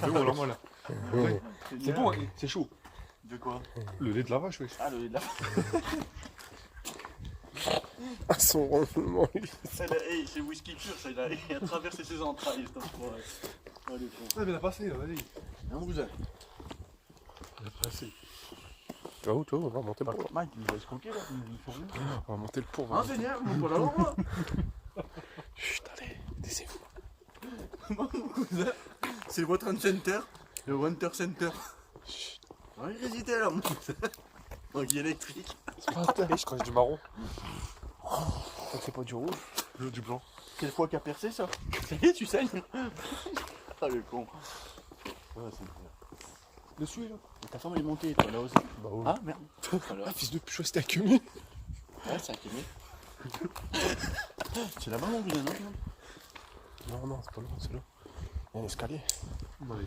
C'est bon, alors moi là. Ouais. C'est bon, hein, c'est chaud. De quoi? Le lait de la vache, wesh. Ah, le lait de la vache. Ah, son ronflement. Hey, c'est whisky pur, ça, il a traversé ses entrailles, je t'en crois. Oh, les cons. Ouais, mais il a passé, là, vas-y. Un cousin. Il a passé. Tu vois, on va monter le pont. Mike, il va se croquer là, il faut rien. On va monter le pont. Ah, Seigneur, mon pas là, moi. Chut, allez, taisez-vous. Mon cousin, c'est le Water Center, le Winter Center. Ah, il hésitait là, mon cousin. Donc, il est électrique. C'est pas je crois que c'est du marron. Ça c'est pas du rouge. Du blanc. Quelle fois qu'il a percé ça? Ça y est, tu saignes. Ah, le con. Ouais, c'est bien. Dessus, là. Ta femme elle est montée, toi, là aussi. Bah oui. Ah, merde. Ah, fils de puceau, c'était accumulé. Ouais, c'est accumulé. C'est là-bas, mon cousin, non? Non, c'est pas loin, c'est là. Il y a un escalier. Allez.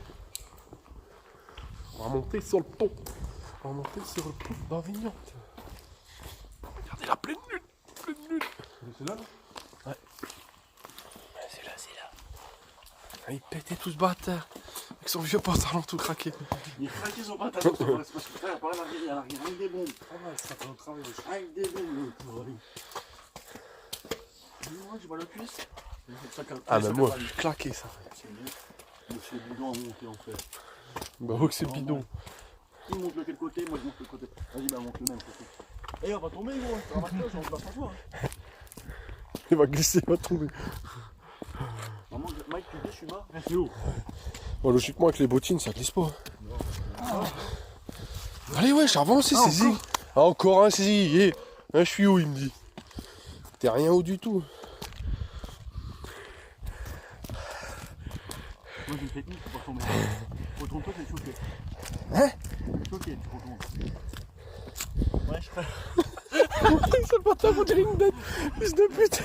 On va monter sur le pont. On va monter sur le pont d'Avignon. Regardez la pleine lune. Pleine lune. C'est là, là? Ouais, c'est là. Ah, il pétait tout ce bâtard. Avec son vieux pantalon tout craqué. Il a craqué son pantalon, c'est parce que frère, par là, il a rien, avec des bombes. Travail, ça fait un travail. Avec des bombes, le pourri. Moi, je vois la cuisse. Ah, mais moi, claqué ça. C'est mieux. Monsieur Boudon a monté en fait. Bah, oui, que c'est bidon. Il monte de quel côté, moi je monte de l'autre côté. Vas-y, bah monte le même côté. Eh, on va tomber, gros. Ramasse-toi, j'en place en toi. Il va glisser, il va tomber. Maman, Mike, tu dis, je suis mort. C'est où? Bon, logiquement, avec les bottines, ça glisse pas. Allez, wesh, avance, saisis. Ah, encore un, saisis. Je suis où, il me dit. T'es rien haut du tout. Moi j'ai une technique pour pas tomber. Retourne-toi, t'es choqué. Hein? T'es choqué, tu retournes. Ouais, je ferai. C'est pas ta faute, une bête. Fils de pute.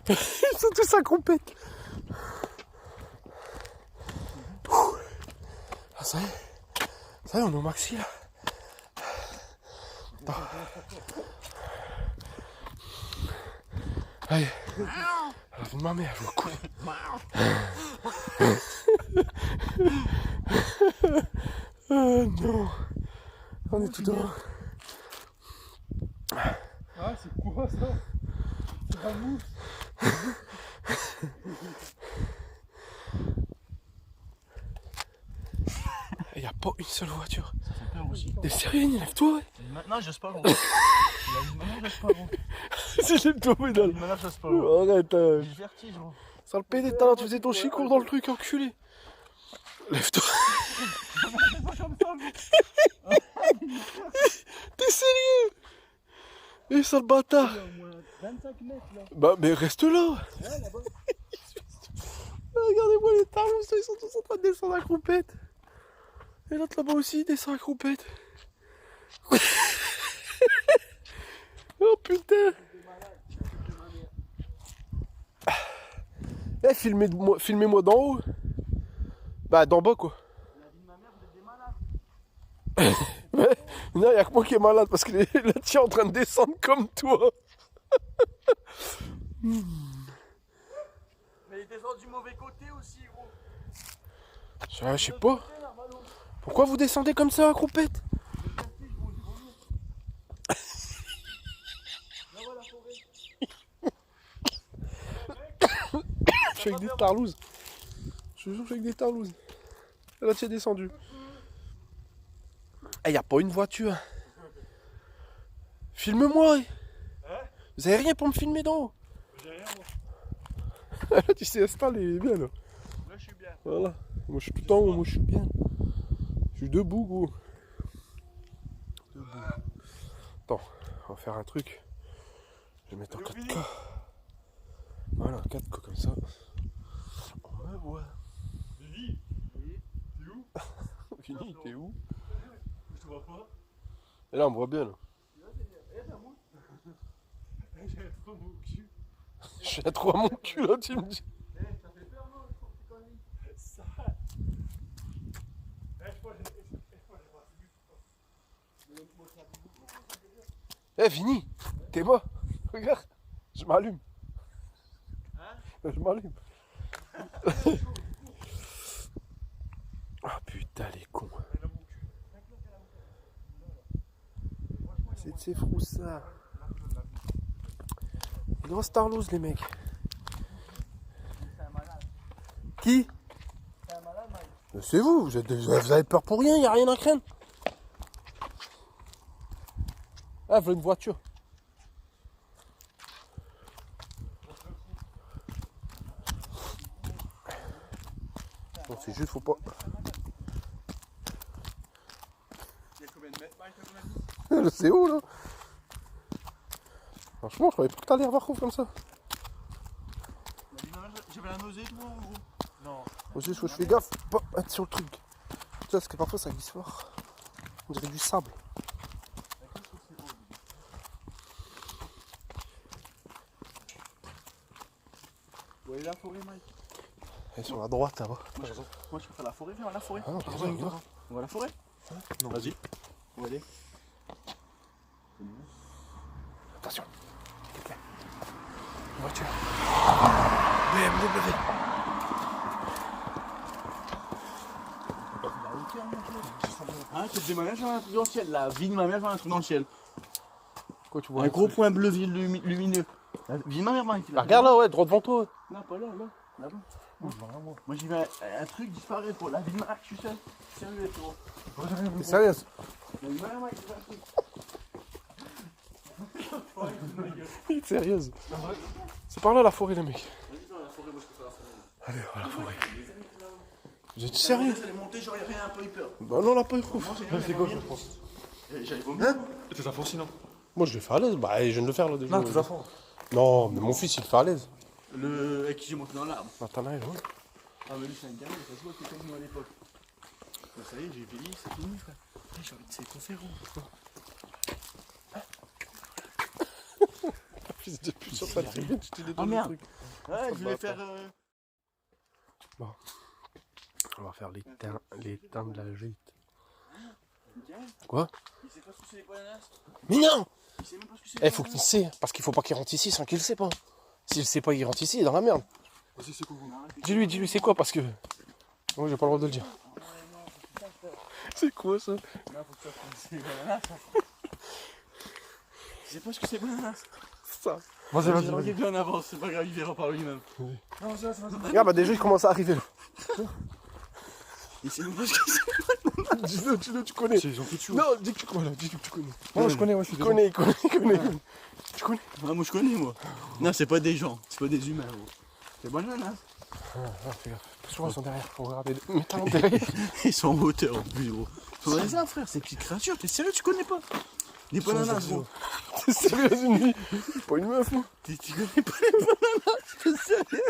Ils sont tous à compète. Ah, ça y est. Ça y est, on est au maxi là. Attends. Allez. À la fin de ma mère, je vois couler. Non. On est tout devant. Ah, c'est quoi ça? C'est pas mou. Il n'y a pas une seule voiture. Ça fait peur aussi. T'es sérieux, lève-toi. Maintenant, j'ose pas, gros. Maintenant, j'ose pas, gros. C'est lève-toi, pédale. Maintenant, j'ose pas, gros. Arrête. J'ai le vertige, gros. Ça le pédé tout à l'heure, tu faisais ton chicour dans le truc, enculé. Lève-toi. T'es sérieux? Eh, sale bâtard. 25 mètres, là. Bah, mais reste là. Ouais, là-bas. Regardez-moi les tarlots, ils sont tous en train de descendre à compète. Et l'autre là-bas aussi, il descend à compète. Oh putain. Eh, filmez-moi d'en haut. Bah, d'en bas, quoi. La vie de ma mère, vous êtes des malades. Ouais. Non, il n'y a que moi qui est malade parce que la tienne est en train de descendre comme toi. Mais il descend du mauvais côté aussi, gros. Je sais pas. Pourquoi vous descendez comme ça à compète? Je suis avec des tarlouses. Je te jure, je suis avec des tarlouses. La tienne est descendue. Eh, y a pas une voiture. Filme-moi. Vous avez rien pour me filmer d'en haut? J'ai rien, moi. Tu sais, installe, il est bien là. Là, je suis bien. Voilà. Moi, je suis tout en haut, moi, je suis bien. Je suis debout, gros. Debout. Attends, on va faire un truc. Je vais mettre en 4K. Voilà, 4K comme ça. On me voit. Vivi? Oui. T'es où? Fini, t'es où? Je te vois pas. Et là, on me voit bien là. J'ai trop mon cul. Je suis à 3 mon cul là, tu me dis. Ça fait peur, non? Ça. Je crois que Eh, fini. T'es mort. Regarde. Je m'allume. Hein? Je m'allume. putain, les cons. C'est de ces froussards. Ils doivent Starlows, les mecs. Qui? C'est vous, vous avez peur pour rien, y a rien à craindre. Ah, voilà une voiture. Bon, c'est juste, faut pas. Il y a combien de mètres, Mike? C'est où là? Franchement, je croyais pas que t'allais avoir comme ça. J'avais la nausée, toi, en gros. Non. Moi, juste, faut que je fais gaffe, pas être sur le truc. Tu sais, parce que parfois ça glisse fort. On dirait du sable. Vous voyez la forêt, Mike? Elle est sur la droite là-bas. Moi, je préfère la forêt, viens à la forêt. Ah non, t'as raison, on va. On va à la forêt? Non. Vas-y. On va aller. Attention. Voiture. BMW. Hein, tu te dis ma mère, j'ai un truc dans le ciel. La vie de ma mère, j'ai un truc dans le ciel. Quoi, tu vois? Un gros point bleu lumineux. La vie de ma mère, Mike. Bah, regarde là, ouais, droit devant toi. Non, pas là, là. Là-bas. Moi, j'ai vu un truc disparaître pour la vie de ma mère, je suis seul. Sérieux, tu vois. T'es sérieuse? La vie de ma mère, Mike, j'ai vu un truc. T'es sérieuse? C'est par là la forêt, les mecs. Vas-y, dans la forêt, moi, je préfère la forêt. Allez, on va à la forêt. Vous êtes sérieux? Elle est montée, j'aurais rien un peu eu peur. Bah non, on l'a pas eu trop. C'est quoi, je pense? J'avais vomi. T'es à fond sinon. Moi, je vais faire à l'aise. Bah, je viens de le faire là déjà. Non, t'es à fond. Non, mais mon fils, il le fait à l'aise. Le avec qui j'ai monté dans l'arbre. Nathanaël, ouais. Ah, mais lui, c'est un gamin, ça se voit qu'il était comme nous à l'époque. Bah, ça y est, j'ai vieilli, c'est fini, frère. J'ai envie de ces conférences. Fils de pute sur ta tribune, tu t'es Ah, donné le merde. truc. Ouais, je voulais faire. On va faire les teintes de la gîte. Miguel, Quoi? il sait pas ce que c'est les bananas. Mais non! Il sait même pas ce que c'est. Eh, faut qu'il sait, parce qu'il faut pas qu'il rentre ici sans qu'il le sait pas. S'il sait pas, il rentre ici, il est dans la merde. Vas-y, c'est quoi? Dis-lui, c'est quoi, parce que. Moi, j'ai pas le droit de le dire. C'est quoi ça? Non, faut que ça fasse les bananas. Il sait pas ce que c'est bananas. Ça. Vas-y, vas-y, vas-y. Il est en avance, c'est pas grave, il verra par lui-même. Non, vas-y, vas-y. Regarde, bah déjà, il commence à arriver. Il sait même pas ce que c'est. Dis-le, tu connais. Ils ont tout tué. Non, dis que tu connais, dis que tu connais. Moi, je connais, ouais, je suis Il connaît. Tu connais? Ah, moi je connais, moi. Non, c'est pas des gens, c'est pas des humains, gros. C'est bananas. Ah, fais gaffe. Souvent, ils sont derrière. Faut regarder. Mets ta lampe derrière. Ils sont en hauteur en plus, gros. Ils sont dans les arbres, frère, ces petites créatures. T'es sérieux, tu connais pas? Les bananas, gros. T'es sérieux, une vie? Pas une meuf, moi. Tu connais pas les bananas? T'es sérieux?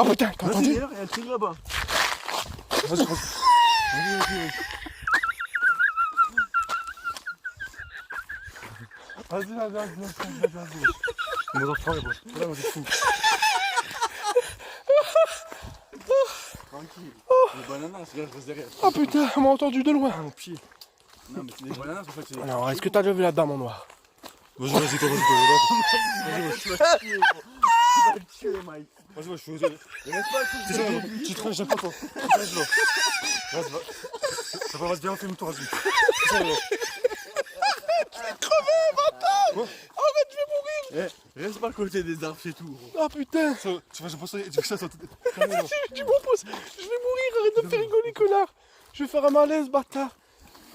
Ah putain, t'as Vas-y, entendu? d'ailleurs, il y a un truc là-bas. Vas-y, vas-y. Vas-y. On va faire quoi? Là, vas-y, fou. Tranquille. Les bananas, regarde, je reste derrière. Ah putain, on m'a entendu de loin. Ah, mon pied. Non, mais c'est des bananas, en fait, c'est des. Alors, est-ce que t'as déjà vu la dame en noir? Vas-y, vas-y, toi, vas-y. Tu vas le tuer, Mike. Vas-y, je suis désolé. Laisse pas le truc. Tu te rends, j'aime pas toi. Vas-y, vas-y. Ça va, vas-y, viens, fais-moi, vas-y. Arrête, je vais mourir. Reste pas à côté des arbres, c'est tout, gros. Ah putain. Tu vas passer, tu fais ça, Tu m'opposes. Je vais mourir, arrête de me faire rigoler, connard. Je vais faire un malaise, bâtard.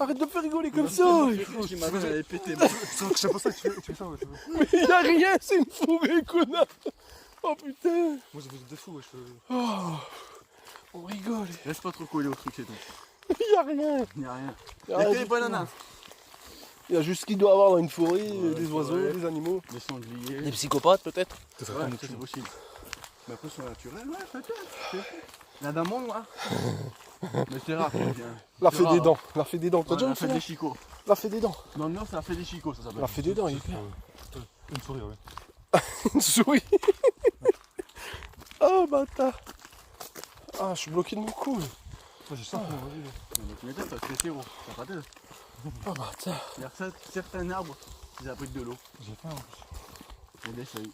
Arrête de me faire rigoler comme ça. J'ai ma main, elle est pétée. je sais pas ça, tu fais ça, ouais. Mais y'a rien, c'est une forêt, connard. Oh putain. Moi, vous êtes des fous, ouais. Oh, on rigole. Laisse pas trop coller au truc, c'est tout. Y'a rien. Y'a rien. Y'a Y'a rien que les du bananas. Il y a juste ce qu'il doit avoir dans une forêt, des des oiseaux, forêts. des animaux. Des sangliers. Des psychopathes peut-être. Ouais, c'est possible. Mais après, c'est naturel, ouais, peut-être. La dame en noir. Mais c'est rare, c'est bien. La C'est fée rare, des hein. dents. La fée des dents. T'as Ouais, déjà la vu fête ça? des chicots. La fée des dents. Dans le nord, c'est la fête des chicots, ça s'appelle. La fée des dents, il est clair. Une souris, ouais. Une souris. Oh bâtard. Ah, je suis bloqué de mon cou. Vas-y, sors, vas-y. Mais tu m'étonnes, ça se fait zéro. T'as pas d'œuf. Oh bâtard. Il y a certains arbres qui abritent de l'eau. J'ai faim en plus. Il y a des feuilles.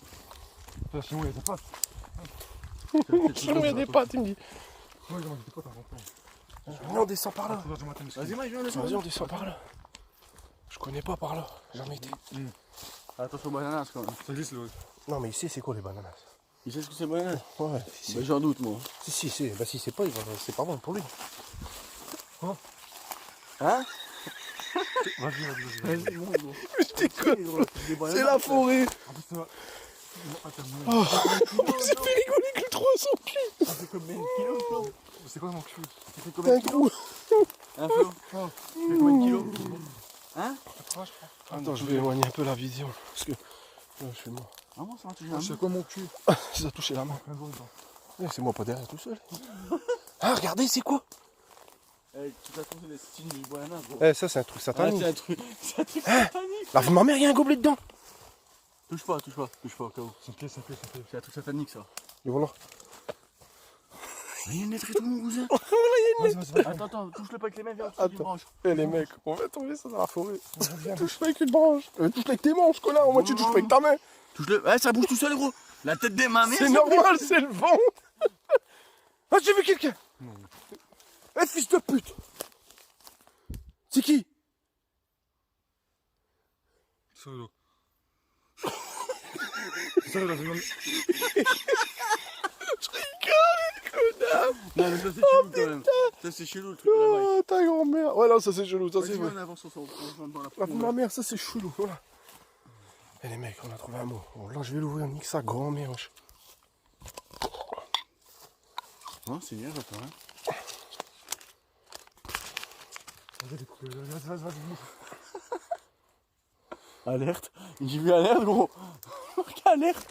Là, chez moi, il y a des pâtes. Je me des pattes, il me dit. Ouais, non, j'étais pas t'as longtemps. Viens, on descend par là. 3h du matin, Vas-y, Mike, viens, Vas-y, on descend par là. Je connais pas par là, jamais été. Attention aux bananas quand même. Ça glisse, le. Non, mais ici, c'est quoi les bananes? Il sait ce que c'est bananas? Ouais, si, Bah, j'en doute, moi. si, c'est. Bah, si c'est pas, c'est pas bon pour lui. Hein? Vas-y. Vas-y, bon. Je déconne. C'est la forêt. En plus, ça va. Attends, Oh, on s'est fait rigoler que le 300 cul. Ça fait combien de kilos, Flo? c'est quoi mon cul? Ça fait T'es combien un de kilos? gros. Hein, Flo? Ça fait combien de kilos? Hein? 3, je crois. Attends, je vais éloigner un peu la vision. Parce que. Là, je suis mort. Ah bon, ça va toucher Ah, la c'est main? quoi mon cul? Ça a touché la main. Un gros dedans. C'est moi pas derrière tout seul. Ah, regardez, c'est quoi? Eh, tu t'as trouvé des styles du banana, gros. Eh, ça, c'est un truc Ah, satanique. c'est un truc satanique. La vie de ma mère, il y a un gobelet dedans. Touche pas au cas où. C'est une pièce. C'est un truc satanique, ça. Et voilà. Il y a une lettre et tout, mon cousin. Vas-y. Attends, touche-le pas avec les mains, viens, Attends. tu branche. Eh, les mecs, on va tomber ça dans la forêt. Touche-le avec une branche. Touche-le avec tes manches, connard. Au moins, tu touches pas avec ta main. Touche-le. Eh, ça bouge tout seul, gros. La tête des mamans. C'est normal, c'est le vent. Ah, j'ai vu quelqu'un. Eh, fils de pute. C'est qui? Sérieux. Sérieux, là, Non, mais ça, c'est chelou, quand même. Ça, c'est chelou, le truc de la bike. Oh, ta grand-mère. Ouais, là, ça c'est chelou. Ça, c'est Vas-y, vrai. on avance ensemble. On rentre dans la La vie de ma forêt. mère, ça c'est chelou. Voilà. Eh, les mecs, on a trouvé un mot. Bon, là, je vais l'ouvrir. Nique ça, grand-mère. Non, c'est bien, j'attends, hein. Vas-y. Alerte. J'ai vu alerte, gros. Marqué alerte.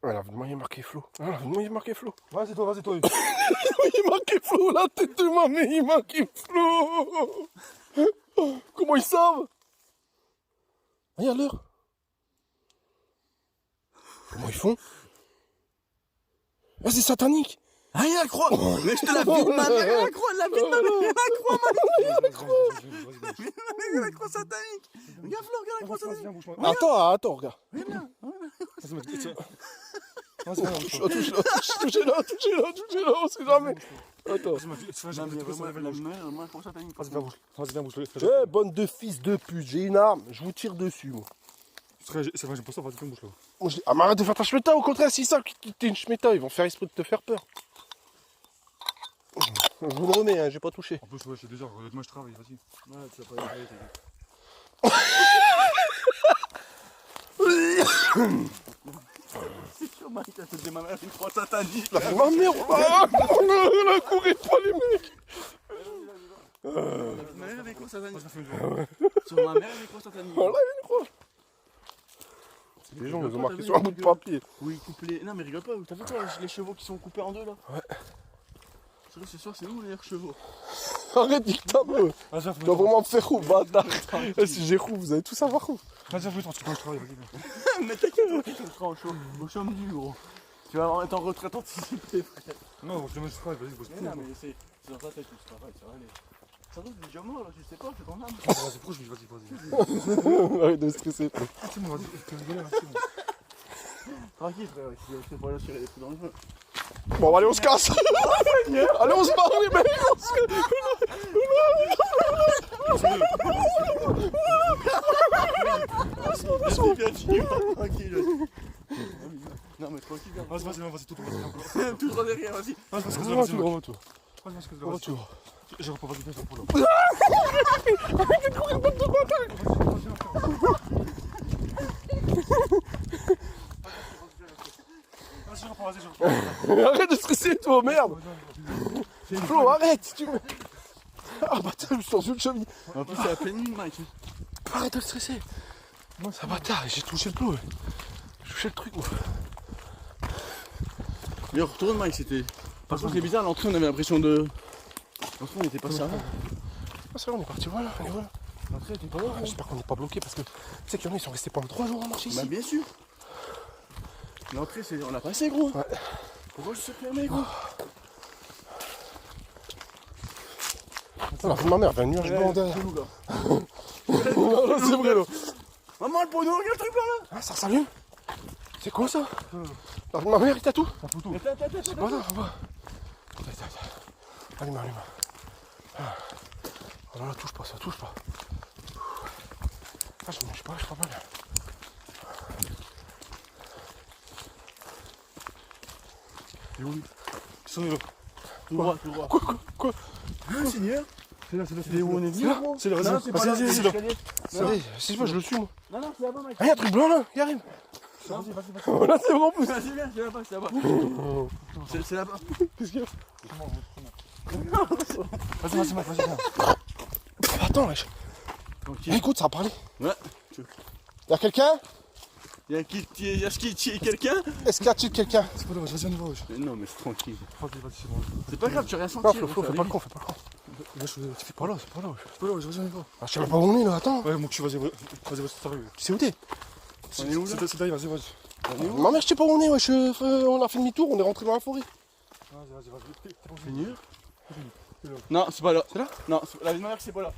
Ouais, la vie de moi, il y a marqué Flo. Ah, la vie de moi, il y a marqué Flo. Vas-y, toi. Il y a marqué Flo. La tête de ma mère, il y a marqué Flo. Comment ils savent? Regarde l'heure. Comment ils font? Ah, c'est satanique. Ah, il y a la croix. Mais je te la vie de ma mère, la croix, la vie de ma mère, la croix, il y a la croix satanique. Regarde, Flo, regarde la croix satanique. Attends, regarde. Viens. Touchez-le, on sait jamais. Attends. Non, mais vraiment, la croix satanique. Vas-y, viens, bouge-le. Eh, bande de fils de pute, j'ai une arme, je vous tire dessus, moi. C'est vrai, j'ai pas ça, vas-y, viens, bouge-le. Ah, mais arrête de faire ta schmetta, au contraire, si ça, t'es une schmetta, ils vont faire esprit de te faire peur. Je vous le remets, hein, j'ai pas touché. En plus, ouais, c'est déjà, demain je travaille, vas-y. Ouais, tu vas pas y arriver, c'est sûr, Mike, t'as fait des mamans avec une croix satanique. La ma mère, on a couru pas les mecs. Ma mère avec croix satanique. Sur ma mère avec croix satanique. Voilà, il y a une croix. Les gens, ils ont marqué sur un bout de papier. Oui, coupe les. Non, mais rigole pas, t'as vu quoi, les chevaux qui sont coupés en deux là? Ouais. Ce soir, c'est nous les chevaux. Arrête, nique ta meuf. Vas-y, Tu vas vraiment me faire roux, bâtard. Eh, si j'ai roux, vous allez tous savoir roux. vas-y, je travaille, vas-y. Mais t'inquiète, tu te feras au chôme du gros. Tu vas être en retraite anticipée, frère. Non, demain je travaille, vas-y, bouge. Mais non, mais c'est dans ta tête tout ce travail, ça va aller. Ça doit être déjà mort là, je sais pas, c'est ton âme. Vas-y, bouge, vas-y. Arrête de stresser. C'est bon, vas-y, tu rigoles, là, c'est bon. Tranquille, frère, je sais pas là tirer des trucs dans le feu. Bon, allez, on se casse. Allez, on se barre, les mecs. Vas-y, viens, tu vas, tranquille. Non, mais tranquille, viens. Vas-y, tout droit, vas-y. Tout droit derrière, vas-y. Vas-y, On va tout, on va tout. Vas-y, On va tout. j'ai repas, vas-y, viens, je reprends là. Arrête de courir, bande de bâtards. Vas-y, je reprends. Arrête de stresser, toi, merde. Flo, arrête. Tu me... Ah, bâtard, je suis dans une cheville. En plus, c'est à peine une, Mike. Arrête de stresser. Ça bâtard, j'ai touché le plomb. J'ai touché le truc, moi. Mais on retourne, Mike, c'était. Par contre, c'est bizarre, l'entrée, on avait l'impression de. L'entrée, on était pas sérieux. Ah, c'est vrai, on est parti, voilà. Et voilà. L'entrée était pas là. J'espère qu'on n'est pas bloqué parce que tu sais qu'il y en a, ils sont restés pendant 3 jours à marcher ici. Bah, bien sûr. L'entrée, c'est. On l'a passé, gros. Ouais. Pourquoi je suis fermé, gros? Attends, la vie de ma mère, il y a un nuage blanc derrière. C'est nous, gars. Non, non, c'est vrai, là. Maman, le pono, regarde le truc là. Ah, ça s'allume. C'est quoi ça? La vie de ma mère, il t'a tout? Un photo. C'est pas ça, va. Allume. Ah. Oh là là, touche pas ça, touche pas. Ah, je sais pas bien. Et où? Qui sont là? Tout droit. Quoi? Le Seigneur. C'est là. Et où on est venu, gros? C'est là, Non, vas-y. c'est pas là, Vas-y, c'est là. l'escalier. Allez, si pas, je le suis moi. Non, c'est là-bas, mec. Ah, y'a un truc blanc là, il arrive. Vas-y. Oh là, c'est vraiment plus. Vas-y, viens, c'est là-bas, c'est là-bas. C'est là-bas. Qu'est-ce qu'il y a? Vas-y, viens. Attends, wesh. Tranquille. Écoute, ça a parlé. Ouais. Y'a quelqu'un? Y'a quelqu'un? Est-ce qu'il y a-t-il quelqu'un? C'est pas là, vas-y, on y va, wesh. Mais non, mais c'est tranquille. Vas-y, c'est bon. C'est pas grave, tu as rien Non, senti. Flo, fais pas le con. Wesh, tu fais pas là, wesh. C'est pas là, wesh, vas-y, on y va. Ah, je sais même pas où on est là, attends. Ouais, mon cul, vas-y, ça arrive. Tu sais où t'es? On est où, là? C'est derrière, vas-y. Ma mère, je sais pas où on est, wesh. On a fait demi-tour, on est rentré dans la forêt. Vas-y. Seigneur? Non, c'est pas là. C'est là? Non, la vie de ma mère, c'est pas là.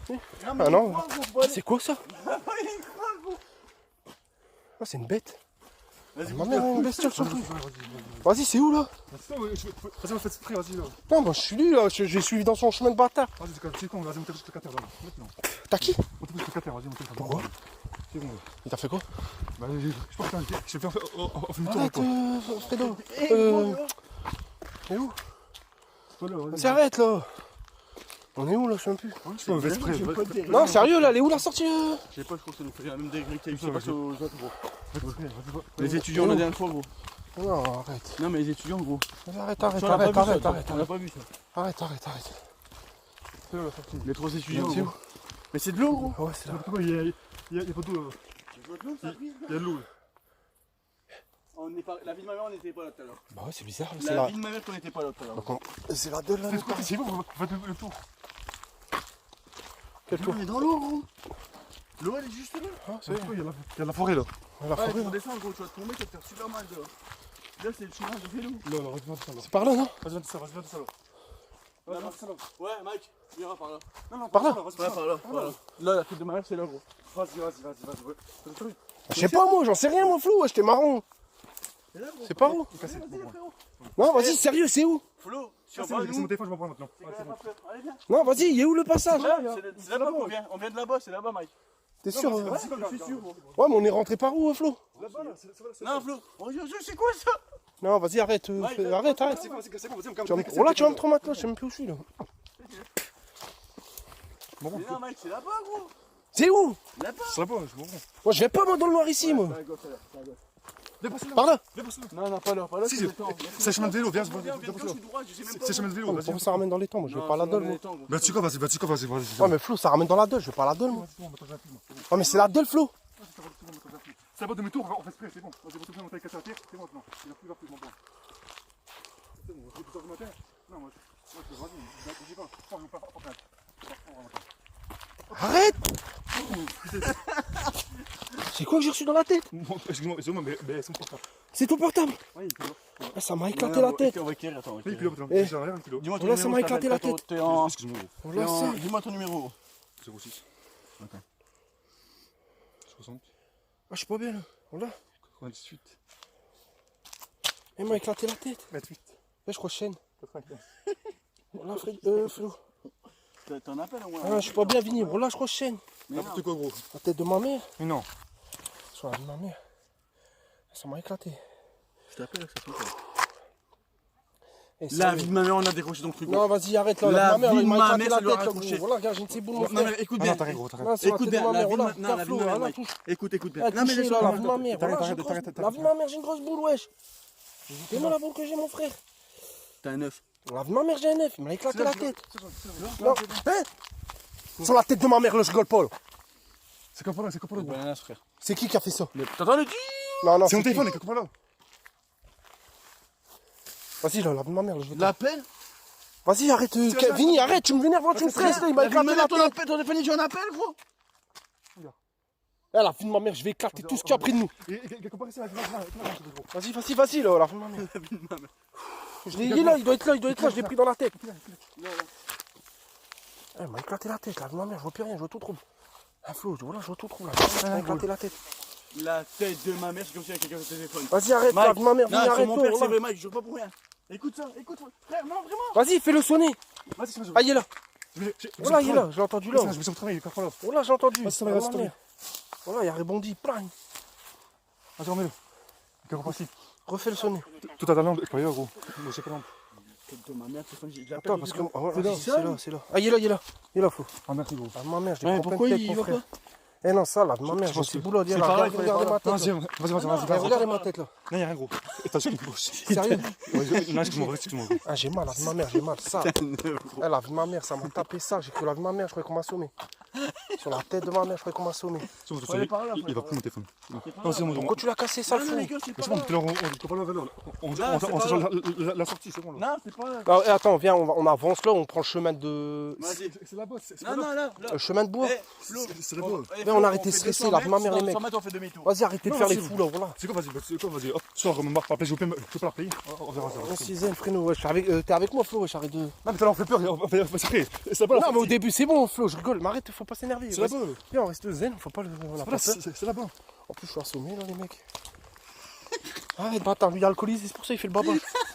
Ah non. Ah, c'est quoi ça? Ah, c'est une bête. Vas-y, Ma mère a une bestiole sur le truc. Vas-y, Vas-y, c'est où là? on fait ce prix, vas-y, là. Non, moi je suis lui là, j'ai suivi dans son chemin de bâtard. Vas-y, c'est con, vas-y, on t'appelle le 4 là. Maintenant. T'as qui? On t'appelle le 4 vas-y, on t'appelle. Pourquoi? C'est bon. Il t'a fait quoi? Bah, je pense que je vais faire en demi-tour. Arrête, Fredo. C'est où? C'est pas là, vas-y. Vas-y, arrête là. On est où là? Je sais même plus. Je peux faire ce prix. Non, sérieux là, elle est où la sortie? Je sais pas, je crois que ça nous fait la même dégradé que Ouais, passe aux autres, gros. Vas-y. Les étudiants, la dernière fois, gros. Non, arrête. Non, mais les étudiants, gros. Vas-y, arrête. Ça, on l'a pas vu, ça. On l'a Arrête. pas vu, ça. Arrête. C'est là la sortie. Les trois étudiants, C'est gros. Mais c'est de l'eau, gros. Ouais, c'est là. Pourquoi il y a pas d'eau là? Il y a de l'eau. La vie de ma mère, on n'était pas là tout à l'heure. Bah ouais, c'est bizarre. C'est La là. vie de ma mère, on n'était pas là tout à l'heure. Donc, c'est la 2 là. C'est bon, faites le tour. Quel tour? On est dans l'eau, gros. L'eau, elle est juste là. Ah, Il y a la forêt là. La Ouais, forêt pour là. descendre, gros, tu vas te tomber, tu vas te faire super mal dehors. Là, c'est le chemin de vélo. Là, vas-y, viens de ça là. C'est par là, non? Vas-y, viens de ça là. Ouais, Mike, viens par là. Non, Par là. Ouais, par là, par là. Là, la tête de ma mère, c'est là, gros. Vas-y. Je sais pas moi, j'en sais rien moi Flo, j'étais marron. C'est là, gros. C'est pas où? Vas-y, frérot. Non, vas-y, sérieux, c'est où? Flo, C'est sur mon nous. téléphone, je m'en prends maintenant. Allez, viens. Non, vas-y, il est où le passage? C'est là-bas qu'on vient. On vient de là-bas, c'est là-bas, Mike. T'es sûr? Ouais, je suis sûr, gros. Ouais, mais on est rentré par où, Flo? Là-bas, là, Non, Flo. Oh, c'est quoi ça? Non, vas-y, arrête, arrête. C'est bon, vas-y, on Tu vas me- Oh là, tu vas me traumater là, je sais même plus où je suis là. Mais non, Mike, c'est là-bas, gros. C'est où? Là-bas. C'est là-bas, je comprends. Moi, je vais pas moi dans le noir ici, moi. À gauche, là. Dépasse-le. Par là. Non, pas là. Si, c'est le chemin de vélo, viens, Viens, je suis droit, je sais même pas. c'est le chemin de vélo, Non, mais pourquoi ça ramène dans les temps? Moi, je vais pas à la dalle, moi. Bah, tu quoi, vas-y. Ouais, mais Flo, ça ramène dans la dalle, je vais pas à la dalle, moi. Ouais, mais c'est la dalle, Flo. C'est pas demi-tour, on fait spray, c'est bon. Vas-y, on monte avec la terre, c'est bon maintenant. Il a plus rapide, mon bon. C'est bon, on fait plus tard du matin. Non, moi, je vas-y, je dis pas. Je vais pas Arrête. C'est quoi que j'ai reçu dans la tête? Excuse-moi, mais c'est mon portable. C'est ton portable? Oui, il est Ah, ça m'a éclaté la tête. On va écrire, attends. là. Il pilote, Eh. j'ai rien, il pilote. Dis-moi ton Là, numéro. ça m'a éclaté la tête. T'es en... Excuse-moi, On l'a fait. Dis-moi ton numéro. 06. 60. Ah, je suis pas bien là. Voilà. 98. Il m'a éclaté la tête. 28. Là, je crois chaîne. 95. Voilà, Flo. T'en appelles au moins. Ah, je suis pas bien venu. Voilà, je crois chaîne. N'importe quoi, gros. La tête de ma mère. Mais non. Sur la vie de ma mère. Ça m'a éclaté. Je t'appelle, ça fait quoi? Eh, La sérieux. vie de ma mère, on a décroché ton truc. Non, vas-y, arrête là. La La vie de ma mère, vie il de m'a ma éclaté mère, la ça lui a tête. là, raccroché. gros. Voilà, regarde, j'ai une ciboule, mon Non, mais frère. écoute Ah bien. non, t'arrête, gros, t'arrête. Non, c'est la Écoute tête de bien, ma la mère. vie de Voilà, ma... Non, la vie de ma mère, Flo, Mike. touche. Écoute bien. Ah, Non, mais touché, laisse-moi là, la vie de ma mère. T'arrête, Voilà, j'ai une t'arrête, grosse- t'arrête, La vie de ma mère, j'ai une grosse boule, wesh. Dis-moi la boule que j'ai, mon frère. T'as un œuf. La vie de ma mère, j'ai un œuf. Il m'a éclaté la tête. Non, hein? Sur la tête de ma mère, là, je rigole pas, là. C'est quoi là, gros. Bananas, frère. C'est qui a fait ça? T'entends le dit? Non, non, C'est mon qui? téléphone, c'est quoi là? Vas-y, là, la vie de ma mère, là, je vais te- L'appel? Vas-y, arrête, Vini, arrête, tu me vénères, tu me stresses, là, il m'a La vie de ma éclaté mère, la ton tête. appel, ton téléphone, j'ai un appel, gros. Eh, la vie de ma mère, je vais éclater tout ce qu'il y a près de nous. Et comparé ça avec gros. Vas-y, là, la vie de ma mère. La vie de ma mère. Je l'ai, il est là, il doit être là, je l'ai pris dans la tête. Eh, il m'a éclaté la tête, la vie de ma mère, je vois plus rien, je vois tout trouble. Ah, Flo, voilà, je vois tout trouble, là. Il m'a éclaté la tête. la tête de ma mère, c'est comme si il y avait quelqu'un au téléphone. Vas-y, arrête, Mike, lave ma mère, viens, Non, c'est arrête. mon père, c'est vrai, Mike, je jure pas pour rien. Écoute ça, frère, non, vraiment. Vas-y, fais-le sonner. Vas-y, c'est bon. Ah, il est là. Voilà, Voilà, il est là, je l'ai entendu là. Je vais sur le travail, il est pas là. Voilà, j'ai entendu. Vas-y, ça va, Lave vas-y, ma mère. Voilà, il a rebondi, plein. Vas-y, remets-le. Il est reparti. Refais le sonner. Tout à ta lampe, pas gros. Moi, j'ai pas lampe. Tête de ma mère, c'est fun, je Attends, parce que. Oh, voilà, C'est là. c'est là. Ah, il est là, Flo. Ah, merci, gros. Lave ma mère, je Ouais, l'ai pris en pourquoi pleine il tête, mon va frère. pas? Eh non, ça, lave ma mère, Je j'ai pense ces que boulots. c'est pareil, faut aller Regardez par ma tête. Vas-y, là. vas-y. Regardez ma tête là. Non, y'a rien, gros. Attention, il bouge. Sérieux? Non, excuse-moi. Ah, j'ai mal, lave ma mère, j'ai mal. Ça. Elle lave ma mère, ça m'a tapé ça. J'ai cru lave ma mère, je croyais qu'on m'a assommé. Sur la tête de ma mère, je croyais qu'on m'a assommé. Il va plus mon téléphone. Non, c'est bon, Pourquoi tu l'as cassé, ça, le fou? c'est bon, tout à l'heure, on peut pas la valeur. On se la sortie, c'est bon là. Non, c'est pas là. Ah, attends, viens, on avance là, on prend le chemin de. Vas-y. C'est la bosse. Non, là. Le chemin de bois. Eh, Flo, C'est la bosse. Mais on a arrêté de stresser, lave ma mère, les mecs. 100 mètres, on fait demi-tour. Vas-y, arrêtez de Non, faire les c'est fous bon. là, voilà. C'est quoi, vas-y, hop, sors, me marque pas, je peux pas la payer. On verra ça. Merci Zen, frérot, wesh, t'es avec moi, Flo, wesh, arrête de. Non, mais t'as l'air fait peur, c'est pas Non, mais au début, c'est bon, Flo, je rigole, mais arrête, faut pas s'énerver. C'est la bosse. Viens, on reste zen, faut pas le. on a pas peur. C'est là-bas. En plus, je suis assommé là, les mecs. Arrête, bâtard, lui, il est alcoolisé, c'est pour ça qu'il fait le baba.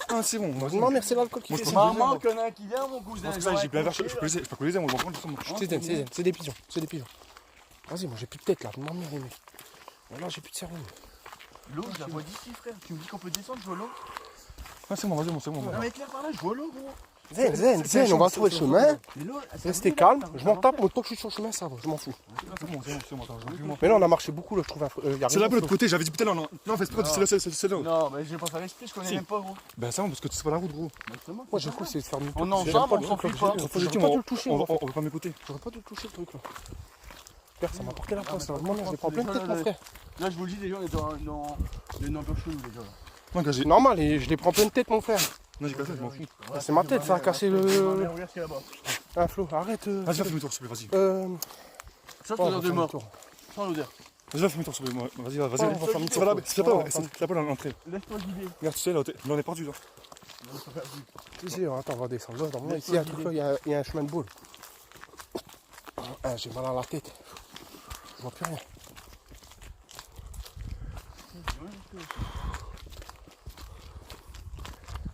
Ah, c'est bon. Ma mère, c'est l'alcool qui Moi, fait je ça. pense- Maman, qu'on a un qui vient, mon cousin. Parce que ça, j'ai bien vers, je peux coller, on va prendre ensemble. C'est zen, c'est des pigeons, Vas-y, moi j'ai plus de tête là, ma mère, les mecs. Voilà, j'ai plus de cerveau. L'eau, je la vois d'ici, frère. Tu me dis qu'on peut descendre, je vois l'eau. Ah, c'est bon, vas-y, c'est bon. Non, mais clair, par là, je vois l'eau, gros. Zen, on va trouver le chemin. Mais l'eau, Restez calme, je m'en tape, moi tant que je suis sur le chemin, ça va, je m'en fous. C'est bon, attends, je moi. Mais là, on a marché beaucoup là, je trouve. Y a C'est rien, là-bas, l'autre Flo. côté, j'avais dit putain, non, fais pas, c'est là. Non, mais je vais pas faire l'esprit, je connais Si. même pas, gros. Ben, c'est bon, parce que tu sais pas la route, gros. Moi, j'ai cru, c'est de faire mieux. On est ensemble, on s'en fout pas. J'aurais pas dû le toucher, On moi. va pas m'écouter. J'aurais pas dû le toucher, le truc là. Père, ça m'a porté la poisse là, vraiment, je l'ai pas en pleine tête, mon frère. Là, je vous le dis, déjà, on est dans une ambiance chelou, déjà. Non, gars, j'ai. Normal, et je l'ai pris en pleine tête, mon frère. Non, j'ai pas ça, je m'en fous. C'est ma tête, ça a cassé le. Regarde ce qu'il y a là-bas. Ah, Flo, arrête. Vas-y, va faire demi-tour, s'il te plaît, vas-y. Ça, c'est on va l'odeur de faire mort. demi-tour. Sans l'odeur. Vas-y, va faire demi-tour, s'il te plaît. Vas-y, on va faire demi-tour. C'est là-bas l'entrée. Laisse-toi guider. Regarde, tu sais, là, on est perdu, là. Si, attends, on va descendre là. Normalement, ici, il y a un truc là, il y a un chemin de boule. Ah, j'ai mal à la tête. Je vois plus rien.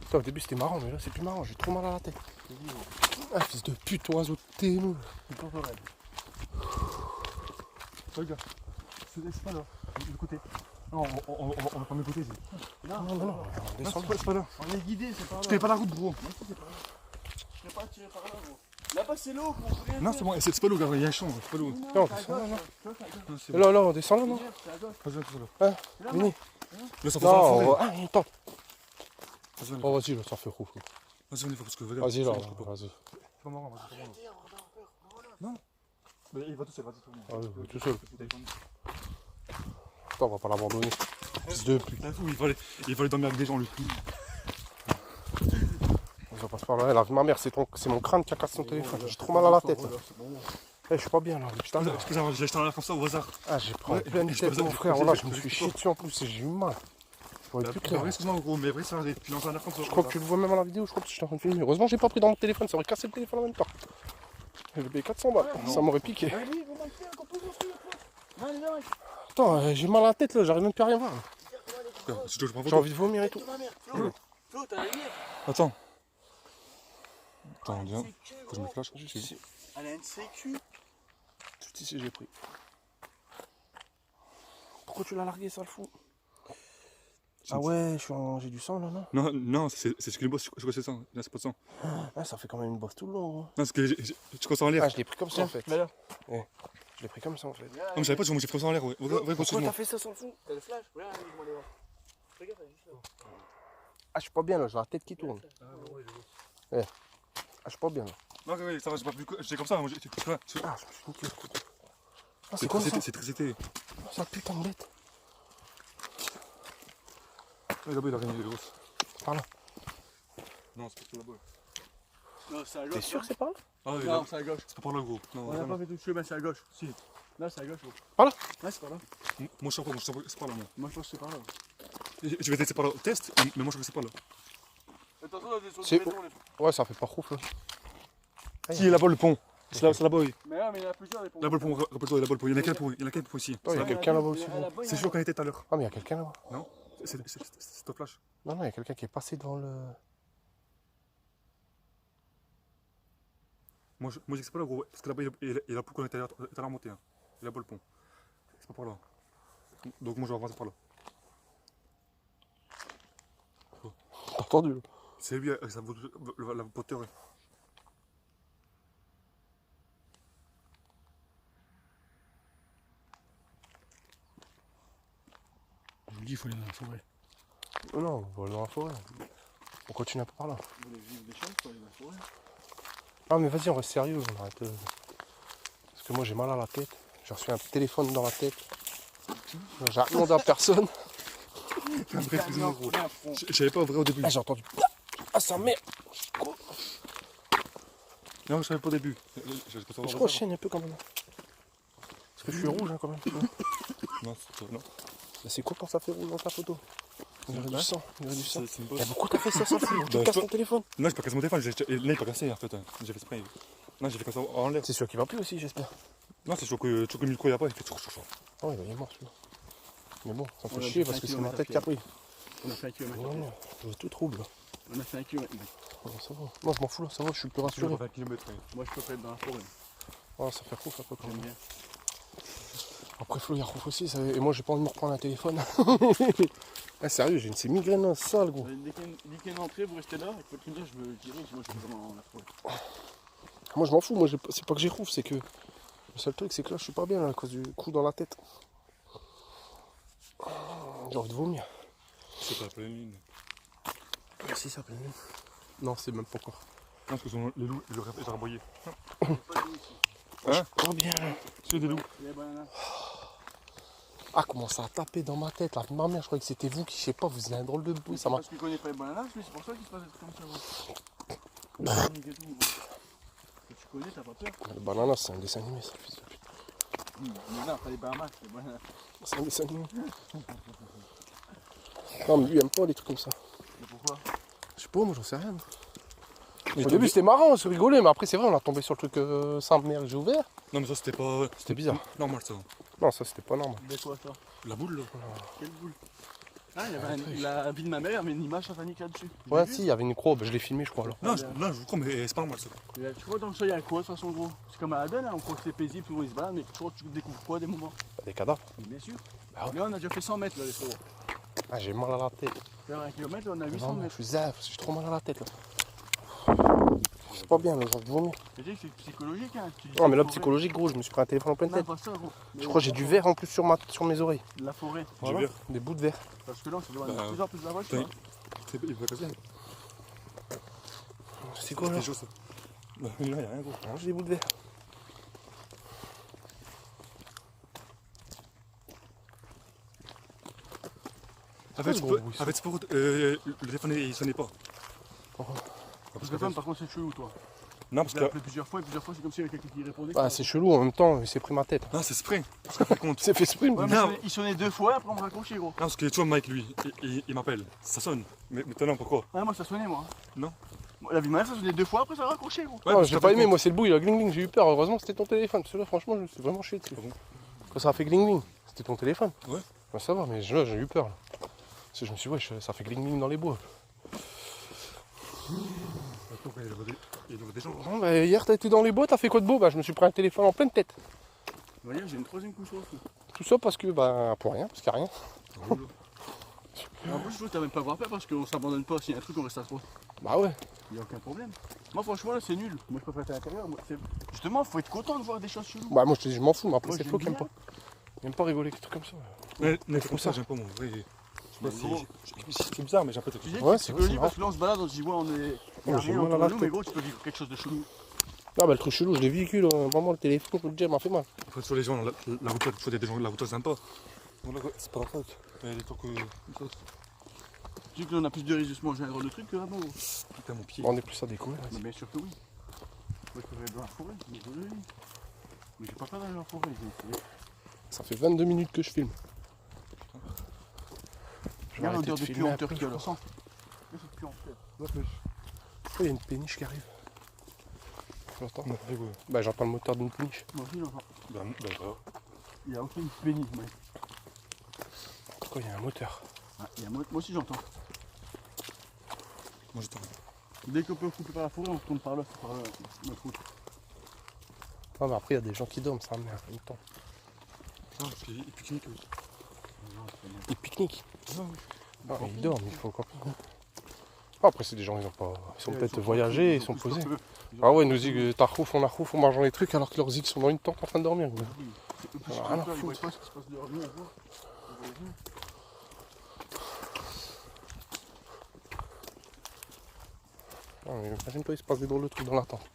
Putain, au début c'était marrant, mais là c'est plus marrant, j'ai trop mal à la tête. Ah, fils de pute, oiseau de témo. Regarde, c'est pas là, du côté. Non, on va pas m'écouter. Non, on descend. C'est pas là. On est guidé, c'est par là. Je connais pas la route, gros. Je vais pas tirer par là, gros. Là-bas, c'est l'eau, gros. Rien Non, faire. c'est bon, c'est pas l'eau, gars, il y a un champ, c'est pas l'eau. Non, on C'est à descend là, gauche, non. tu vois, c'est à gauche. Non, c'est Et bon. là, on descend là, non. C'est à gauche. Vas-y, c'est là. Là, Vini. Là, ça fait la forêt. Non, ah, attends. Vas-y, Oh, vas-y, là, ça fait roux. on y va, parce que regarde. Vas-y, là, c'est pas vas-y. pas marrant, vas-y, c'est pas marrant. Non. Mais il va tout seul, vas-y, tout le monde. Vas-y, tout seul. Attends, on va pas l'abandonner. Fils de pute. T'as fou, il va aller dormir avec des gens, lui. Ça passe par là. Ma mère, c'est mon crâne qui a cassé son téléphone. J'ai trop mal à la tête. Là. Eh, je suis pas bien là. Putain, Excusez-moi, j'ai acheté un air comme ça au hasard. ah, j'ai pris en Ouais, pleine je tête, te mon faisais- frère. je te Voilà, faisais- je me suis je te chié dessus en plus et j'ai eu mal. Je vois plus clair. Excuse-moi, gros, mais vrai, ça, tu lances un air comme ça. Je crois que tu le vois même à la vidéo. Je crois que j'étais en train de filmer. Heureusement, j'ai pas pris dans mon téléphone. Ça aurait cassé le téléphone en même temps. J'ai payé 400 balles. Ça m'aurait piqué. Allez, vous m'en faites, qu'on peut vous faire, quoi. Allez, viens, Attends, j'ai mal à la tête là. J'arrive même plus à rien voir. Si tu veux, je prends J'ai photo. envie de vomir et tout. ma mère. Flo, Flo, t'as la lumière. Attends. Attends, viens. Faut que je me flash. Elle a une sécu. Tout ici, j'ai pris. Pourquoi tu l'as largué, ça le fou? Ah ouais, j'ai du sang là, non? Non, non, c'est ce que les boss, je crois que c'est ça. Là, c'est pas de sang. Ah, ça fait quand même une bosse tout le long. Hein. Non, c'est que tu crois ça en l'air. Ah, je l'ai pris comme ça en fait. Là, là. Je l'ai pris comme ça en fait. Non, mais je savais pas, j'ai pris ça en l'air. Ouais, Pourquoi continue. t'as fait ça sans le fou? T'as le flash. Regarde, je vais aller voir. Regarde, elle est juste là. Ah, je suis pas bien là, j'ai la tête qui tourne. Ah, je suis pas bien là. Non, oui, ça va, j'ai pas plus. J'étais comme ça, moi, j'étais. Ah, je me suis niqué le couteau. Ah, c'est quoi ça? C'est très été. Ça putain de bête. Là-bas, il a gagné les grosses. Par là. Non, c'est pas là-bas. Non, c'est à gauche. T'es sûr que c'est par là? Ah, oui, Non, c'est à gauche. c'est pas par là, gros. Non, On n'a pas fait tout le chemin, c'est à gauche. Si. Là, c'est à gauche. Gros. Par là? Ouais, c'est par là. Moi, je sais pas, c'est pas là, moi. Moi, je pense que c'est par là. Je vais tester par là. Test, mais moi, je crois que c'est pas là. Attention, on est sur C'est le béton, les trucs. Ouais, ça fait pas rouf là. Si, là-bas, le pont. C'est là-bas, oui. Mais là, Ouais, mais il y en a plusieurs des pompes. La balle pour rappelle-toi, la balle pour. Il y en a qu'un pour ici. Oh, il y a quelqu'un là-bas aussi. C'est sûr qu'on était tout à l'heure. Ah, mais il y a quelqu'un là-bas. Non? C'est ton flash. Non, non, il y a quelqu'un qui est passé devant le. Moi, je sais pas là, gros. Parce que là-bas, il a plus qu'on était à la remontée. Hein. Il a pas le pont. C'est pas par là. Donc, moi, je vais avancer par là. T'as entendu là? C'est lui avec la poteur. Je vous dis, il faut aller dans la forêt. Non, on va aller dans la forêt. On continue un peu par là. Vous voulez vivre des choses, faut aller dans la forêt. Ah, mais vas-y, on reste sérieux. On arrête. Parce que moi, j'ai mal à la tête. J'ai reçu un téléphone dans la tête. J'ai rien demandé à personne. Excuse-moi, gros. Je savais pas vrai au début. Ah, j'ai entendu. Ah, sa mère. Non, je savais pas au début. Je crois que je chienne un peu quand même. Parce que je suis rouge hein, quand même. Non, non. Mais c'est quoi quand ça fait rouge dans ta photo? Il y aurait du sang. Il y aurait du sang. C'est une Mais pourquoi t'as fait ça, Sophie? Tu Bah, casses toi- ton téléphone? Non, j'ai pas cassé mon téléphone. Là, il est pas cassé en fait. J'ai fait spray. Non, j'ai fait comme ça en l'air. C'est celui qui va plus aussi, j'espère. Non, c'est sûr que le micro il y a pas. Il fait chaud. Ah ouais, bah, il est mort celui-là. Mais bon, ça me fait Ouais, chier j'ai parce fait que un c'est ma kilomètre tête qui a pris. On a fait 1 km. Non, non, je vois tout trouble. On a fait 1 km. Ouais, ça va. Non, je m'en fous là, ça va, je suis plus Je rassuré. vais faire 1 km. Moi, je préfère être dans la forêt. Ah, ça fait rouf un peu quand J'aime même. bien. Après, Flo, il y a rouf aussi, et moi j'ai pas envie de me reprendre un téléphone. Ah, sérieux, j'ai une migraine sale, gros. Dès qu'il y a une entrée, vous restez là. Et faut dire, je veux tirer. Moi, je suis vraiment dans la forêt. Moi je m'en fous, moi c'est pas que j'ai rouf, c'est que. Le seul truc, c'est que là, je suis pas bien là, à cause du coup dans la tête. J'ai envie de vomir. C'est pas la pleine ligne. Si, ça plaît. Non, c'est même pas encore. Non, parce que les loups, ils auraient raboyé. Hein? Oh bien. C'est des loups. Il y a banana. Ah, comment ça a tapé dans ma tête là. Ma mère, je croyais que c'était vous qui, je sais pas, vous avez un drôle de bruit, ça m'a. Parce qu'il connaît pas les bananas, lui, c'est pour ça qu'il se passe des trucs comme ça. Panique et tout, gros. Que tu connais, t'as pas peur. Le banana, c'est un dessin animé, ça, fils de pute. Mais non, pas les Bahamas, les bananas. C'est un dessin animé. Non, mais lui, il aime pas les trucs comme ça. Mais pourquoi? Je sais pas, moi, j'en sais rien. Au début, c'était marrant, on se rigolait, mais après, c'est vrai, on a tombé sur le truc simple, merde, j'ai ouvert. Non, mais ça, c'était pas. C'était bizarre. Normal, ça. Non, ça, c'était pas normal. De quoi ça? La boule, là. Quelle boule? Ah, il y avait la vie de ma mère, il y avait une image satanique là-dessus. Ouais, si, il y avait une croix, je l'ai filmé, je crois, là. Non, je vous crois, mais c'est pas normal, ça. Tu vois, dans ça, il y a quoi de toute façon, gros? C'est comme à Aden, hein, on croit que c'est paisible, tout le monde il se balade, mais toujours tu découvres quoi des moments? Des cadavres. Mais bien sûr. Bah ouais. Là, on a déjà fait 100 mètres, là, les faux. Ah, j'ai mal à la tête. Faire 1 km, là, on a Non, 800 mais je mètres. suis zaf, j'ai trop mal à la tête, là. C'est pas bien, là, j'ai envie de vomir. Je te dis que c'est psychologique, hein. Non, mais là, psychologique, gros, je me suis pris un téléphone en pleine Non, tête. pas ça, gros. Je crois que j'ai du verre en plus sur mes oreilles. La forêt. Voilà. verre. Des bouts de verre. Parce que là, on se doit de Bah, plus en plus de la voiture. oui. Hein. Il va casser. C'est quoi, là? C'était chaud, ça. Bah, là, il y a rien, gros. Ah, j'ai des bouts de verre. En fait, gros, oui, ça. le téléphone, il sonnait pas. Parce que femme, par contre, c'est chelou, toi. Non, parce Je que. l'ai appelé plusieurs fois, et plusieurs fois, c'est comme s'il y avait quelqu'un qui répondait. Ah, c'est chelou, en même temps, il s'est pris ma tête. Non, c'est spray. Parce qu'en fin de compte. C'est fait exprès, Ouais, mais. mais Non. il sonnait 2 fois, après on me raccrochait, gros. Non, parce que tu vois, Mike, lui, il m'appelle. Ça sonne. Mais maintenant, pourquoi? Ouais, moi, ça sonnait, moi. Non. Moi, la vie de ma mère, ça sonnait 2 fois, après ça raccrochait, gros. Ouais, Non, parce j'ai qu'en pas fin de aimé, compte- moi, c'est le bout, il a gling gling, j'ai eu peur. Heureusement que c'était ton téléphone. Parce que là, franchement, je me suis vraiment chié dessus. Ah bon Quand ça a fait gling gling, c'était ton téléphone. Ouais. Ouais, ça va, mais là, j'ai eu peur. Là. Parce que je me suis dit, ouais, ça fait gling gling dans les bois. Pourquoi il y a des gens? Bon, bah, hier, t'as été dans les bois, t'as fait quoi de beau? Bah, je me suis pris un téléphone en pleine tête. Vous voyez, j'ai une 3ème couche aussi. Tout ça parce que, bah, pour rien, parce qu'il n'y a rien. En plus, je trouve que t'as même pas à avoir peur parce qu'on s'abandonne pas. S'il y a un truc, on reste à 3. Bah ouais. Il n'y a aucun problème. Moi, franchement, là, c'est nul. Moi, je préfère être à l'intérieur. Justement, faut être content de voir des choses cheloues. Bah, moi, je te dis, je m'en fous, mais après, Moi, c'est j'aime Flo qui aime bien. pas. Il aime pas rigoler avec des trucs comme ça. Mais c'est comme ça. ça, j'aime pas, moi. En vrai, je sais pas Mais si c'est bizarre, mais j'aime pas Tu tout. sais, Ouais, c'est c'est psychologique vrai, parce que là, on se balade, on se dit, ouais, on est. Il y a Ouais, j'ai rien mal à autour la de nous, mais tête. gros, tu peux vivre quelque chose de chelou. Ah, bah, le truc chelou, je l'ai vécu, là. Vraiment, le téléphone, je peux le dire, m'a fait mal. Après, sur les gens, la route, il faut des gens, la route, sympa. Voilà, c'est pas la faute. Mais les trucs. Tu sais que là, on a plus de risques de se manger un drôle de truc que là-bas, gros. Putain, mon pied. On est plus à découvrir. Mais bien sûr que oui. Moi, je préfère être dans la forêt. Désolé. Mais j'ai pas peur d'aller dans la forêt. Ça fait 22 minutes que je filme. Je vais Regarde arrêter l'odeur de de filmer puanteur après, qu'il y a je le crois. sang. Regarde cette puanteur. Oh, il y a une péniche qui arrive. J'entends. On a fait quoi? Bah j'entends le moteur d'une péniche. Moi aussi, j'entends. Bah, Il n'y a aucune péniche, moi. En tout cas, il y a un moteur. Ah, moi aussi, j'entends. moi j'étais. Dès qu'on peut couper par la forêt, on tourne par là, notre route. Ah, mais après, il y a des gens qui dorment, ça merde, en même temps. Non, parce qu'il pique-nique. Oui. Ils pique-niquent. Non, oui. Ah, mais ils dorment, il faut encore. Après, c'est des gens, ils sont peut-être voyagés, ils sont posés. Ah ouais, ils nous disent que Tarhouf, on en mangeant les trucs alors que leurs zigs sont dans une tente en train de dormir. Quoi. Rien à Ils voient foutre. pas ce qui se passe dehors. Nous, on voit. On voit rien. Ah, mais imagine-toi, il se passe des drôles de trucs dans la tente.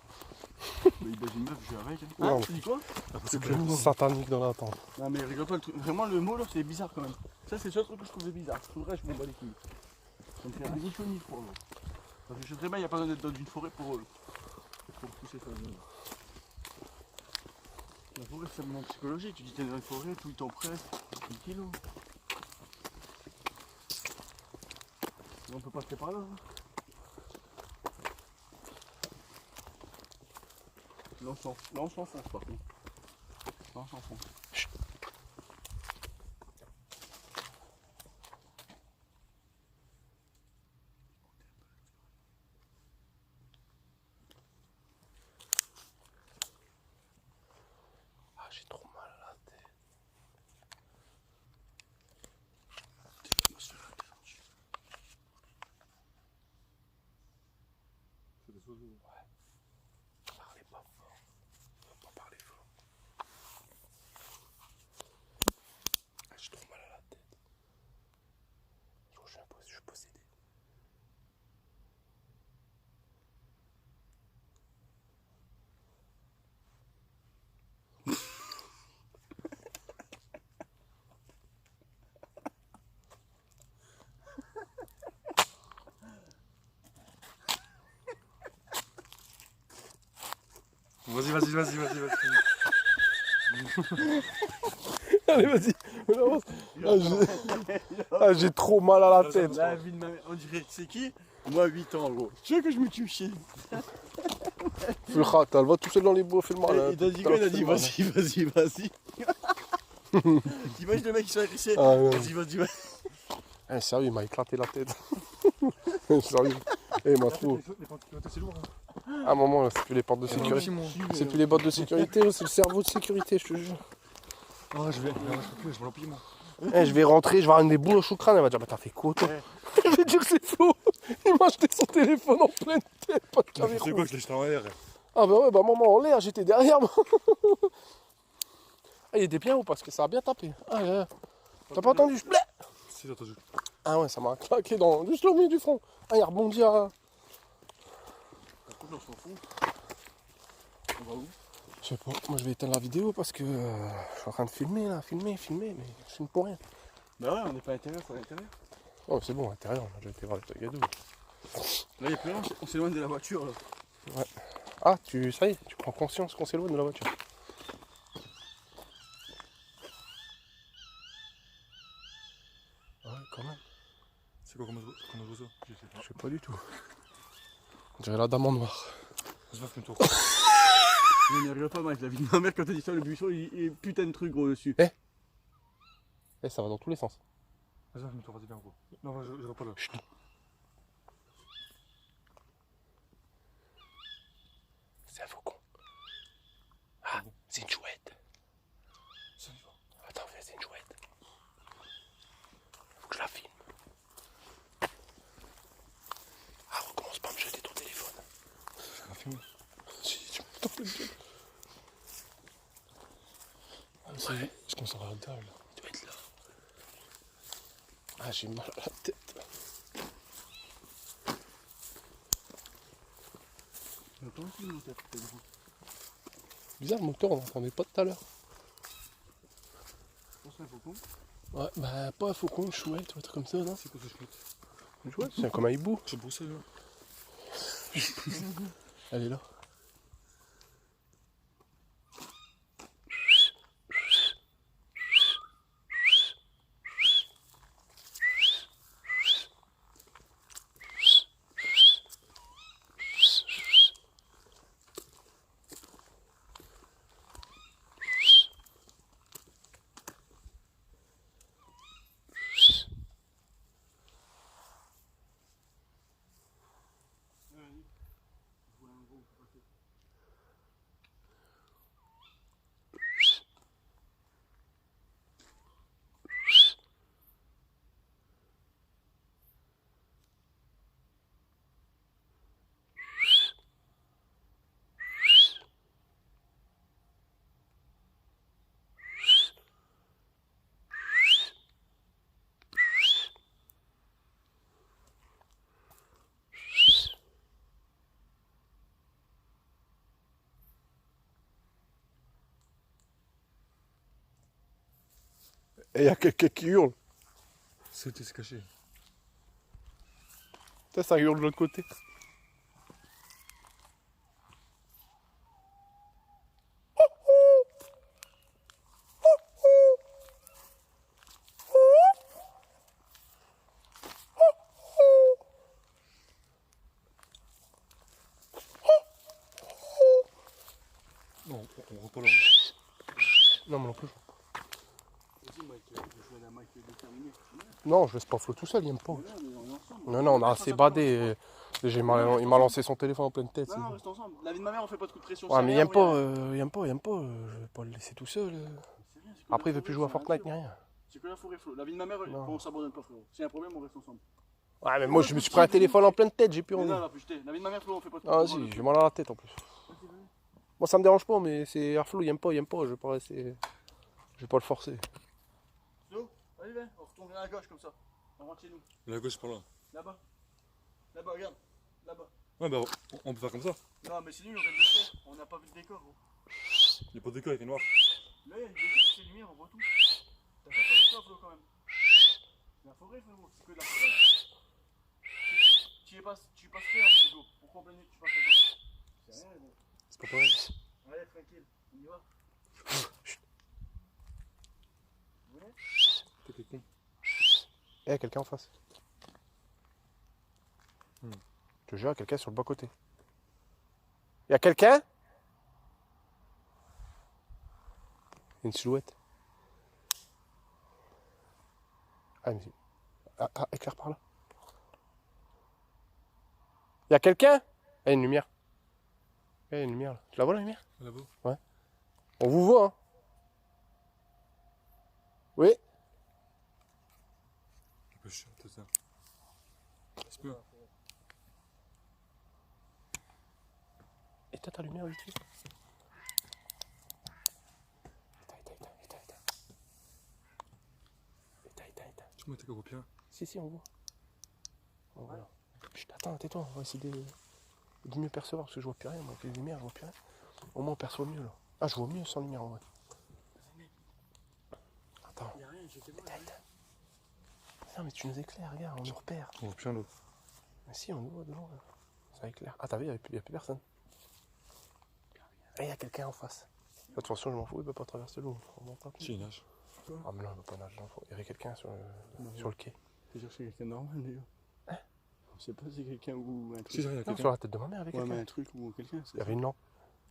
Mais il baise une meuf, je suis avec. Hein. Non. Tu dis quoi? C'est satanique dans la tente. Non, mais rigole pas, le truc. Vraiment, le mot là, c'est bizarre quand même. Ça, c'est le seul truc que je trouve bizarre. Tout le reste, je m'en bats les couilles. Ça me fait ni chaud ni froid. Parce que je sais très bien, il n'y a pas besoin d'être dans une forêt pour pousser ça. La forêt, c'est un moment psychologique. Tu dis, t'es dans une forêt, tout le temps prêt, tranquille. On peut passer par là. Hein. Là, on s'enfonce par contre. Là, on s'enfonce. Ah, j'ai trop mal à la tête. C'est des oiseaux. Parlez pas fort. Faut pas parler fort. Ah, j'ai trop mal à la tête. Je suis possédé. Vas-y. Allez, vas-y. J'ai trop mal à la tête. La vie de ma mère, on dirait, c'est qui? Moi, 8 ans, gros. Tu sais que je me tue chier. Fulkhat, elle va tout seul dans les bois, fais le mal. Il t'a dit quoi? Il a dit, vas-y. T'imagines le mec qui se fait agresser? Ah, ouais. Vas-y. Eh, sérieux, il m'a éclaté la tête. Sérieux. Eh, il m'a trop. Les portes de sécurité, c'est lourd. À un moment, c'est plus les portes de sécurité. C'est plus les bottes de sécurité, c'est le cerveau de sécurité, je te jure. Ah, je vais l'empiler, moi. Eh, je vais rentrer, je vais ramener des boules au crâne, elle va dire, bah t'as fait quoi toi? Je vais dire que c'est faux. Il m'a acheté son téléphone en pleine tête, pas de caméra. C'est quoi que je l'ai jeté en l'air? Ah bah ouais, bah maman en l'air, j'étais derrière moi. Ah, il était bien haut parce que ça a bien tapé. Ah, ouais. T'as pas entendu? Je plais. Si, j'ai entendu. Ah ouais, ça m'a claqué dans juste au milieu du front. Ah, il a rebondi à... Par contre, on s'en fout. On va où? Je sais pas, moi je vais éteindre la vidéo parce que je suis en train de filmer là, filmer, mais je filme pour rien. Bah ouais, on n'est pas à l'intérieur, c'est à l'intérieur. Oh c'est bon, à l'intérieur, on a déjà été voir les tagadous. Là, il y a plus rien, on s'éloigne de la voiture. Là. Ah, ça y est, tu prends conscience qu'on s'éloigne de la voiture. Ouais, quand même. C'est quoi comme oiseau? Je sais pas. Je sais pas du tout. On dirait la dame en noir. Vas-y, va, fais-le tour. Mais ne rigole pas, Mike, la vie de ma mère, quand elle dit ça, le buisson, il est putain de truc gros dessus. Eh, ça va dans tous les sens. Vas-y, fais-le tour, vas-y, viens, gros. Non, je vais pas là. Chut. C'est un faucon. Ah, c'est une chouette. Ça y va. Attends, c'est une chouette. Faut que je la filme. Ah, recommence pas à me jeter ton téléphone. Je vais filmer. Si, tu me tapes le gueule. Ouais. Je commence à avoir dalle. Il doit être là. Ah, j'ai mal à la tête. Bizarre, le moteur, on n'entendait pas tout à l'heure. C'est un faucon. Ouais, bah, pas un faucon, une chouette ou un truc comme ça, non? C'est quoi ce chouette? Une chouette? C'est comme un hibou. C'est beau ça, là. Elle est là. Et il y a quelqu'un qui hurle. C'est caché. Putain, ça hurle de l'autre côté. Non, on rentre pas là. Non, mais non plus. Vas-y, Mike, je vais aller à Mike déterminé. Non, je laisse pas Flo tout seul, il aime pas. Mais là, on est ensemble. Non, non, on a assez badé. Il m'a lancé son téléphone en pleine tête. Non, non, reste ensemble. La vie de ma mère, on fait pas de coup de pression. Ouais, mais il rien, aime pas, il aime pas, il aime pas. Je vais pas le laisser tout seul. C'est rien, c'est que Après, il la veut plus forêt, jouer à c'est rien Fortnite sûr. ni rien. C'est que la forêt, Flo. La vie de ma mère, Non. on s'abandonne pas, frérot. S'il y a un problème, on reste ensemble. Ouais, mais moi, je me suis pris un téléphone en pleine tête, j'ai plus Mais envie. non, la putain. La vie de ma mère, Flo, on fait pas de coup de Ah, pression. si, j'ai mal à la tête en plus. Moi, ça me dérange pas, mais c'est Flo, il aime pas, je vais pas rester. Je vais pas le forcer. Flo, allez, viens, on retourne à gauche comme ça. On rentre chez nous. La gauche par là. Là-bas. Là-bas, regarde. Là-bas. Ouais, bah on peut faire comme ça. Non, mais c'est nul, on vient de le faire. On n'a pas vu le décor, gros. Il n'y a pas de décor, il fait noir. Là, il y a le décor, c'est les lumières, on voit tout. T'as pas le choix, Flo, quand même. C'est la forêt, frérot. C'est que de la forêt. Tu passerais en ce jour. Pourquoi en pleine nuit tu passerais pas? C'est rien, gros. C'est pas pareil. Allez, tranquille. On y va. Ouais. T'es quel con. Eh, quelqu'un en face. Je te jure, quelqu'un sur le bas côté. Y'a quelqu'un? Une silhouette. Ah, mais... éclaire par là. Y'a quelqu'un? Eh, une lumière. Eh, une lumière là. Tu la vois la lumière? Là-bas. On vous voit, hein? Oui? Un peu chiant, tout ça. C'est peu. Éteins ta lumière vite fait. Éteins. Tu m'as été qu'au pied. Si, on voit. On voit là. Chut, attends, tais-toi, on va essayer de mieux percevoir parce que je vois plus rien. Moi, avec les lumières, je vois plus rien. Au moins, on perçoit mieux là. Ah, je vois mieux sans lumière en vrai. Attends. Y'a rien, j'étais voir. Non, mais tu nous éclaires, regarde, on nous repère. On voit plus un autre. Mais si, on nous voit devant là. Ça éclaire. Ah, t'as vu, il n'y a plus personne. Et il y a quelqu'un en face. De toute façon, je m'en fous, il peut pas traverser l'eau. On m'entend plus. Si, il nage. Ah, mais non, il peut pas nager. Il y avait quelqu'un sur le quai. T'es sûr que c'est quelqu'un de normal, d'ailleurs. Hein? Je sais pas si c'est quelqu'un ou un truc. Si, c'est vrai, il y a Non, quelqu'un. sur la tête de ma mère avec Ouais, mais quelqu'un. un truc ou quelqu'un. Il y avait une lampe.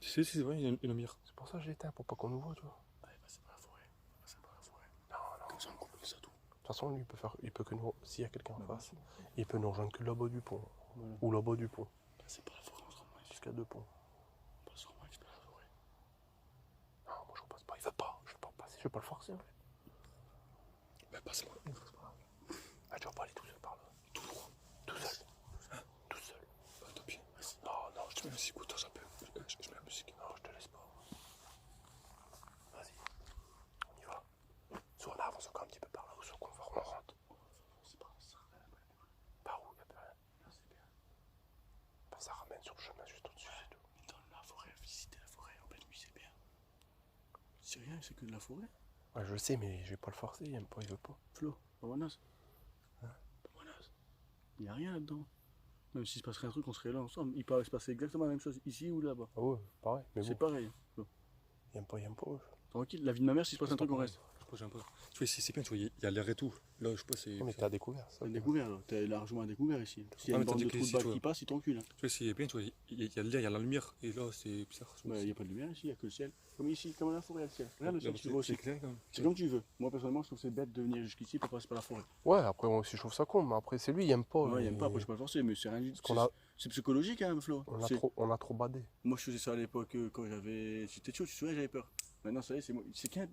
Si, c'est vrai, il y a une mire. C'est pour ça que je l'éteins, pour pas qu'on nous voit, tu vois. Allez, passez par la forêt. Passez par la forêt. Non. Comme ça, on coupe ça tout. De toute façon, lui, il peut que nous. S'il y a quelqu'un en Bah, face, il peut nous rejoindre que là-bas du pont. Voilà. Ou là-bas du pont. Passez par la forêt, on se remet. Jusqu'à 2 ponts. Passe par la forêt. Non, moi je repasse pas. Il veut pas. Je vais pas passer. Je vais pas le forcer. Bah, passe-moi. Ah, tu vas pas aller tout seul par là. Tout droit. Tout seul. Tout seul. Bah, tant pis. Non, Je te mets la musique, écoute, un peu. Je mets la musique. non, je te laisse pas. Vas-y. On y va. Soit on avance encore un petit peu par là, ou soit qu'on va, on rentre. C'est par ça. Par où? Y'a plus rien. Là, c'est bien. Bah, ça ramène sur le chemin juste au-dessus, c'est tout. Dans la forêt, visiter la forêt en pleine nuit, c'est bien. C'est rien, c'est que de la forêt. Ouais, je le sais, mais je vais pas le forcer. Il aime pas, il veut pas. Flo, pas Manas. Pas Manas. Il n'y a rien là-dedans. Même s'il se passerait un truc, on serait là ensemble. Il pourrait se passer exactement la même chose ici ou là-bas. Ah ouais, pareil. Mais C'est bon, pareil. Flo. il aime pas. Tranquille, la vie de ma mère, s'il se passe un truc, on reste. Je pense, j'aime pas. Tu vois, ici, c'est bien, tu vois, il y a l'air et tout. Là, je sais pas, c'est. Ouais, mais t'as découvert ça. T'as découvert là, t'as largement découvert ici. S'il y a Ah, une mais bande tandis de que trous de ici, balles tu vois. qui passent, il t'encule. Hein. Tu vois, c'est bien, tu vois, il y a l'air, il y a la lumière. Et là, c'est bizarre. Bah, il n'y a pas de lumière ici, il n'y a que le ciel. Comme ici, comme dans la forêt, il y a le ciel. Regarde le ciel, tu le vois aussi. C'est clair quand même. C'est comme tu veux. Moi, personnellement, je trouve que c'est bête de venir jusqu'ici pour passer par la forêt. Ouais, après, moi aussi, je trouve ça con, mais après, c'est lui, il aime pas. Ouais, il et- aime pas, après, je peux pas le forcer, mais c'est rien du tout. qu'on a- C'est psychologique, hein, Flo. C'est- On a trop badé. Moi, je faisais ça à l'époque quand j'avais. J'étais chaud, tu te souviens, j'avais peur. Maintenant, ça y est, c'est moi. C'est qu'un.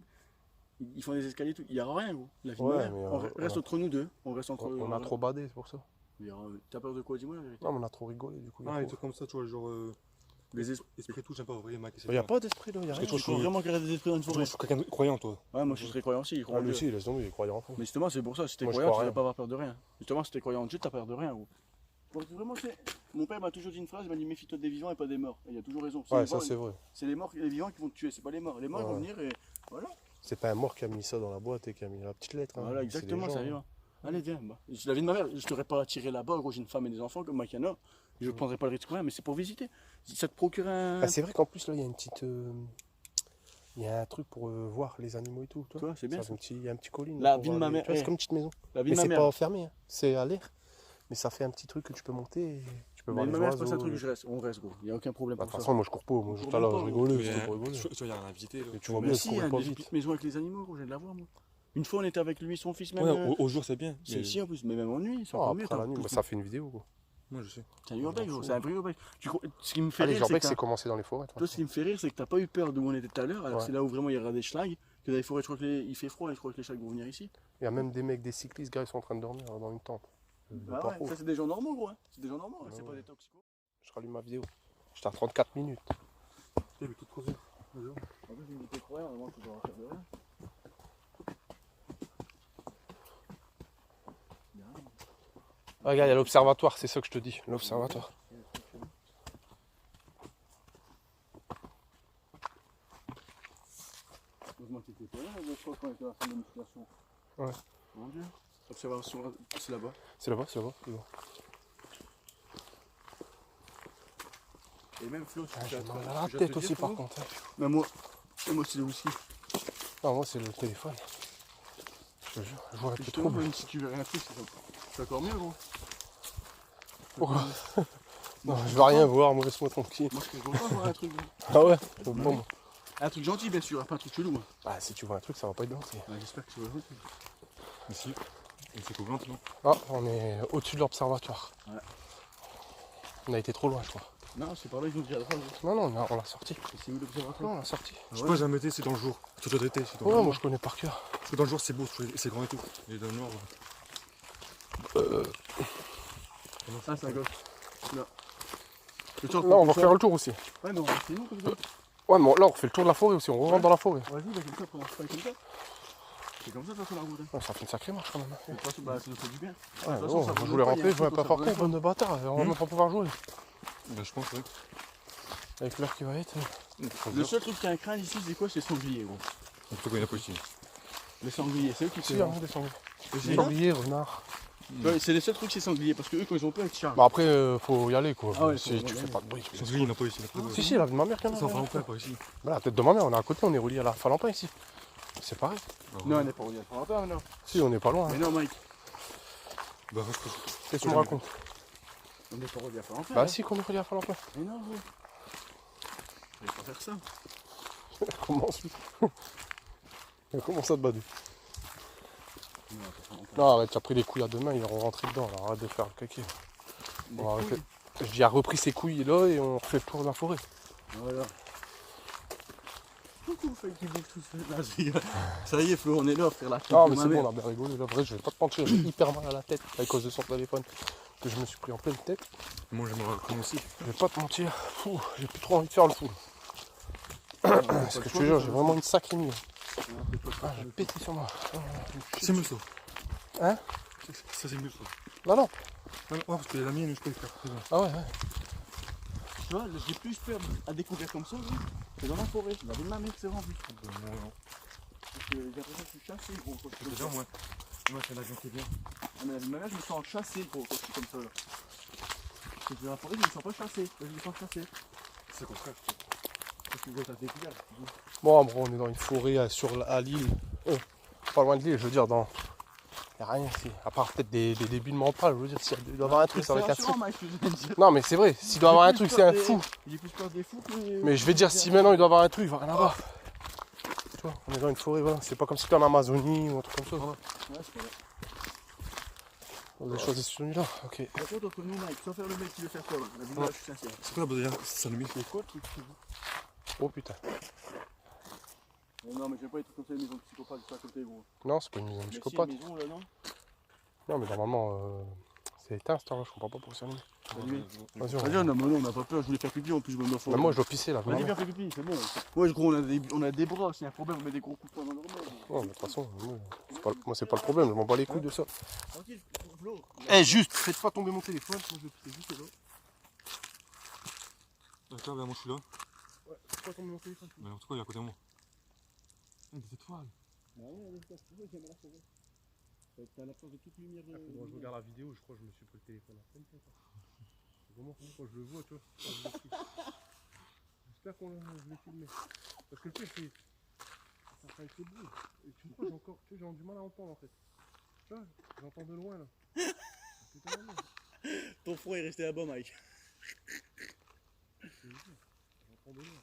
Ils font des escaliers et tout. Il n'y a rien, gros. La vie de Ouais, ma mère. mais On reste entre nous deux. On reste entre. On a trop badé, c'est pour ça. T'as peur de quoi, dis-moi la vérité. Non, mais on a trop rigolé, du coup. Ah, des trucs comme ça, tu vois, genre. Les Esprit tout, j'aime pas, vrai, mec. Il n'y a pas d'esprit là, il y a Parce rien. que toi, Je crois vraiment qu'il y a des esprits dans une Je forêt. suis quelqu'un de croyant, toi. Ouais, moi je suis très croyant aussi, il croit Ah, en lui Dieu. aussi, laisse tomber, il croyait en fond. Mais justement, c'est pour ça, si t'es Moi, je croyant, crois tu rien. vas pas avoir peur de rien. Justement, si t'es croyant en Dieu, t'as peur de rien, gros. Parce que vraiment, mon père m'a toujours dit une phrase, il m'a dit méfie-toi des vivants et pas des morts. Et il a toujours raison. Ouais, les ça morts, c'est vrai. c'est les morts, les vivants qui vont te tuer, c'est pas les morts. Les morts ils vont Ouais. venir et voilà. C'est pas un mort qui a mis ça dans la boîte et qui a mis la petite lettre. Hein. Voilà, C'est exactement, des gens, ça y hein. va. Allez, viens. Bah. Je la vie de ma mère, je t'aurais pas tiré là-bas, gros, j'ai une femme et des enfants comme Makana. Je ne prendrais pas le risque, rien, mais c'est pour visiter. Ça te procure un. Ah, c'est vrai qu'en plus, là, il y a une petite. Il y a un truc pour voir les animaux et tout. Tu vois, c'est bien. Ça. Il y a un petit colline. La pour vie de voir ma les- mère. tu vois, c'est comme une petite maison. La vie Mais de ma c'est mère. pas fermé, hein. C'est à l'air. Mais ça fait un petit truc que tu peux monter et tu peux Mais voir les ma mère, c'est oiseaux. pas ça truc, je reste. On reste, gros. Il n'y a aucun problème Bah, de pour toute ça. façon, moi je cours pas. Moi, On tout court à l'heure, pas, je gros. rigolais. Mais, C'était pour rigoler. tu vois, il y a rien à visiter. Là. Mais tu vois Mais bien, si, je il y a courais pas des vite. petites maisons avec les animaux, gros, j'ai de la voir, moi. Une fois, on était avec lui, son fils, même. Ouais, au jour, c'est bien. C'est mais- ici en plus, mais même en nuit, c'est Ah, encore mieux. après la nuit, t'as- bah, ça fait une vidéo. Quoi. Moi, je sais. C'est un urbex, m'en gros, fous. c'est un vrai urbex. Ce qui me fait Allez, rire, c'est Urbex, que c'est commencé dans les forêts. toi, ce qui me fait rire, c'est que t'as pas eu peur d'où on était tout à l'heure. Alors Ouais. c'est là où vraiment il y aura des schlags. Que dans les forêts, je crois il fait froid et je crois que les schlags vont venir ici. Il y a même des mecs, des cyclistes, gars, ils sont en train de dormir dans une tente. Bah Pas ouais, trop. ça c'est des gens normaux, gros. Hein. C'est des gens normaux, Ouais, c'est pas ouais. des toxicos. Je rallume ma vidéo. J'étais à 34 minutes. Eh, mais tout creusé. En plus, une bouteille croyant, vraiment, tu dois faire de rien. Ah, regarde, il y a l'observatoire, c'est ça que je te dis. L'observatoire. Heureusement que t'étais pas là, je crois qu'on était à la salle de musculation. Ouais. Mon Dieu. Observation, c'est là-bas. C'est là-bas, c'est là-bas. c'est là-bas. Et même Flo, Ah, tu j'ai as mal à la tête aussi, par contre. hein. Mais moi c'est le whisky. Non, moi, c'est le téléphone. Je te jure, je vois un peu Justement, trop. même si tu veux rien truc, c'est encore mieux, gros. Pourquoi Non, je veux rien voir, moi, laisse-moi tranquille. Moi, je peux pas voir un truc, gros. Ah ouais Bon, moi. Un truc gentil, bien sûr, pas un truc chelou. Hein. Ah, si tu vois un truc, ça va pas être gentil. Ouais, j'espère que tu vas le truc. Ici. Et c'est couvert maintenant. Ah, on est au-dessus de l'observatoire. Ouais. On a été trop loin, je crois. Non, c'est par là qu'ils ont dit à droite. Non, non, on l'a sorti. C'est où l'observatoire? Non, on l'a sorti. Je sais pas jamais été, c'est dans le jour. J'ai toujours été, c'est dans le Ouais, jour. moi, je connais par cœur. Parce que dans le jour, c'est beau, c'est grand et tout. Et dans le noir, Ah, c'est à gauche. Là. Là, on va faire le tour aussi. Ouais, non, c'est nous comme ça. Ouais, mais là, on fait le tour de la forêt aussi. On rentre dans la forêt. Vas-y, bah, comme ça, on se fait comme ça. C'est comme ça, ça fait la route. Hein. Ouais, ça fait une sacrée marche quand même. De toute façon, bah, ça nous fait du bien. Ouais, façon, bon, ça je vous voulais donne pas, il y a rentrer, un je voulais truc pas où ça faire vous con, donne bande de bâtards. On va même pas pouvoir jouer. bah, je pense, ouais. Avec l'heure qui va être. Le seul truc qui a un crâne ici, c'est quoi? C'est sanglier, gros. Plutôt qu'on est pas ici. Les sangliers, c'est eux qui Si, se. hein, des sangliers. Les Sangliers, renards. Ouais, c'est les seuls trucs, c'est sanglier. Parce que eux, quand ils ont peur, ils te chargent. Bah après, faut y aller quoi. Ah ouais, Si faut tu y fais aller. pas de bruit. Je pense qu'il n'y en a pas ici. Si, si, la vie de ma mère, quand Ça, même. on va en faire pas ici. Bah, la tête de ma mère, on est à côté, on est relié à la Falampin ici. C'est pareil. Non, on n'est pas relié à Valentin, non. Si, on est pas loin. Mais hein. non, Mike, Bah, reste. Qu'est-ce que tu me racontes on n'est pas relié à Valentin. Bah, si, qu'on est relié à Falampin. Mais non, gros. Je vais pas faire ça. Comment Comment ça te bader Non, pas Valentin. Non, arrête, tu as pris les couilles à deux mains, ils vont rentrer dedans. Alors arrête de faire le caquet. Des On va arrêter. couilles. Je dis, a repris ses couilles là et on refait le tour de la forêt. Voilà. Coucou, fait qu'il bouge tout seul. Là, je rigole. Ça y est, Flo, on est là, frère. La Non, mais c'est bon, on a bien rigolé. Là, vrai, je vais pas te mentir, j'ai hyper mal à la tête à cause de son téléphone que je me suis pris en pleine tête. Moi, j'aimerais comme aussi. Je vais pas te mentir, fou, j'ai plus trop envie de faire le fou. Parce que je te jure, j'ai vraiment une sacrée nuit. Ah, j'ai pété sur moi. C'est mieux ça. Hein? Ça, c'est mieux ça. Non, non. Ouais, parce que la mienne, je peux le faire. C'est bon. Ah ouais, ouais. Tu vois, j'ai plus peur à découvrir comme ça, gros, que dans la forêt. La vie de ma mère, c'est rempli. Non. Parce que j'ai l'impression que je suis chassé, gros. Quand je suis comme Déjà, ça. moi, c'est l'avion qui est bien. Ah, mais la vie de ma mère, je me sens chassé, gros, quand je suis comme ça, là. Parce que dans la forêt, je me sens pas chassé. Là, je me sens chassé. C'est le contraire. Parce que vous êtes à découvert. Bon, on est dans une forêt à l'île. Pas loin de l'île, je veux dire, dans. Y'a rien ici. À part peut-être des débuts de mental, je veux dire, s'il doit y avoir un truc, ça va être un truc. Non, mais c'est vrai, s'il doit y avoir un truc, c'est un fou. J'ai plus peur des fous que. Mais je vais dire, si maintenant il doit y avoir un truc, il va rien avoir. Tu vois, on est dans une forêt, voilà. C'est pas comme si tu es en Amazonie ou un truc comme ça. Ouais, c'est pas vrai. On va choisir celui-là, ok. Par contre, entre nous, Mike, sans faire le mec qui veut faire peur, la vie de ma mère, je suis sincère. C'est quoi la bouteille? Ça nous met. C'est quoi le truc chez vous? Oh putain. Non, mais j'aime pas les trucs comme ça, les maisons de psychopathes, juste à côté, gros. Non, c'est pas une maison de Mais si, psychopathe. une maison, là, non? Non, mais normalement, c'est éteint cette heure-là, je comprends pas pourquoi ça allume. Vas-y, Vas-y, on n'a pas peur, je voulais faire pipi, en plus, je me mets au fond. Mais moi, je dois pisser là. Vas-y, viens faire pipi, c'est bon. Ouais, gros, on a des bras, s'il y a un problème, on met des gros coups de poing dans le remède. Non, mais de toute façon, moi, c'est pas le problème, je m'en bats les couilles de ça. Tranquille, Flo. Eh, juste, faites pas tomber mon téléphone. Moi, je vais pisser juste là. D'accord, ben moi, je suis là. Ouais, fais pas tomber mon téléphone. Mais en tout cas, il est à côté de moi. Des étoiles. Ah ouais, j'aime la forêt. T'as l'absence de toute lumière. Quand je regarde la vidéo, je crois que je me suis pris le téléphone à peine. C'est vraiment fou quand je le vois, tu vois. J'espère qu'on je l'ai filmé. Parce que le pire, c'est. Ça fait le bruit. Et tu vois, j'ai encore. Tu sais, j'ai du mal à entendre en fait. Tu vois, j'entends de loin là. Putain, non. Ton frère est resté là-bas, Mike. J'entends de loin.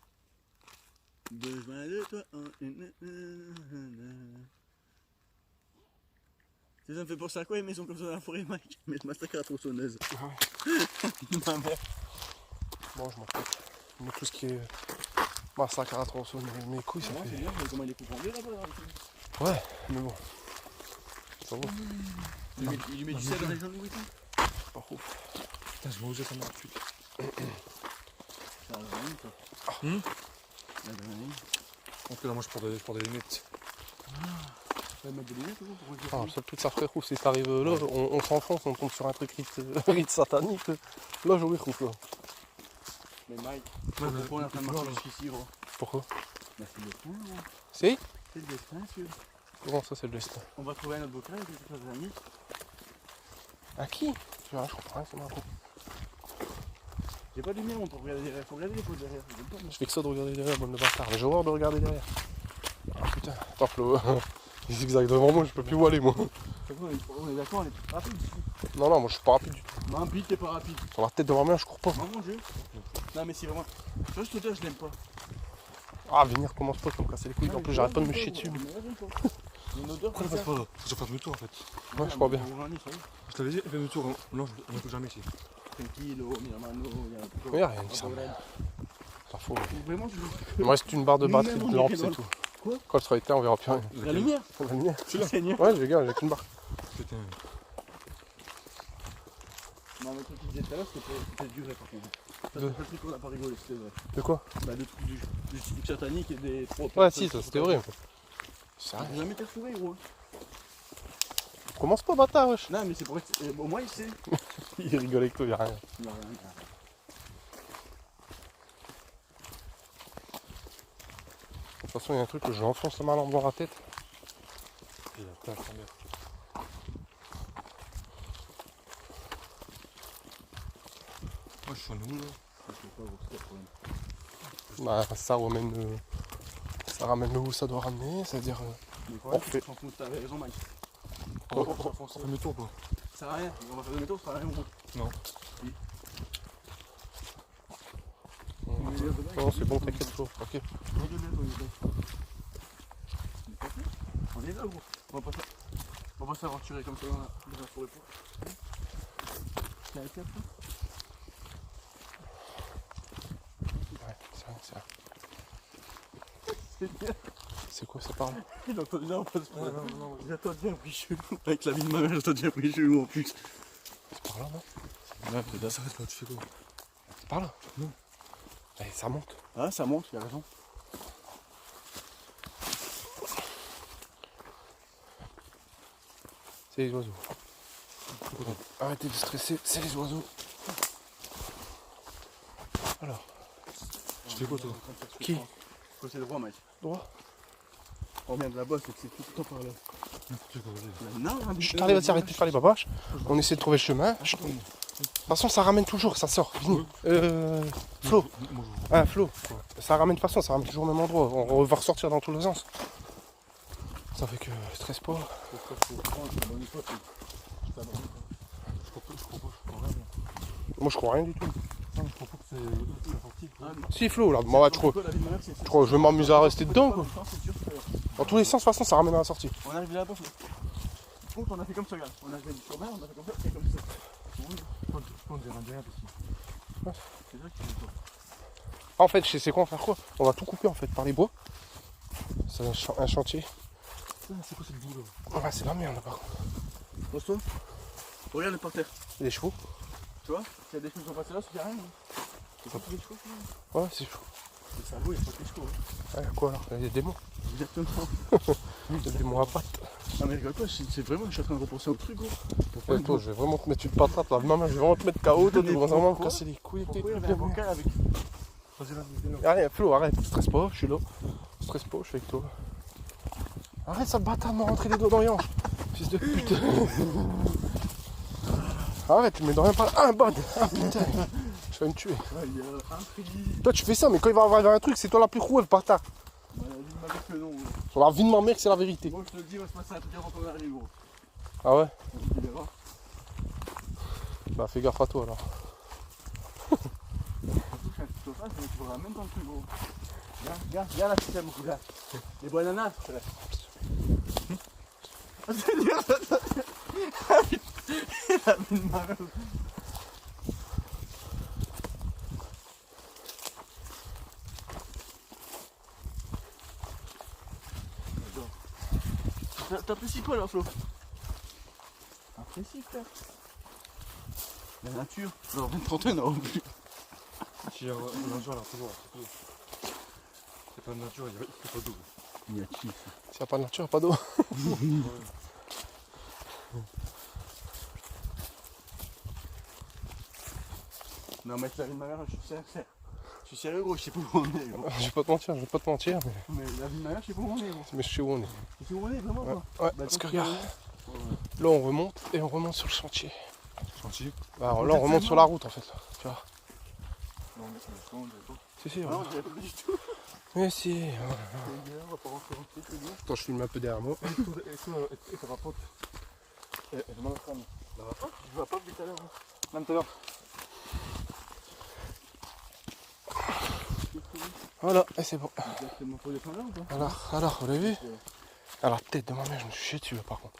Besoin de toi. Ça me fait penser à quoi les maisons comme ça dans la forêt, Mike? Mais je massacre à la tronçonneuse. Ah ouais. Ma mère. Bon, je m'en fous. Mais tout ce qui est. Massacre à la tronçonneuse, mes couilles, ça C'est fait. bien, mais comment il est coupé en deux là-bas? Ouais, mais bon. Ça va. Il lui met du sel dans les jambes, oui. Pas ouf. Putain, je vais oser comme un truc. C'est l'adrénaline, quoi. L'adrénaline. Donc là, moi, je prends des lunettes. Tu vas mettre des lunettes ou pourquoi Ah, le seul truc, ça ferait ouf si ça arrive là, on s'enfonce, on tombe sur un truc rite satanique. Là, j'aurais ouf là. Mais Mike, pourquoi on est en train de marcher jusqu'ici, gros? Pourquoi? Bah, c'est le destin, gros. Si? C'est le destin, sûr. Comment ça, c'est le destin? On va trouver un autre bocal avec quelque chose d'année. À qui? Je comprends rien, c'est marrant. J'ai pas de lumière, on peut regarder derrière. Faut regarder les pots derrière. Je fais que ça de regarder derrière, bonne de bâtard. Mais j'ai horreur de regarder derrière. Ah putain, attends, Flo. Il zigzag devant moi, je peux plus où aller moi. On est d'accord, on est plus rapide ici. Non, non, moi je suis pas rapide du tout. Non, puis t'es pas rapide. Sur la tête devant moi, je cours pas. Non, mon dieu. Non, mais si vraiment. Tu vois, cette odeur, je l'aime pas. Ah, venir commence pas, tu vas me casser les couilles. En plus, j'arrête pas de me chier dessus. Il y a une odeur Pourquoi comme ne ça. passe pas là? Je vais faire demi-tour en fait. Ouais, je crois bien. Je t'avais dit, fais demi-tour. Non, on ne touche jamais ici. Tranquillo, Miramano, il y a un peu. Mais y'a rien qui s'en va. Ça fout. Vraiment, tu veux. Il me reste une barre de batterie Nous-mêmes, de on lampe, est c'est dans tout. Quoi? Quand elle sera éteinte, on verra plus rien. La lumière. La lumière. Seigneur. Ouais, les gars, j'ai qu'une barre. Putain. Non, mais le truc qu'il disait tout à l'heure, c'était du vrai par contre. Ça, c'est De- le seul truc qu'on a pas rigolé, c'était vrai. De quoi? Bah, le truc du truc satanique et des trois. Ouais, si, ça c'était vrai. Ça J'ai jamais été fourré, gros. commence pas, bâtard, wesh. Non, mais c'est pour être. Au moins, il sait. Il rigole avec toi, y'a rien. Non, rien. De toute façon, il y a un truc que je l'enfonce ma lampe dans la tête. Et la tête, ta mère. Moi, je suis en où là? Je sais pas, gros, c'est le problème. Bah, ça ramène le où ça doit ramener, c'est-à-dire. Mais quoi, On fait- tu t'en fous, t'avais raison, Mike. On va faire demi-tour quoi. Ça sert à rien, on va faire demi-tour, ça sert à rien, gros. Non. Non, c'est bon, t'inquiète, Flo. Ok. On est là, gros. On va pas s'aventurer comme ça dans la forêt pour. T'as été après? Ouais, c'est rien, c'est rien. C'est bien. C'est quoi ça parle? Il entend bien en face. J'attends bien un bruit chelou. Avec la vie de ma mère, j'attends bien un bruit chelou en plus. C'est par là, non? Ouais, peut-être ça reste là, tu fais quoi? C'est par là? Non. Allez, ça monte. Ah, ça monte, il a raison. C'est les oiseaux. Arrêtez de stresser, c'est les oiseaux. Alors, Tu fais quoi toi? qui? Faut c'est le droit, mec. Droit? On vient de là-bas, c'est que c'est tout le temps par là. Tu fais quoi? Non, T'arrives à arrêter de faire les babaches. On essaie de trouver le chemin. De toute façon, ça ramène toujours, ça sort. Fini. Flo. Ah, Flo. Ça ramène de toute façon, ça ramène toujours au même endroit. On va ressortir dans tous les sens. Ça fait que stress pas. Moi, je crois rien du tout. Si, Flo, là, moi, je crois que je vais m'amuser à rester dedans, quoi. Dans tous les sens, de toute façon, ça ramène à la sortie. On est arrivé là-bas. Donc on a fait comme ça, regarde. On a fait du chemin, on a fait comme ça et comme ça. On dirait bien ici. C'est ça qui fait quoi. Ah, en fait, je sais quoi, on va faire quoi? On va tout couper en fait par les bois. C'est un chantier. C'est quoi cette boule là? Ouais, c'est la merde par contre. Pose-toi. Regarde par terre. Les chevaux? Tu vois, s'il y a des choses qui sont passées là, c'est qu'il n'y a rien. C'est pas tous les chevaux, ça. Ouais, c'est chaud. Le cerveau, il n'y a pas que les chevaux. Ouais, quoi alors? Il y a des démons. Exactement. Il y a des démons à pattes. Ah, mais rigole pas, c'est vraiment, je suis en train de repenser au truc, gros. Ouais, toi, je vais vraiment te mettre une patate là. Maman, je vais vraiment te mettre KO. Toi, tu vas vraiment me casser les couilles. Pourquoi il y avait un bocal avec. Vas-y, vas-y. Allez, Flo, arrête. Stresse pas, je suis là. Stresse pas, je suis avec toi. Arrête, sale bâtard de me rentrer les doigts dans les hanches. Fils de pute. Arrête, tu mets dans rien pas un bad. Ah putain. Je vais me tuer. Ouais, il y a un prix. Toi, tu fais ça, mais quand il va arriver un truc, c'est toi la plus rouée, le bâtard. Bah, la vie de ma mère que non. Sur la vie de ma mère, c'est la vérité. Moi, je te le dis, il va se passer un truc avant qu'on arrive, gros. Ah ouais? Tu verras. Bah, fais gaffe à toi alors. Surtout que je suis un petit chauffage, mais tu verras même dans le truc, gros. Regarde la système, regarde. Les bananas, frère. La vie de ma mère. T'apprécies quoi là, Flo? T'apprécies, frère? La nature, genre une trentaine en plus. Si la nature, là, toujours. C'est pas de nature, il n'y a pas d'eau. Il y a chief. S'il n'y a pas de nature, il n'y a pas d'eau. Non, mais la vie de ma mère, je suis sincère. Je suis sérieux, gros, je sais pas où on est, gros. Je vais pas te mentir, Mais la vie de ma mère, je sais pas où on est, gros. mais je sais où on est. Je sais où on est, vraiment, Ouais, quoi. ouais, Bah, parce que quand tu regarde, vas là on remonte et on remonte sur le chantier. Chantier. Bah, là on remonte sur la route en fait. Tu vois. Non, mais c'est le fond, Si, si, Non, voilà. on dirait pas du tout. Mais si. On va pas rentrer, c'est bien. Attends, je filme un peu derrière moi. Et ça rapporte. Et je m'en femme. Je vois pas depuis tout à l'heure. Même tout à l'heure. Voilà, et c'est bon. Exactement, faut descendre là ou pas? Alors, vous l'avez vu? À la tête de ma mère, je me suis chié dessus là, par contre.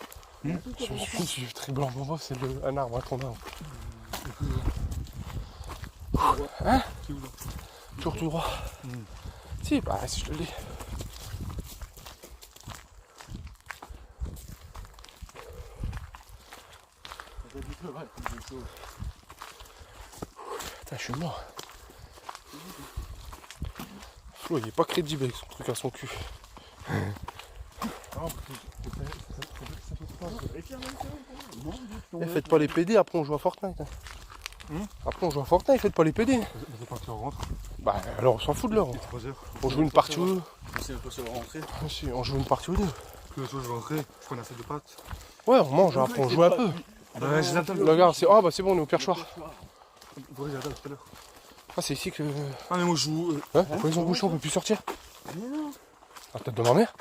Je me suis dit, très blanc bobo, c'est un arbre à ton arbre. Hein? Toujours tout droit. Si, bah si je te le dis. Putain, je suis mort. Flo, il est pas crédible avec son truc à son cul. Eh, faites pas les PD, après on joue à Fortnite. Après on joue à Fortnite, faites pas les PD. C'est parti, on rentre. Bah alors on s'en fout de l'heure. 3 heures. On joue une partie ou deux. C'est un peu se rentrer. Si, on joue une partie ou deux. Que le soir, je vais rentrer. Je prends une assiette de pâtes. Ouais, on mange, après on joue un peu. Bah, j'ai la table. Le gars, c'est. Ah bah c'est bon, on est au perchoir. J'ai la table tout à l'heure. Ah, c'est ici que. Ah, mais moi, je joue. Hein? Pourquoi ils ont bouché, on peut plus sortir? Mais non. La tête de ma mère?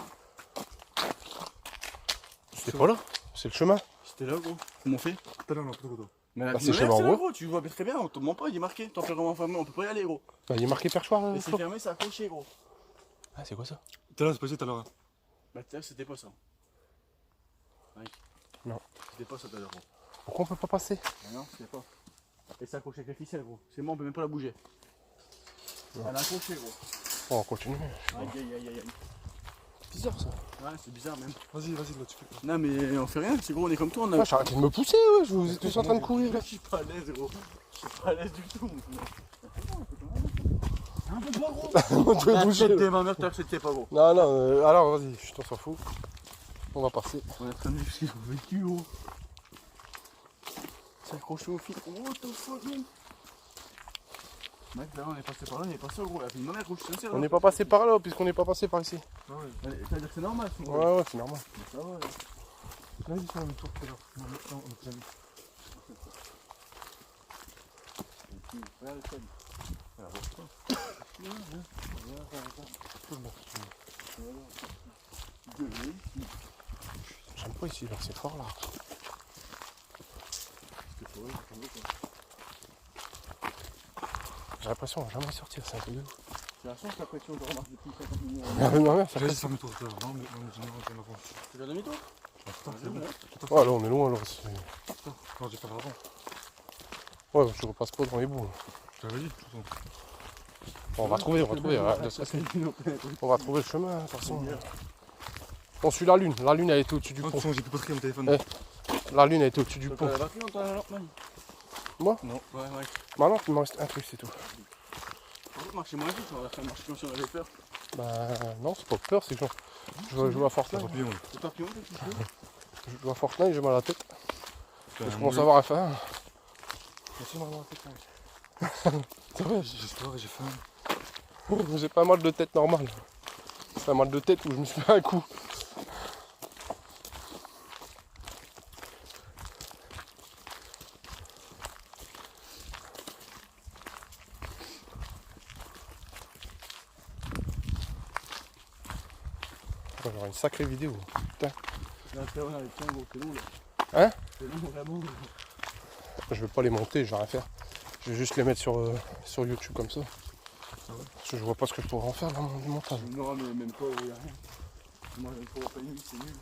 C'était pas là, c'est le chemin. C'était là, gros. Comment on fait? Tout à l'heure, non, plutôt gros. Mais la Bah, vie c'est de ma chez mère, Barbeau. là, gros. Tu vois très bien, on te ment pas, il est marqué. T'en fais vraiment fermé, on peut pas y aller, gros. Bah, il est marqué perchoir, Et c'est Flo. fermé, c'est accroché, gros. Ah, c'est quoi ça? Tout à l'heure, c'est passé tout à l'heure. Bah, tout à l'heure, c'était pas ça. Mike. Non. C'était pas ça tout à l'heure, gros. Pourquoi on peut pas passer? Ah non, c'était pas. Et c'est accroché avec les ficelles, gros. C'est bon, on peut même pas la bouger. Ouais. Elle a accroché, gros. Bon, on continue. Aïe, aïe, aïe, aïe. Bizarre ça. Ouais, c'est bizarre même. Vas-y, là, tu peux. Non, mais on fait rien, c'est gros, on est comme toi, on a. Ouais, j'ai arrêté de me pousser, ouais. Vous êtes tous en train de courir là. Je suis pas à l'aise, gros. Je suis pas à l'aise du tout. Un peu pas, gros. On doit La bouger. tête de ma mère, c'était pas, gros. Non, non, alors vas-y, je t'en s'en fous. On va passer. On est en train de vivre ce qu'ils ont vécu, gros. C'est accroché au fil. What the fuck, man. Mec, là, on est passé par là, on est passé, gros. La vie de ma mère, gros, je suis sincère. On n'est pas passé par là, puisqu'on n'est pas passé par ici. C'est-à-dire que c'est normal, ce gros. Ouais, ouais, c'est normal. Ça va, là. Vas-y, c'est un tour tout à l'heure. Non, on a jamais. Regarde le sol. J'aime pas ici, là, c'est fort là. J'ai l'impression qu'on va jamais sortir, c'est un peu de ouf. C'est la chance, la pression, je remarque depuis 50 minutes. Ma mère, ça Vas-y, casse. faire demi-tour tout à l'heure. Non, mais je n'ai rien avant. Tu l'as demi-tour? Attends, c'est bon. Ouais, là on est loin, là. c'est- Non, j'ai fait avant. Ouais, je repasse pas dans les bouts. Je t'avais dit, de toute façon. Bon, on va trouver, arrête de stresser. On va trouver le chemin, de toute façon. On suit la lune elle était au-dessus du De pont. toute façon, j'ai plus batterie à mon téléphone. Eh. La lune elle était au-dessus du pont. La batterie, on t'a la lampe, man. Moi? Non. Ouais, ouais. Maintenant, il me reste un truc, c'est tout. Par contre, marcher moins vite, on va faire marcher comme si on avait peur. Bah, non, c'est pas peur, c'est que je joue à Fortnite. Papillon. C'est papillon, tu sais. Je joue à Fortnite, j'ai mal à la tête. Je commence à avoir faim. Merci, maman, c'est C'est vrai, j'ai soif et j'ai faim. j'ai pas un mal de tête normal. C'est un mal de tête où je me suis fait un coup. Moi, j'aurai une sacrée vidéo. Là, après, on a les tiens, gros, c'est long là. Hein? C'est long, vraiment. Je vais pas les monter, je vais rien faire. Je vais juste les mettre sur YouTube comme ça. Parce que je vois pas ce que je pourrais en faire dans mon montage. Non, mais même pas, il n'y a rien. Moi, il faut pas une nuit, c'est nul.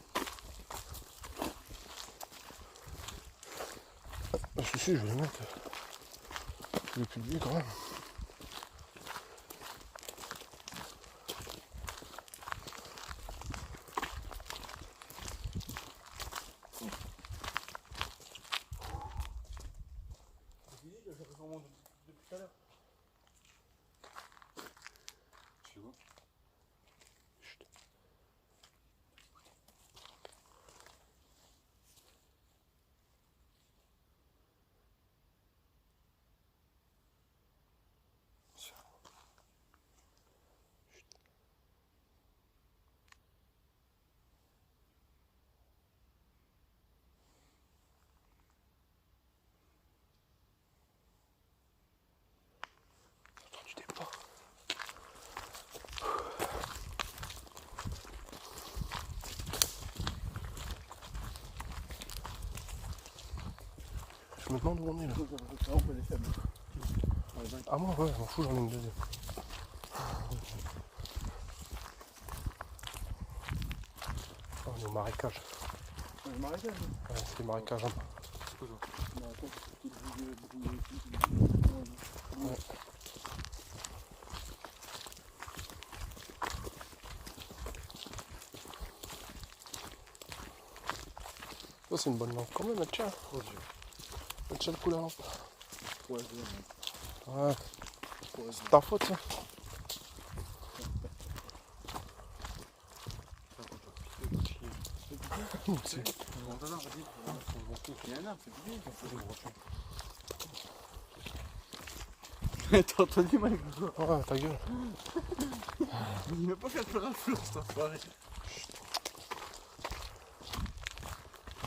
Ah, si, je vais les mettre. Je vais les publier quand même. Tu vois? Du départ. Je me demande où on est là. On peut les faire. Ah moi ouais, je m'en fous, j'en ai une deuxième. Oh, on est au marécage. Le marécage. Ouais, c'est le marécage en bas. C'est quoi ça? Ouais. Ça c'est une bonne lampe quand même, elle tient. Elle tient le coup la lampe. Ouais, c'est ta faute ça. C'est- Il y a un arbre, c'est bien. T'as entendu, Mike? Ouais, ta gueule. Il veut pas faire pleurer un fleur cette soirée.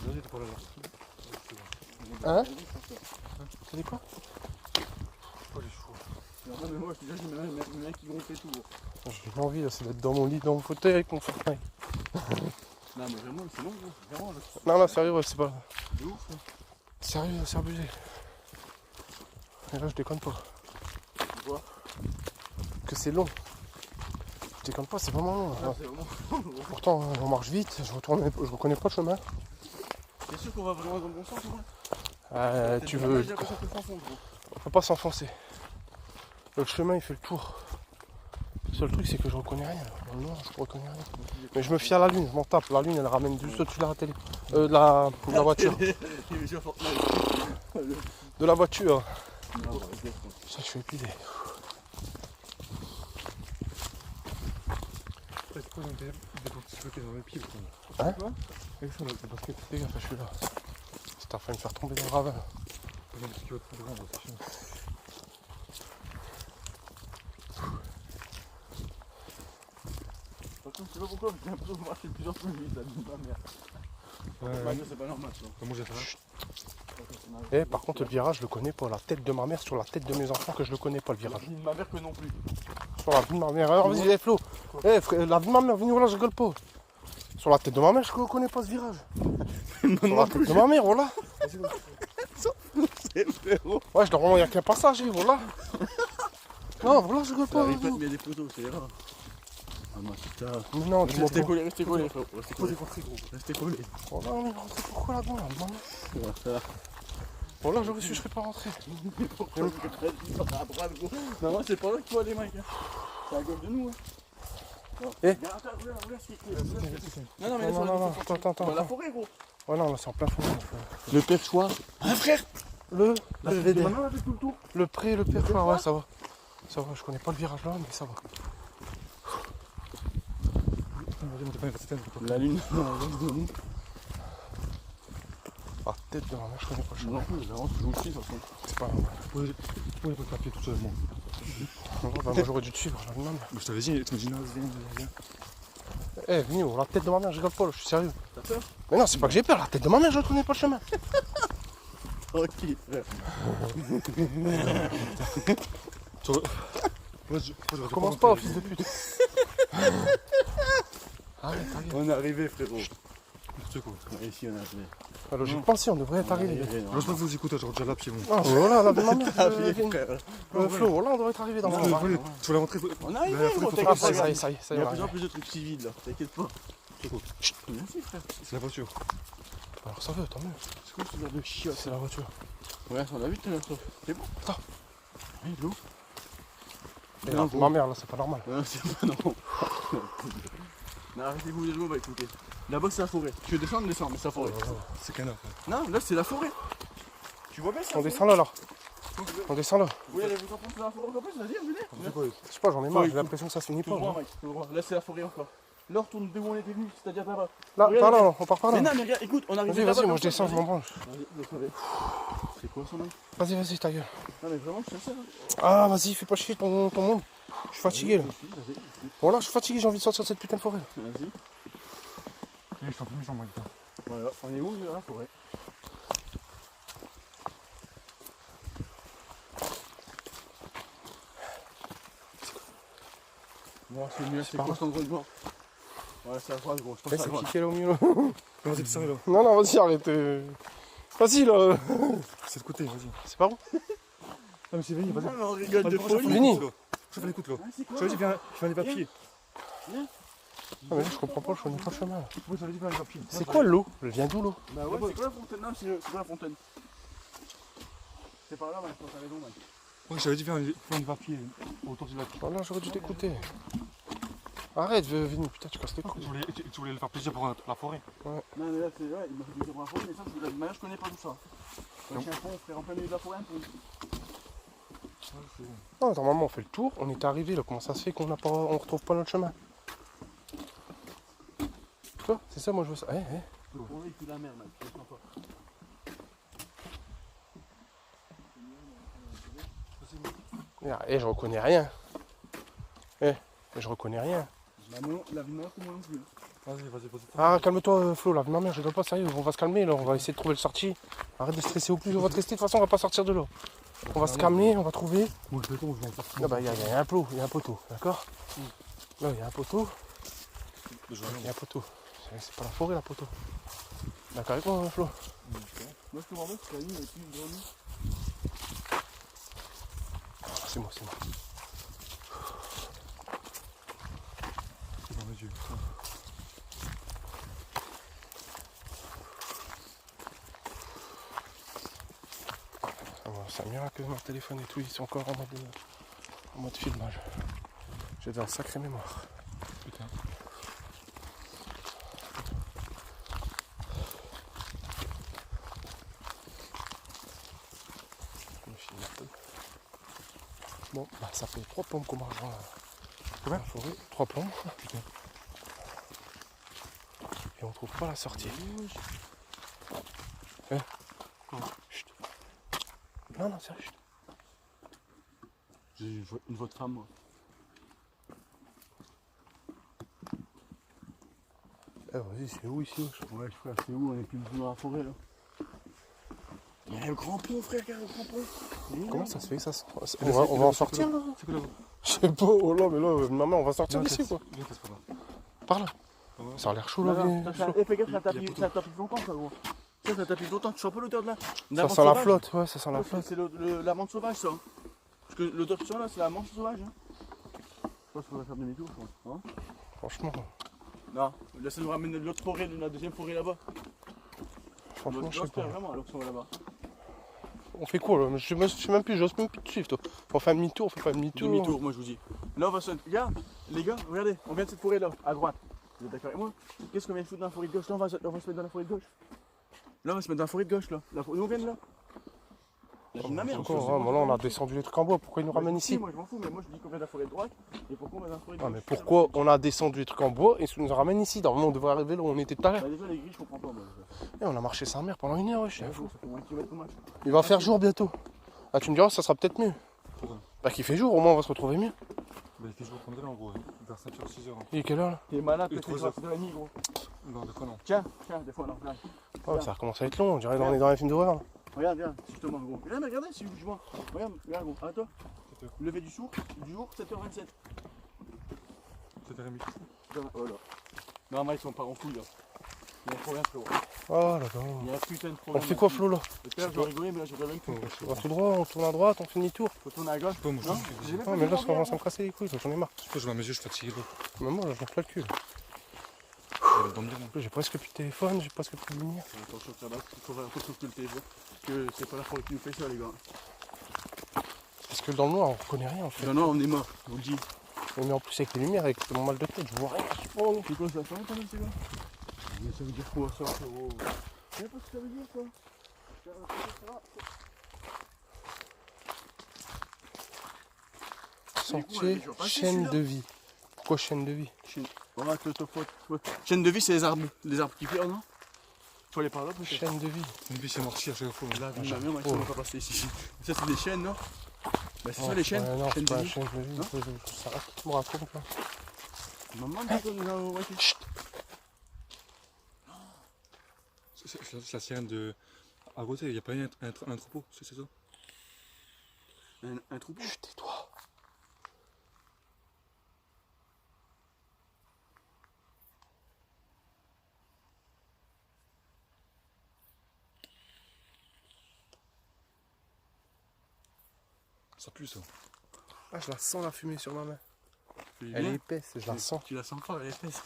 Vas-y, t'es pas là. Hein? T'as dit quoi? Oh, les chevaux. Non, mais moi, je te dis, j'ai même un mec qui gonfle et tout. Gros. J'ai envie là, c'est d'être dans mon lit, dans mon fauteuil avec mon Fortnite. Non, mais vraiment, c'est long, gros. Vraiment, là. Non, là, sérieux, ouais, c'est pas. De ouf, là. Sérieux, c'est abusé. Et là, je déconne pas. Quoi? Que c'est long. Je déconne pas, c'est vraiment long. Ah, c'est vraiment long, gros. Pourtant, on marche vite, je reconnais pas le chemin. T'es sûr qu'on va vraiment dans le bon sens, gros? Tu veux. J'ai l'impression que s'enfonce, gros. On peut pas s'enfoncer. Le chemin, il fait le tour. Le seul truc, c'est que je reconnais rien. Dans le noir, je reconnais rien. Mais je me fie à la lune, je m'en tape. La lune, elle ramène juste au-dessus de la télé. De la voiture. Il est sur Fortnite. De la voiture. Non, bah, ok. Ça, je suis épuisé. C'est quoi des petits bloqués dans les pieds? Hein? Quoi? Avec ça, là, des baskets. Les gars, je suis là. C'est en train de me faire tomber dans le ravin. Il y a des petits trop grands, c'est chiant. Par contre, je sais pas pourquoi, mais j'ai l'impression de marcher plusieurs fois nuit, ça me dit ma mère. Bah, non, c'est pas normal, ça. Moi, j'ai fait là. Et par contre, le virage, je le connais pas. La tête de ma mère sur la tête de mes enfants, que je le connais pas, le La virage. vie de ma mère que non plus. Sur la vie de ma mère. Alors, vas-y, les Flo. La vie de ma mère, venez, voilà, je rigole pas. Sur la tête de ma mère, je connais pas ce virage. Sur la tête de ma mère, voilà. C'est frérot. Ouais, je dois il y a qu'un passage, voilà. Non, voilà, je rigole Ça pas. arrive pas de mettre des photos, c'est rare. Ah, moi, putain. Mais non, tu m'en Restez fous. collés, restez collés, frérot. Restez Faut des collés. contrées, gros. Restez collés. Voilà, on est rentré pourquoi là-dedans, là, demande. Voilà, j'aurais su, je serais pas rentré. Pourquoi je vais très vite à droite, gros? Non, non, c'est pas là qu'il faut aller, Mike. C'est à gauche de nous, hein. Non. Eh. Regarde, attends, regarde ce qui est. Non, non, mais Non, non, non, attends. Dans la forêt, gros. Ouais, non, là, c'est en plein fond. Le perchoir. Un frère. Le VD. Maintenant, on a fait tout le tour. Le pré, le perchoir, ouais, ça va. Ça va, je connais pas le virage là, mais ça va. Vas-y, montez pas une racine, La lune. La tête de ma mère, je connais pas le chemin. Non, mais vraiment, tu joues aussi, de toute façon. C'est pas normal. Pourquoi il n'y a pas de papier tout seul, moi? Non, bah, moi, j'aurais dû te suivre, j'avais demandé. Je t'avais dit, tu m'as dit non, viens. Eh, Vigno, la tête de ma mère, je rigole pas, là, je suis sérieux. T'as peur? Mais non, c'est pas que j'ai peur, la tête de ma mère, je connais pas le chemin. Ok, frère. Moi, je Commence pas, fils de pute. Arrête, arrête. On est arrivé, frérot. N'importe quoi. Ouais, ici, on est arrivé. Alors, j'ai pensé, on devrait être arrivé. Heureusement que vous écoutez, j'aurais déjà la pied, bon. Ah, voilà, la maman. frère. Flo, voilà, on devrait être arrivé dans Tu le bar. vas la rentrer. On est arrivé, gros, Ah, t'inquiète ça y pas. est, ça y est, ça y Il y est. a de plus en plus de trucs civils, là. T'inquiète pas. Chut, Merci, frère. c'est la voiture. Alors, ça va, tant mieux. C'est quoi ce genre de chiotte? C'est la voiture. Ouais, on a vu tout à l'heure, ça. C'est bon. Attends. Oui, l'eau. Mais Non, là, gros. ma mère, là, c'est pas normal. Non, c'est pas non. Non, arrêtez-vous les secondes, bah écoutez. Là-bas, c'est la forêt. Tu veux descendre, descends, mais c'est la forêt. C'est canard. Non, là, c'est la forêt. Tu vois bien ça? On descend là, là. On descend là. Vous voulez aller vous enfoncer dans la forêt encore plus? Vas-y, venez. C'est quoi? Je sais pas, j'en ai marre, j'ai l'impression que ça se finit Tout pas. droit, Là, mec, tout droit. Là, c'est la forêt encore. Là, on retourne d'où on était venu, c'est-à-dire là-bas. par Regarde, là, on part par Mais là. non, mais regarde, écoute, on arrive Vas-y, là-bas. vas-y, moi comme je ça, descends, je m'en branche. Vas-y, vous savez. C'est quoi son nom? Vas-y, vas-y, ta gueule. Non, mais vraiment, je sais ça. Ah, vas-y, fais pas chier ton monde. Je suis fatigué là. Voilà, je suis fatigué, j'ai envie de sortir de cette putain de forêt. Vas-y. Je suis un peu méchant, moi. Voilà, on est où dans la forêt? Bon, c'est mieux, c'est par quoi là. cet endroit de mort? Ouais, c'est à droite, gros, je pense que c'est à C'est droite. cliqué là au milieu là. Comment c'est sérieux là? Non, non, vas-y, arrête. Vas-y là. C'est de côté, vas-y. C'est pas où? Ah, mais c'est Vini, vas-y. Non, mais on rigole de folie. Vini. Je fais l'écoute là. Ah, c'est quoi? J'avais dit, viens aller à pied. Ah, mais là, je comprends pas, je connais pas le chemin là. Moi, j'avais dit, viens aller à pied. C'est quoi l'eau? Elle vient d'où l'eau? Bah ouais, c'est quoi la fontaine? Non, c'est quoi la fontaine? C'est par là, man, je pense à raison, man. Ouais, j'avais dit, viens aller à pied autour du lac. Voilà, j'aurais dû t'écouter. Arrête, Vini, putain, tu casses les couilles. Tu voulais le faire plaisir pour la forêt. Non, mais là, c'est ouais, il m'a fait plaisir pour la forêt, mais ça, de la manière, je connais pas tout ça. Moi, je suis un pont, frère, en plein milieu de la forêt, un pont. Non, normalement, on fait le tour, on est arrivé là. Comment ça se fait qu'on n'a pas, on retrouve pas notre chemin? Tu vois, c'est ça, moi je veux ça. Le forêt, il fout la mer, man, je comprends pas. Je reconnais rien. Je reconnais rien. Manon, la vie de moi, c'est moi non plus. Vas-y. Ah, calme-toi, Flo, là. Non, merde, je dois pas, sérieux. On va se calmer, là. On va essayer de trouver le sortie. Arrête de stresser au plus. On va te rester. De toute façon, on va pas sortir de l'eau. On va se calmer, on va trouver. Moi, je vais en sortir. Là, bah, il y a un plot, il y a un poteau, d'accord? Là, il y a un poteau. Je Il y a un poteau. C'est pas la forêt, la poteau. D'accord avec moi, Flo? Moi, je te vois, c'est la nuit, avec une grande nuit. Ah, c'est moi, c'est moi. dans mes yeux. Ah, bon, c'est un miracle que mon téléphone et tout, ils sont encore en mode filmage. J'ai déjà un sacré mémoire. Putain. Je me filme un peu. Bon, bah, ça fait 3 plombs qu'on marche dans la forêt. 3 plombs. Putain. Et on trouve pas la sortie. Chut. Non, non, sérieux. Chut. J'ai une voix de femme, moi. Eh, vas-y, c'est où ici? Ouais, frère, c'est où? On est plus dans la forêt, là. Il y a le grand pont, frère, regarde le grand pont. Comment ça se fait ça? On va en sortir là? C'est que là. Je sais pas, oh là, mais là, maman, on va sortir Non, d'ici quoi. Viens, passe par là. Par là. Ouais. Ça a l'air chaud là, Flo. Eh, fais gaffe, ça tapis longtemps, ça, gros. Ça tapis longtemps, tu sens pas l'odeur de la. Ça sent la flotte, ouais, ça sent la Ouais, flotte. c'est la menthe sauvage, ça. Parce que l'odeur que tu sens là, c'est la menthe sauvage. Hein. Je pense qu'il faudrait faire demi-tour, je pense. Hein. Franchement, Non, là, ça nous ramène de l'autre forêt, de la deuxième forêt là-bas. franchement, je sais pas. Vraiment, alors qu'on va là-bas. On fait quoi là? Je sais même plus, j'ose même plus te suivre toi. On fait un demi-tour, on fait pas un demi-tour. Demi-tour, moi je vous dis. Là, on va se. Regarde, les gars, regardez, on vient de cette forêt là, à droite. Vous êtes d'accord avec moi? Qu'est-ce qu'on vient de foutre dans la forêt de gauche? Là, on va se mettre dans la forêt de gauche. Là, on va se mettre dans la forêt de gauche là. Nous, on vient de là. La vie de ma mère. Encore, hein, bon, là on a descendu les trucs en bois, pourquoi ils nous ramènent ici? Moi je m'en fous, mais moi je dis qu'on vient de la forêt de droite. Et pourquoi on va dans la forêt de Ah gauche? mais pourquoi on a descendu les trucs en bois et ils nous ramènent ici? Normalement on devrait arriver là où on était tout à l'heure. Bah, déjà, les grilles, je comprends pas. Moi. Et on a marché sa mère pendant 1 heure, ouais, je sais. Ça fait moins de kilomètres qu'on marche. Il va faire jour bientôt. Ah tu me diras, ça sera peut-être mieux. Pourquoi? Bah qu'il fait jour, au moins on va se retrouver mieux. Bah, il fait jour comme ça en gros. Vers 5h, 6h. Il est quelle heure là? T'es malade, Et t'es trois fait heures. de la nuit, gros. Non, de quoi non? Tiens, des fois, non, regarde. Ouais, ça recommence à être long, on dirait qu'on est dans les films d'horreur. Regarde, justement, gros. Regarde, regardez, si je vois. Regarde, gros, arrête-toi. Lever du jour, 7h27. 7h30. Voilà. Non, mais ils sont pas en couille là. Il y a un problème, frérot. Oh là là. Il y a un putain de On problème. fait quoi, Flo, là? Le père, je dois rigoler, mais là, je regarde même plus. On va tout droit, on tourne à droite, on fait demi-tour. Faut tourner à gauche. Pas moi, Non, j'ai même Non, pas mais dit là, ça mon commence à gars, me casser les couilles, j'en ai marre. je vois mes yeux, je suis fatigué. Mais moi, là, je m'en fous le cul. Je vais dormir. En plus, j'ai presque plus de téléphone, j'ai presque plus de lumière. Attention, ça va, il faut faire attention que le téléphone. Que c'est pas la forêt qui nous fait ça, les gars. Parce que dans le noir, on reconnaît rien en fait. Non, non, on est mort, je vous le dis. Mais en plus, avec les lumières, avec mon mal de tête, je vois rien. Oh, C'est quoi ça fait quand même, ces gars? Mais ça veut dire quoi ça, frérot? Je sais pas ce que ça veut dire, ça. Sentier, chaîne de vie. Pourquoi chaîne de vie? Ouais, que top faute. Ouais. Chaîne de vie, c'est les arbres qui pleurent, non? Faut aller par là, peut-être. Chaîne de vie. Une vie, c'est morti à chaque fois. Là, vu la merde, on va pas passer ici. Ça, c'est des chaînes, non? Bah, c'est ça, les chaînes. Non, c'est Chaînes pas de la vie. chaîne de vie. Non Ça reste qui me raconte là. Maman, pourquoi nous avons. Ouais, C'est la sirène de. À côté, il n'y a pas un troupeau, c'est ça? un troupeau. Chut, tais-toi. Ça pue ça. Ah, je la sens la fumée sur ma main. Tu Elle est épaisse, je la sens. Tu la sens pas, elle est épaisse.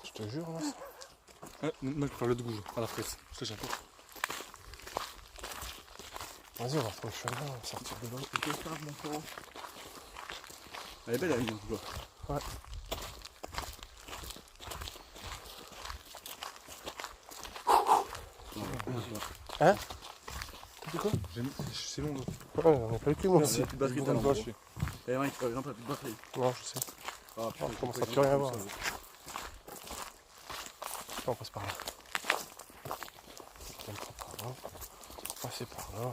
Je te jure, là. Moi, je parle de gouge à la fraise. C'est j'aime pas. Vas-y, on va prendre le chemin, on va sortir de là. C'est ça, mon frérot. Elle est belle, la vie, en tout cas. Ouais. Hein? C'est quoi? C'est long là. Ouais, on n'a pas le cul, moi aussi. Plus de batterie, t'as l'embauché. Et Mike, par exemple, t'as plus de batterie. Non, je sais. Ah, On commence à plus rien voir. On passe par là. On prend par là. Passer par là.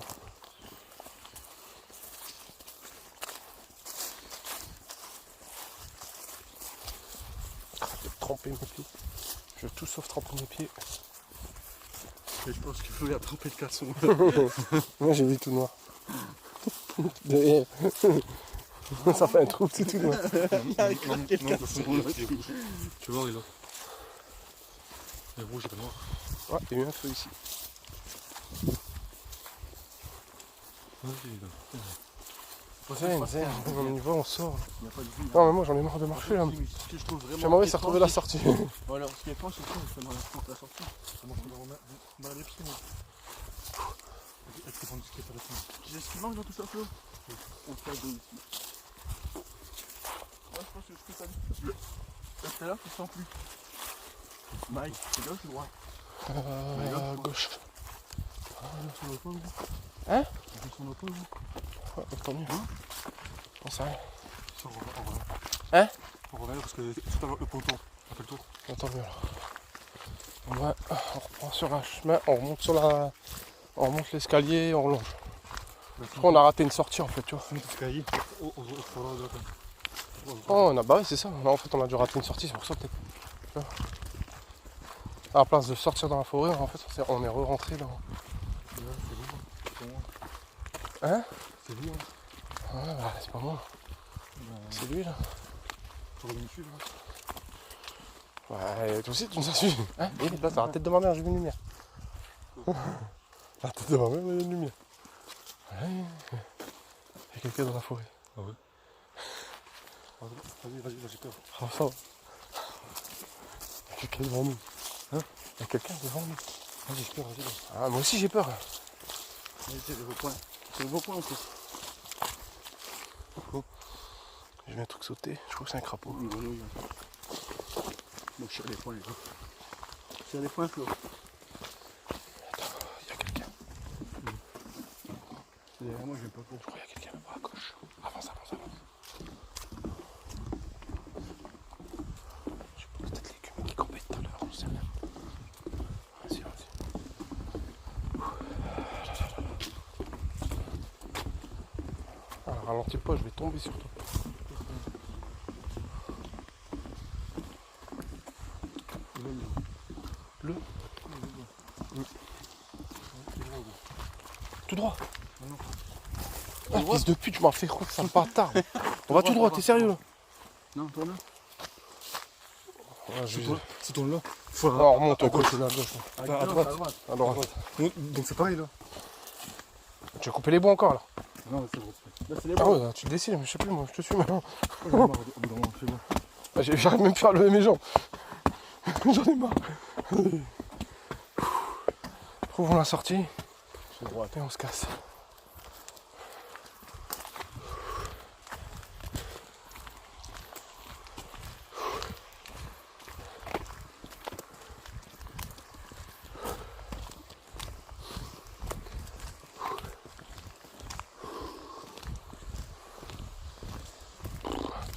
Arrête de tremper mes pieds. Je veux tout sauf tremper mes pieds. Et je pense qu'il faut bien tremper le caleçon. Moi j'ai vu tout noir. Derrière. Ça fait un trou, c'est tout noir. Non, tu vois, il est là. Il est rouge, il est pas noir. Ouais, il y a eu un feu ici. Zen, on y va, on sort. Il n'y a pas de vie. Non mais moi j'en ai marre de marcher là. Ce que je trouve vraiment. J'aimerais c'est retrouver la sortie. Voilà, ce qui est franc, c'est que justement la sortie. Comment je peux dans les pieds, moi? Est-ce que tu peux Tu sais ce qui manque dans tout ça, Flo? On fait de ici. Ouais, je pense que je fais ça. Tout à l'heure, tu sens plus. Mike, c'est gauche ou droite? Gauche. Sur le pont, Hein? on fait sur le pont, Ouais, tant mieux. On sait rien. On revient. Hein? On revient parce que c'est pas le ponton. On fait le tour. Tant mieux alors. On reprend sur un chemin, on remonte sur la. On remonte l'escalier, on relonge. Je crois qu'on a raté une sortie en fait, tu vois. L'escalier au de la Oh, on a. Bah oui, c'est ça. Là, en fait, on a dû rater une sortie, c'est pour ça peut-être. Tu vois. À la place de sortir dans la forêt, en fait, on est re-rentré là. Hein? C'est lui, hein? Ouais, bah c'est pas moi. C'est lui là. Tu reviens me suivre, là? Ouais, toi aussi tu nous as suivis. Hein? Et là, t'as la tête de ma mère, j'ai vu une lumière. La tête de ma mère, il y a une lumière. Ouais. Il y a quelqu'un dans la forêt. Ah ouais? Vas-y, j'ai peur. Ah, ça va. Il y a quelqu'un devant nous. Hein? Il y a quelqu'un devant nous. Vas-y, j'ai peur, vas-y. Ah, moi aussi j'ai peur. C'est le beau point. C'est le beau point en plus. J'ai vu un truc sauter, je crois que c'est un crapaud. Une grenouille. Bon, je tire les points, les gars. Je tire les points, Flo. Il y a quelqu'un. Derrière moi, je vais pas pour. Je crois qu'il y a quelqu'un à gauche. Avance. Je sais pas, peut-être l'écume qui campait tout à l'heure, on sait rien. Vas-y. Ah, ralentis pas, je vais tomber sur toi. Le Tout droit. Ah, fils de pute, je m'en fais croire, ça me bâtard. On va tout droit, t'es sérieux là? Non, tourne là. C'est ton là. Oh, on remonte à gauche, là, à gauche. À droite. À droite. Donc c'est pareil là. Tu as coupé les bois encore là. Non, c'est bon. Là, c'est les Ah bois. ouais, là, tu te décides, mais je sais plus, moi, je te suis maintenant. J'en ai marre au bout d'un moment, c'est bon. Ah, j'arrive même plus à lever mes jambes. J'en ai marre. Trouvons la sortie C'est droit. et on se casse.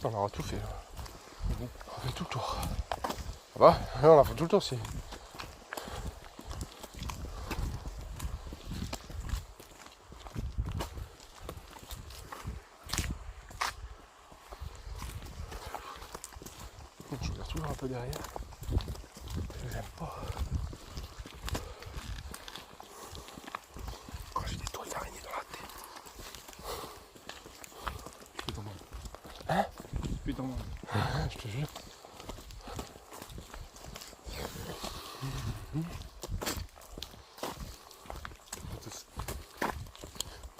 On aura tout fait là. On fait tout le tour. Ça va? On a fait tout le tour aussi. Je regarde toujours un peu derrière. J'aime pas. Quand j'ai des toiles d'araignée dans la tête. Putain, non. Hein? Putain, non. Je te jure.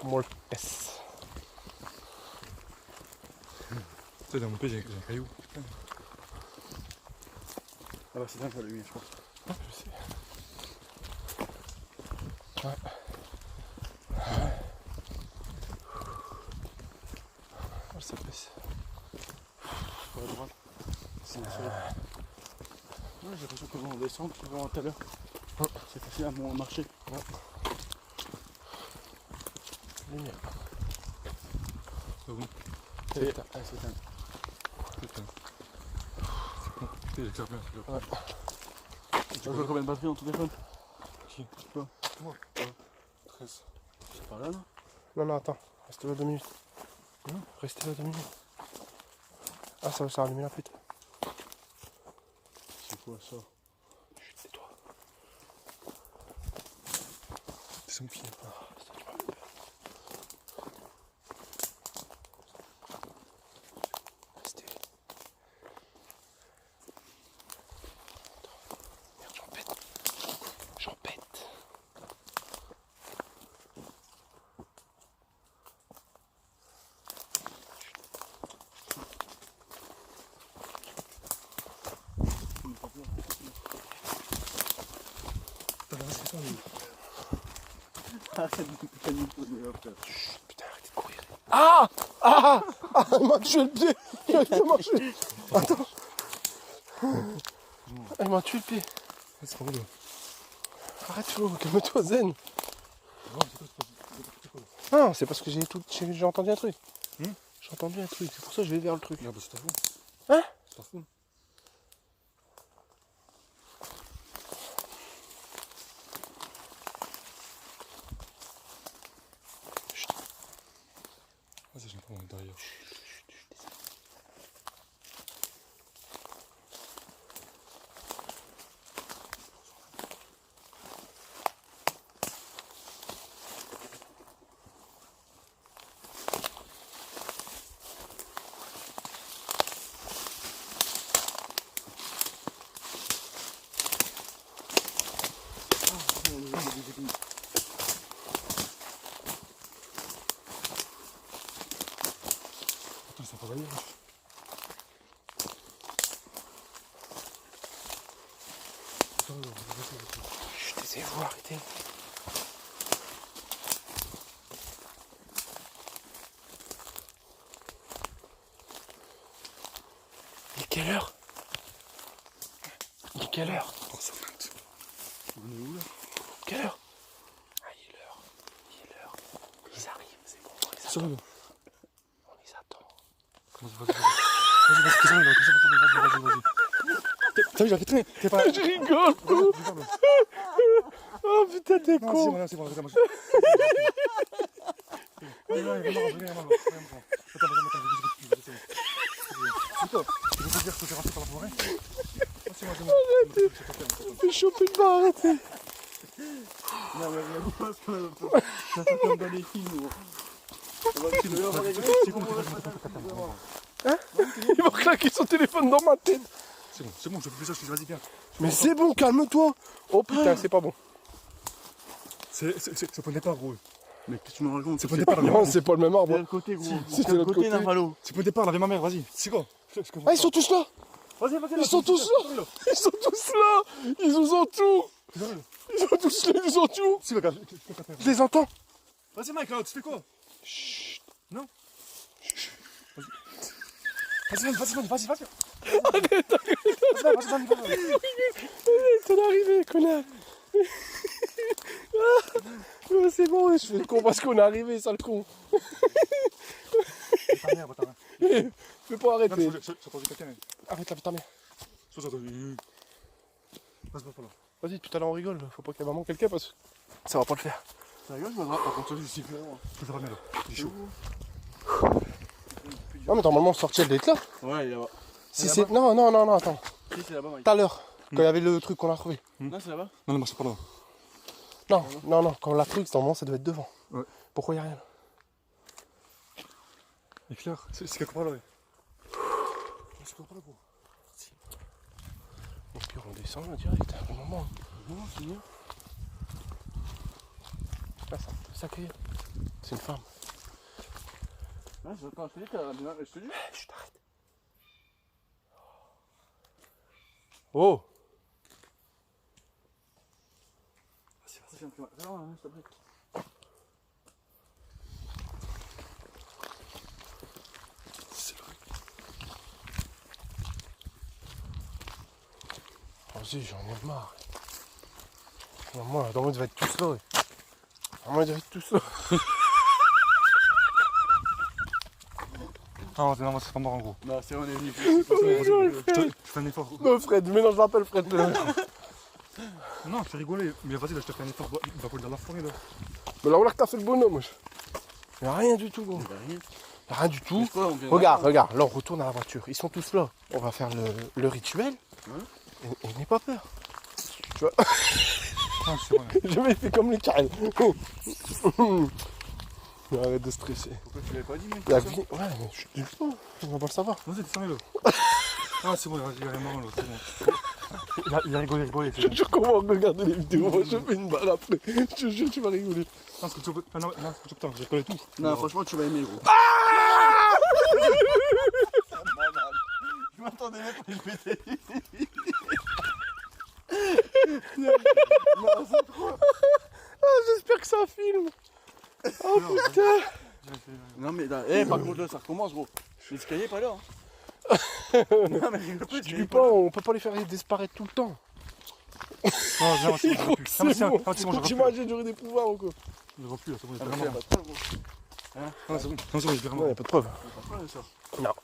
Moltes. Tu sais, dans mon pays, j'ai un caillou. Ah bah, c'est bien pour lui, je crois. Je sais. Ouais. Oh, ça pèse. Sur la droite. C'est ouais, j'ai l'impression que on descend, vraiment tout à l'heure. C'est facile à marcher. Lumière. C'est bon. C'est éteint. Ah, c'est éteint. Putain. C'est con. Putain, j'éclaire bien. Ouais. Tu as combien de batterie dans ton téléphone? Qui? Toi? Moi. 13. C'est pas là, non? Non, non, attends. Restez là 2 minutes. Restez là 2 minutes. Ah, ça va allumer la pute. C'est quoi ça? Chut, tais-toi. C'est son pied. Ah, ça, tu m'as fait peur. Restez. Attends. Merde, j'en pète. J'en pète. Putain, là, c'est ça, mais. Arrête de paniquer, frère. Chut, putain, arrêtez de courir. Ah! Ah! Ah! Il m'a tué le pied! Il a marché! Attends! Ah, il m'a tué le pied! C'est pas drôle. Arrête, Flo, calme-toi, zen! Non, c'est quoi? Non, c'est parce que j'ai entendu un truc. Hmm? J'ai entendu un truc, c'est pour ça que je vais vers le truc. Merde, c'est ta faute. Hein? C'est ta faute. Vas-y, j'ai l'impression qu'on est derrière. Putain, ça va pas derrière. Chut, taisez-vous, arrêtez. Il est quelle heure? Il est quelle heure? Oh, ça flotte. On est où là? Quelle heure? Ah, il est l'heure. Il est l'heure. Ils arrivent, c'est bon. On les Ça attend. va, On les attend. Vas-y. T'as vu, j'ai fait traîner. T'es pas. Je rigole. Oh putain, t'es Non, con. c'est bon, regarde, moi. Fais choper le bar, arrêtez. Non, mais regarde pas ce qu'on a. Ça fait comme dans les films. Il va claquer son téléphone dans ma tête. c'est bon, je fais plus ça, je te dis, vas-y, viens. Mais c'est bon, calme-toi. Oh putain, c'est pas bon. C'est pas départ, gros. Mais qu'est-ce que tu me racontes? C'est pas départ, Non, c'est pas le même C'est arbre. le côté, gros. Si, c'est le l'autre côté, côté. Narvalo. C'est pas départ, là, avec ma mère, vas-y. C'est quoi? Ah, ils sont tous là. Vas-y, Ils sont tous là. Ils sont tous là. Ils nous ont tout. Ils sont tous là, ils nous ont tout. Si, regarde. Je les entends. Vas-y, Mike, là, tu fais quoi? Chut. Non. Vas-y, vas-y. Vas-y, C'est arrivé, connard. Ah, c'est bon, je fais le con parce qu'on est arrivé, sale con. Ta mère, ta mère. Fais pas arrêter. J'entends quelqu'un. Arrête la ta mère. Vas-y, pas là. Vas-y, tout à l'heure on rigole. Faut pas qu'il y ait vraiment quelqu'un parce que ça va pas le faire. Ça rigole, je me drape, par contre, celui ici. Ça va bien, là. Il est chaud. Non, mais normalement, sortir d'être là. Ouais, il est là-bas. Si c'est. Non, attends. Si, c'est là-bas, Mike. Tout à l'heure, quand il y avait le truc qu'on a trouvé. Non, c'est là-bas. Non, non, c'est pas là. Non, quand on l'a truc, normalement, ça doit être devant. Ouais. Pourquoi il n'y a rien? Il est clair. C'est quelque part là, ouais. C'est quelque part là, gros. Au pire, on descend là direct, à un moment. Non, c'est bien. Là, ça crie. C'est une femme. Ouais, quand je te dis, je te dis. Je t'arrête. Oh! Viens, s'il te plaît. C'est vrai. Vas-y, j'en ai marre. Moi, dans moi, ils devaient être tous là. Ouais. Moi, ils devaient être tous là. Non, c'est pas mort en gros. Non, c'est on est venu. Je fais un effort. Non, Fred, mais non, je l'appelle Fred. Non, je fais rigoler. Mais vas-y, là, je te fais un effort. Il va couler dans la forêt là. Mais là, on a que t'as fait le bonhomme, wesh. Y'a rien du tout, gros. Y'a rien du tout. Regarde, là, on retourne à la voiture. Ils sont tous là. On va faire le rituel. Et n'aie pas peur. Tu vois. Ah, c'est vrai. Je me fais comme les carrés. Arrête de stresser. Pourquoi tu l'avais pas dit, mec? La vie. Ouais, mais je te dis pas. On va pas le savoir. Vas-y, descends-le. Ah, c'est bon, il a rien marrant là, c'est bon. Il a rigolé, Je te jure qu'on va regarder les vidéos. Moi, je fais une barre après. Je te jure, tu vas rigoler. Non, ce que tu veux. Non, putain, j'ai collé tout. Non, franchement, tu vas aimer, gros. Je m'attendais même pas, je m'étais dit. Non, c'est trop. Ah, j'espère que ça filme. Oh putain. Non, mais là, par contre, là, ça recommence, gros. L'escalier est pas là. Hein. Non, mais rigole pas, Tu dis pas, on peut pas les faire disparaître tout le temps. Non, viens, c'est Il bon, faut je que plus. c'est bon. Ah, c'est bon, je reprends. T'imagines, j'aurais des pouvoirs ou quoi? Je reprends plus, c'est bon, il est Ah, vraiment bah, mort. pas de preuve, gros. Non, c'est bon, non, c'est bon, il est vraiment Non, y'a pas de preuve. Pas de preuve, ça. Non.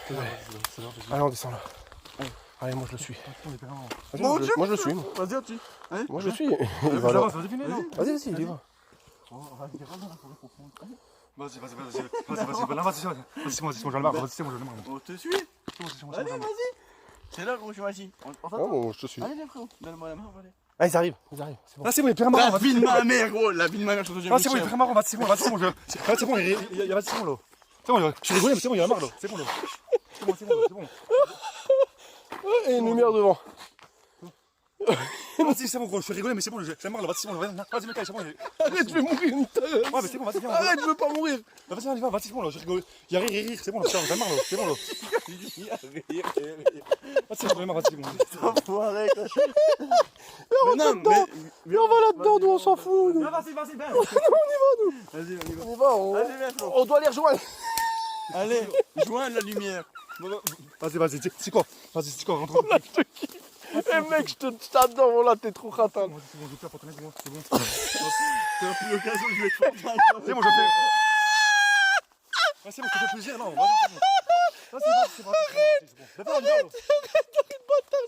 C'est là, Allez, on descend là. Allez, moi je le suis. il est vraiment. Vas-y, moi je le suis. Moi, Vas-y, tu. Allez. Moi je le suis. Il Vas-y, va là. vas-y, viens, non. Vas-y, il y va. Vas-y, là, vas-y, c'est moi, je vais le marre, vas-y, c'est moi, je vais le marre. On te suit. C'est moi, Allez, vas-y. C'est là, gros, je suis assis. On Ah t'attend. bon, je te suis. Allez, viens, frérot. Donne-moi la main, allez. Ah, ils arrivent, c'est bon. Là, c'est bon, il est vraiment marrant. La vie de ma mère, gros. La vie de ma mère, je te dis. Ah, c'est bon, il est vraiment marrant, vas-y, c'est bon, c'est bon, il y a c'est bon, là. C'est bon, je suis rigolé, mais c'est bon, il y a marre, là. C'est bon, là. C'est bon. Et une lumière devant. Vas-y, c'est bon, gros, je suis rigolé, mais c'est bon, j'ai marre, là, vas-y, c'est bon, vas-y, mec, c'est bon. Arrête, je vais mourir une taille. Ouais, mais c'est bon, vas-y, viens. Arrête, je veux pas mourir. Vas-y, on y va, vas-y, c'est bon, là, je rigole. Il y a rire, c'est bon, là, j'ai marre, là, c'est bon, là. Vas-y, j'en ai marre, vas-y, bon. Faut arrêter. Mais non, mais on va là-dedans, nous on s'en fout. Nous. Vas-y, viens. Vas-y, on y va. On y va, Allez, viens, frérot. on doit les rejoindre. Allez, joins la lumière. Vas-y, c'est quoi? Vas-y, c'est quoi, rentre. Là, je te kiffe. Eh mec, je t'adore, là, t'es trop ratal. C'est bon, je vais faire pour ton c'est bon. T'as plus l'occasion, je vais te faire. C'est bon, je fais. C'est bon, je te fais plaisir, non, vas-y, c'est bon. Vas-y, c'est bon. D'accord, on y va, là.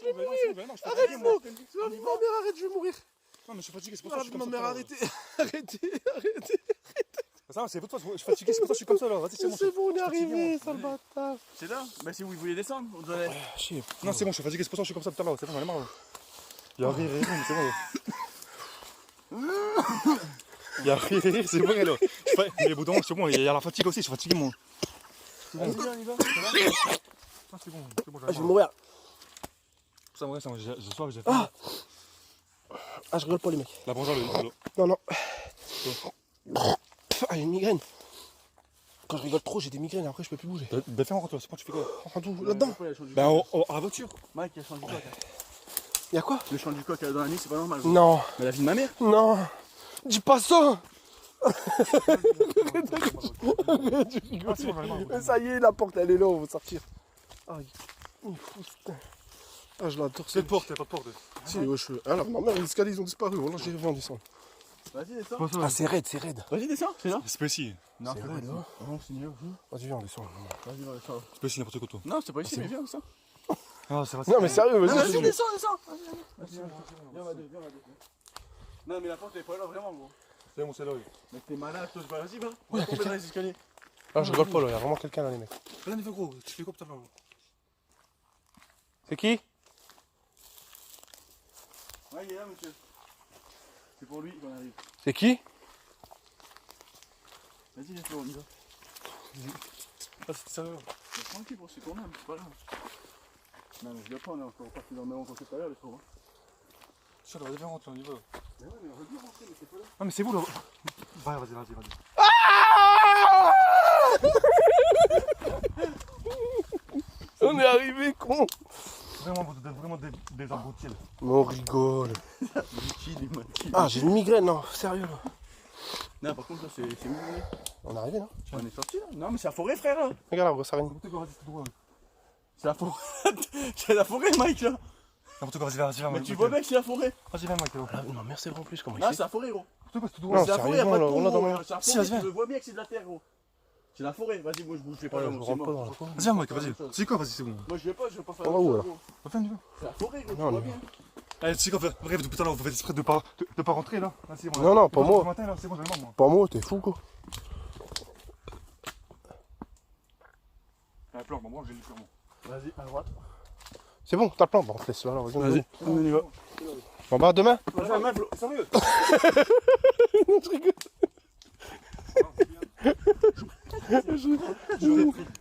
Je vais mourir. Arrête, non. Ma mère, arrête, je vais mourir. Non, mais je suis fatigué, c'est pour ça que je suis Ma comme ça. mère, arrêtez. Ça, c'est votre faute, je suis fatigué, c'est pour ça que je suis comme ça, là. Vas-y, c'est bon. C'est bon, on est je suis fatigué, arrivé, moi. sale bâtard. C'est là? Bah, c'est où il voulait descendre. On doit aller. Chier. Non, c'est bon, je suis fatigué, c'est pour ça que je suis comme ça tout à l'heure, c'est bon, j'en ai marre, là. Il y a rire, mais c'est bon, là. Il y a rire, c'est bon, là. Mais au bout d'un moment, c'est bon, il y a la fatigue aussi, je suis fatigué, moi. Vas-y, on y va. Ah, c'est bon, Je vais mourir. Ça, ouais, j'ai soif, j'ai Ah. faim. Ah, je rigole pas, les mecs. La bronzale, le. Non, non. Ah, j'ai une migraine. Quand je rigole trop, j'ai des migraines, après je peux plus bouger. Ben fais en toi, c'est pas tu fais quoi? Enfin, tout là-dedans. Ben à la voiture. Mike, il y a le chant du coq. Y'a quoi? Le chant du coq dans la nuit, c'est pas normal. Gros. Non, Mais la vie de ma mère. non. Dis pas ça. Ah, c'est bon, vraiment. Mais ça y est, la porte elle est là, on va sortir. Ah, il fout, putain. Ah, je l'adore. C'est une porte, y'a pas de porte. Si, ouais, alors, ma mère, les escaliers ils ont disparu. Voilà, j'ai vu en descendre. Vas-y, descends. Ah, c'est raide, c'est raide. Vas-y, descends. C'est là. C'est pas ici. Non, C'est c'est raide, là. là. Non, c'est mieux. Vas-y, viens, on descend. Vas-y, descends. C'est pas ici n'importe quoi toi. Non, c'est pas ici, mais viens, descends. Ah, c'est vrai. Non, mais sérieux, Non, vas-y, vas-y, vas-y. descends. Viens, on va deux. Non, mais la porte elle est pas là, vraiment, gros. C'est bon, c'est là, oui. Mais t'es malade, toi, vas-y, va. On va tomber dans les escaliers. Ah, je rigole pas, là, y'a vraiment quelqu'un là, les mecs. Là, il fait gros, tu fais quoi putain là? C'est qui? Ouais, il est là, monsieur. C'est pour lui qu'on arrive. C'est qui? Vas-y, viens, on y va. Ah, c'est sérieux. Mais tranquille, pour c'est qu'on aime, c'est pas grave. Non, mais je dois pas, on est encore parti dans le même endroit que tout à l'heure, les pauvres. Ça, on va faire rentrer, on y va. Mais ouais, mais on veut bien rentrer, mais c'est pas là. Ah, mais c'est vous là. Vas-y. On est arrivé, con. Vraiment, vous êtes vraiment des abrutis là. Mais on rigole. Utile, Ah, j'ai une migraine, non, sérieux là. Non, par contre, là, c'est où on est? On est arrivé, non? On est sorti là? Non, mais c'est la forêt, frère, là. Regarde la brosse à N'importe quoi, vas-y, c'est droit. C'est la forêt. C'est la forêt, Mike, là. N'importe quoi, vas-y, viens, Mais tu vois bien que c'est la forêt. Vas-y, viens, Mike, là. Ah, ma mère, c'est vrai en plus, comment il Non, fait? c'est la forêt, gros. N'importe quoi, c'est tout Non, droit. C'est la forêt, y'a sérieusement, pas de là, pont, on l'a dans gros. la- C'est la Si, forêt, vas-y, tu le vois bien que c'est de la terre, gros. C'est la forêt, vas-y, moi je bouge, je fais pas Ouais, là, je c'est rentre pas mort. dans la forêt. Vas-y, viens, Mike, vas-y. C'est quoi, vas-y, c'est bon. Moi je vais pas faire On va ça, où, là gros. Viens, viens. C'est la forêt, gros, tu Non, vois non. bien. Allez, tu sais quoi, bref, depuis tout à l'heure, vous faites exprès de pas rentrer là. Là, c'est bon, là. Non, non, pas Le moi. matin, là, c'est bon, je vais le moi. Pas moi, t'es fou, quoi. Un plan, moi, j'ai le plan. Vas-y, à droite. C'est bon, t'as le plan. Bon, on te laisse là, vas-y. Vas-y, on y va. Bon, bah, demain. Vas-y, un mec, sérieux. Je rigole.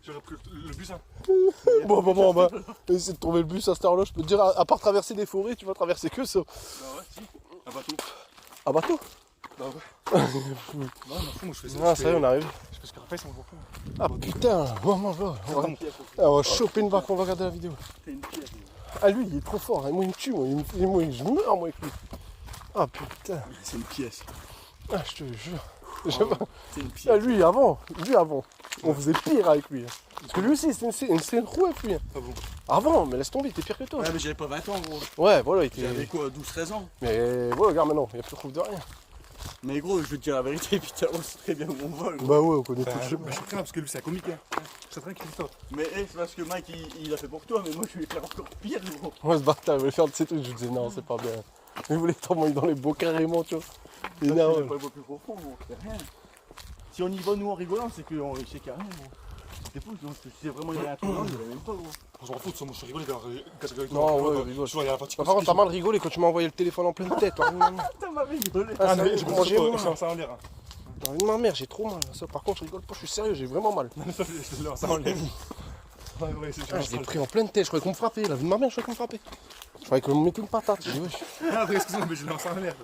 J'aurais pris le bus, hein. Bon, on va essayer de trouver le bus à cette heure-là. Je peux te dire, à part traverser des forêts, tu vas traverser que ça. Bah ouais, si. Un bateau. À bateau? Bah ouais. Non, moi, je fais ça. Ah, ça y est, on arrive. Je fais ce qu'il c'est mon gros. Ah putain, vraiment là. On va choper une barque, on va regarder la vidéo. T'es une pierre. Ah, lui, il est trop fort. Moi, il me tue, moi. Moi, je meurs, moi, avec lui. Ah putain. C'est une pièce. Ah, je te jure. C'est une Ah, pièce. lui, avant. On faisait pire avec lui. Parce que lui aussi, c'est une rouette, lui. Ah bon? Avant, mais laisse tomber, il était pire que toi. Ouais, mais j'avais pas 20 ans, gros. Ouais, voilà, il J'avais était. quoi, 12-13 ans. Mais voilà, regarde maintenant, il n'y a plus de preuve de rien. Mais gros, je veux te dire la vérité, putain, on sait très bien où on va, gros. Bah ouais, on connaît Bah, tout je le suis très parce que lui, c'est un comique, hein. Je suis très qu'il sort. Mais c'est parce que Mike, il a fait pour toi, mais moi, je vais faire encore pire, gros. Moi, ce bâtard, il voulait faire de ces trucs, je lui disais non, c'est pas bien. Il voulait t'envoyer dans les beaux carrément, tu vois. C'est Énorme. pas le plus profond, gros. C'est rien. Si on y va, nous, en rigolant, c'est qu'on sait qu'il n'y a rien, gros. C'était fou, sinon, si vraiment il y avait un truc, non, il n'y avait même pas, gros. On s'en fout, moi, je suis rigolé d'avoir avec Non, ouais, rigole. Tu vois, il y a la partie. Par contre, t'as mal rigolé quand tu m'as envoyé le téléphone en pleine tête. Hein. T'as mal rigolé. Ah, Ah, sérieux, mais je j'ai me mangé suis moi. ça en l'air. Ma mère, j'ai trop mal. Ça, par contre, je rigole pas, je suis sérieux, j'ai vraiment mal. Ça en l'air. Ouais, ouais, c'est Ah, je l'ai pris en pleine tête, je croyais qu'on me frappait. La vie de ma mère, je croyais qu'on me frappait. Je croyais qu'on me mettait une patate. J'ai dit, wesh. Ah, excuse-moi, mais je l'ai lancé en l'air.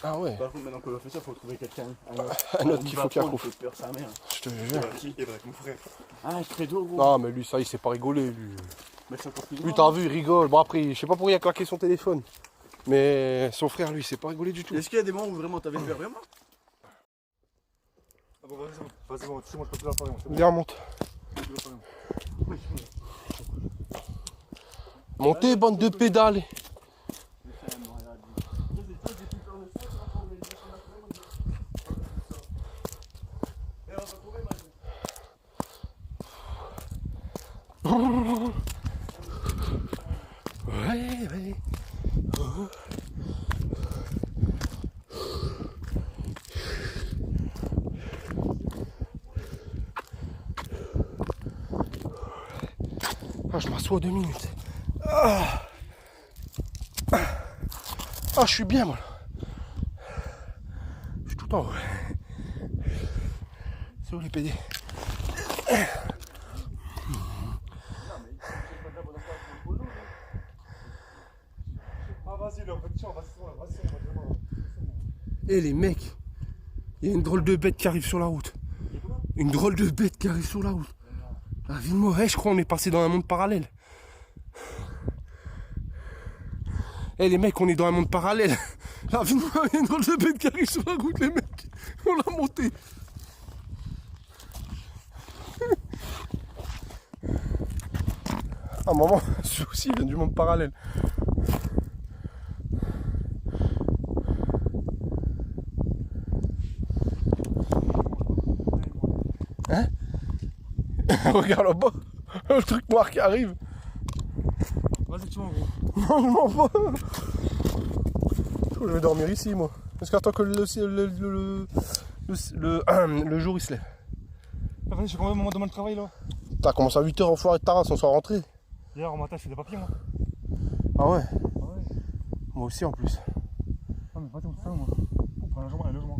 Ah ouais, Par contre, maintenant qu'on a fait ça, faut trouver quelqu'un. un autre qu'il faut qu'il accroche. Il fait peur sa mère. Je te jure. Et avec mon frère. Ah, je fais d'eau, gros. Non, mais lui, ça, il sait pas rigoler, lui. Mais c'est encore plus Lui, grave. t'as vu, il rigole. Bon, après, je sais pas pourquoi il a claqué son téléphone. Mais son frère, lui, il sait pas rigoler du tout. Est-ce qu'il y a des moments où vraiment t'avais peur, vraiment? Ah bon, vas-y, bon, tu sais, moi, je peux plus la parler. C'est bon. Viens, monte. Montez, bande de pédales. Ouais. Ah, je m'assois 2 minutes. Ah, je suis bien, moi. Je suis tout en haut. C'est où les PD? vas-y, là, vas-y, on va vraiment. Eh les mecs, il y a une drôle de bête qui arrive sur la route. Une drôle de bête qui arrive sur la route. Ah, vite-moi, je crois qu'on est passé dans un monde parallèle. Eh les mecs, on est dans un monde parallèle. Là, vite-moi, il y a une drôle de bête qui arrive sur la route, les mecs. On l'a monté. Ah maman, celui aussi il vient du monde parallèle. Hein? Regarde là-bas, le truc noir qui arrive. Vas-y, tu m'en gros. Non, je m'en vais. Je vais dormir ici moi. Parce qu'attends que le jour il se lève. Vas-y, je suis quand même au moment de mon travail là. T'as commencé à 8h en foire et de ta race, on soit rentré. Hier, au matin, je fais des papiers, moi. Ah ouais? Ah ouais. Moi aussi en plus. Ah, mais vas-y, on fait ça, moi. Pour prendre un logement.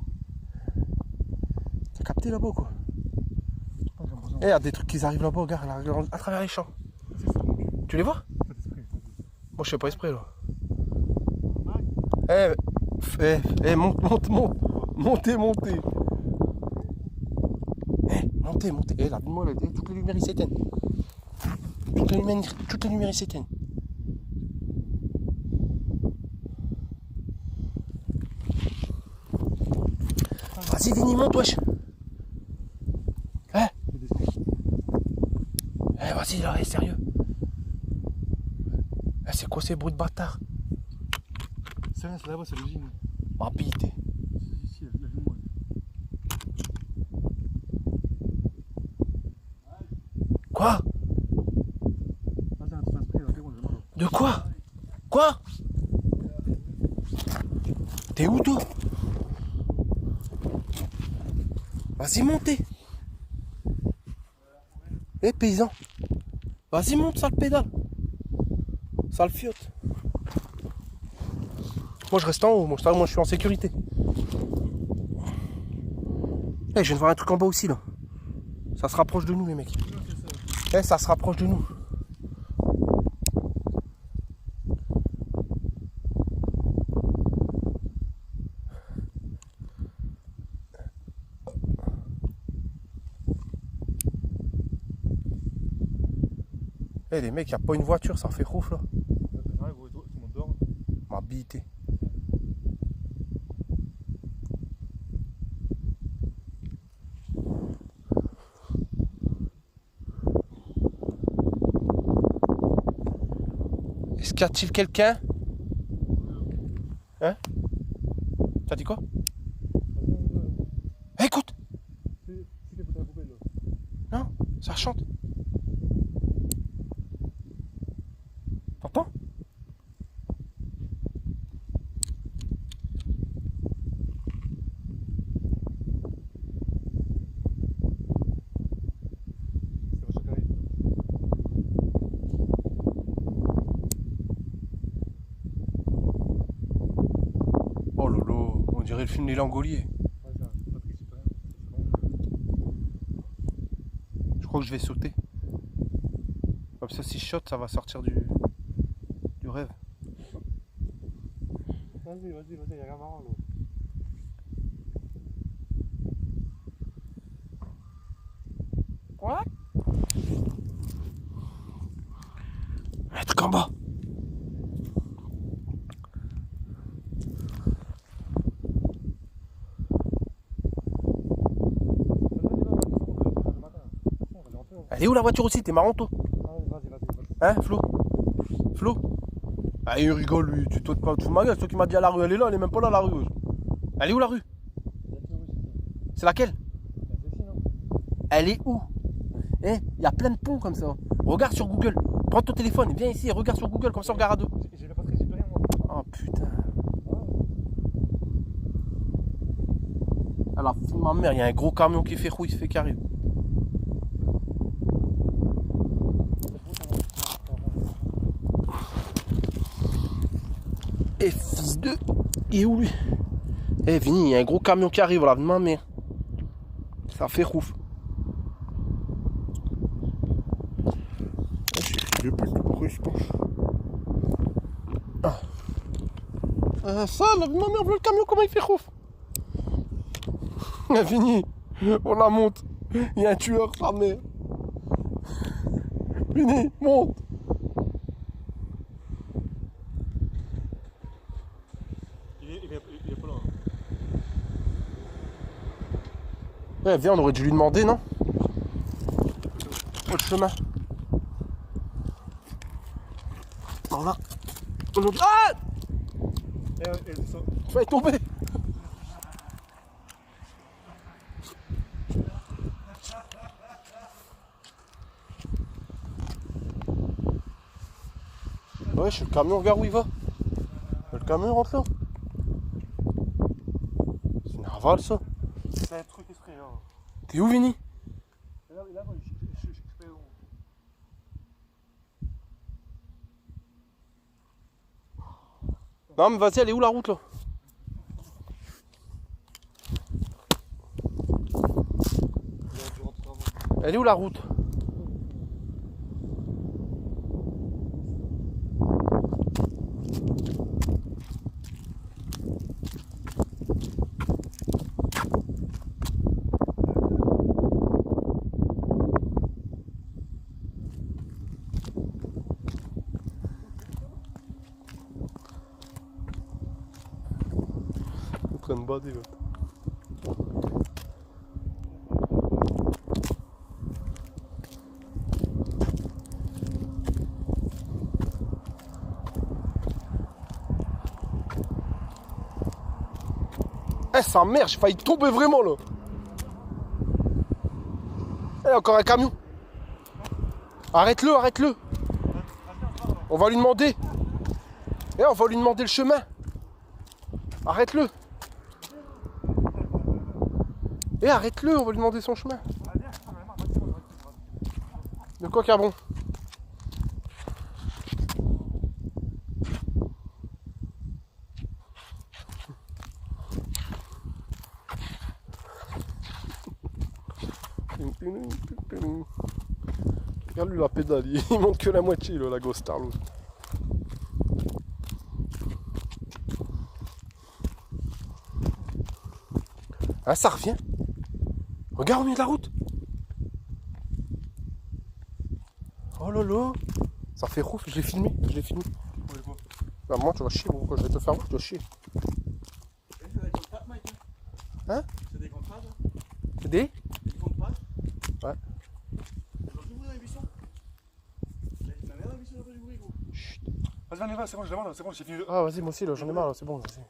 T'as capté là-bas quoi? Ah, j'ai l'impression. Eh, regarde des trucs qui arrivent là-bas, regarde, là, à travers les champs. C'est ça, mon cul. Tu les vois? Faites esprit, vas-y. Moi je fais pas exprès là. Montez. Montez. Eh, là, dis-moi, toutes les lumières ils s'éteignent. Toutes les lumières ils s'éteignent. Vas-y, Denis, monte, wesh. Vas-y, là, sérieux. C'est quoi ces bruits de bâtard? C'est rien, c'est là-bas, c'est le gym. Ma bite. Si, la vie, moi. Quoi? Vas-y, un petit esprit, là, c'est bon, j'ai mal. De quoi? Quoi? T'es où toi? Vas-y montez. Eh paysan. Vas-y monte, sale pédale. Sale fiotte. Moi je reste en haut, moi je suis en sécurité. Eh, je viens de voir un truc en bas aussi là. Ça se rapproche de nous les mecs. Eh, ça se rapproche de nous. Eh les mecs, y a pas une voiture, ça fait rouf là. Ouais, gros, tout le monde dort. Ma bite. Est-ce qu'il y a-t-il quelqu'un? Hein? T'as dit quoi? Eh, écoute! Non, ça chante. T'entends? Oh lolo, on dirait le film Les Langoliers. Je crois que je vais sauter. Comme ça, si je saute, ça va sortir du rêve. Vas-y, y'a rien marrant là. Quoi? Un truc en bas. Elle est où la voiture aussi? T'es marrant toi? Hein Flo? Ah il rigole lui, tu te pas de ma gueule, c'est toi qui m'as dit à la rue, elle est là, elle est même pas là la rue. Elle est où la rue? C'est laquelle? Elle est où? Eh, il y a plein de ponts comme ça. Regarde sur Google, prends ton téléphone, viens ici et regarde sur Google, comme ça on regarde à deux. J'ai pas j'ai plus rien moi. Oh putain. Alors, ma mère, il y a un gros camion qui fait roue, il se fait carré. Eh fils de... Il est où lui? Eh Vini, il y a un gros camion qui arrive là, de ma mère. Ça fait rouf. Je suis le plus heureux, je pense. Ah. Ça, ma mère veut le camion, comment il fait rouf? Fini. On la monte. Il y a un tueur, sa mère. Fini, monte. Il est pas là. Ouais, viens, on aurait dû lui demander, non? Pas le chemin. Par là. Aujourd'hui. Ah! Ça. Fallait tomber. Ouais, je suis le camion, regarde où il va. Le camion rentre là. C'est une rafale ça. C'est un truc exprès là. T'es où, Vini? Là, moi, je fais Non mais vas-y, elle est où la route là? Elle est où la route? En train de bader là. Eh, sa mère, j'ai failli tomber vraiment là. Eh, encore un camion. Arrête-le, arrête-le. On va lui demander. Eh, on va lui demander le chemin. Arrête-le. Eh, arrête-le, on va lui demander son chemin. De quoi, Carbon? Regarde lui la pédale, il monte que la moitié là, la Ghost Star. Ah, ça revient. Regarde au milieu de la route. Oh lolo. Ça fait rouf, je l'ai filmé, Bah moi tu vas chier, gros, quand je vais te faire voir, tu vas chier. Hein? C'est des contrats, ça? C'est des? Des contrats? Ouais. Aujourd'hui, vous avez vu ça? Ma mère a vu ça dans le bruit, gros. Chut. Vas-y, on y va, c'est bon, je demande, c'est bon, j'ai fini. Ah vas-y, moi aussi là, j'en ai marre là, c'est bon, vas-y.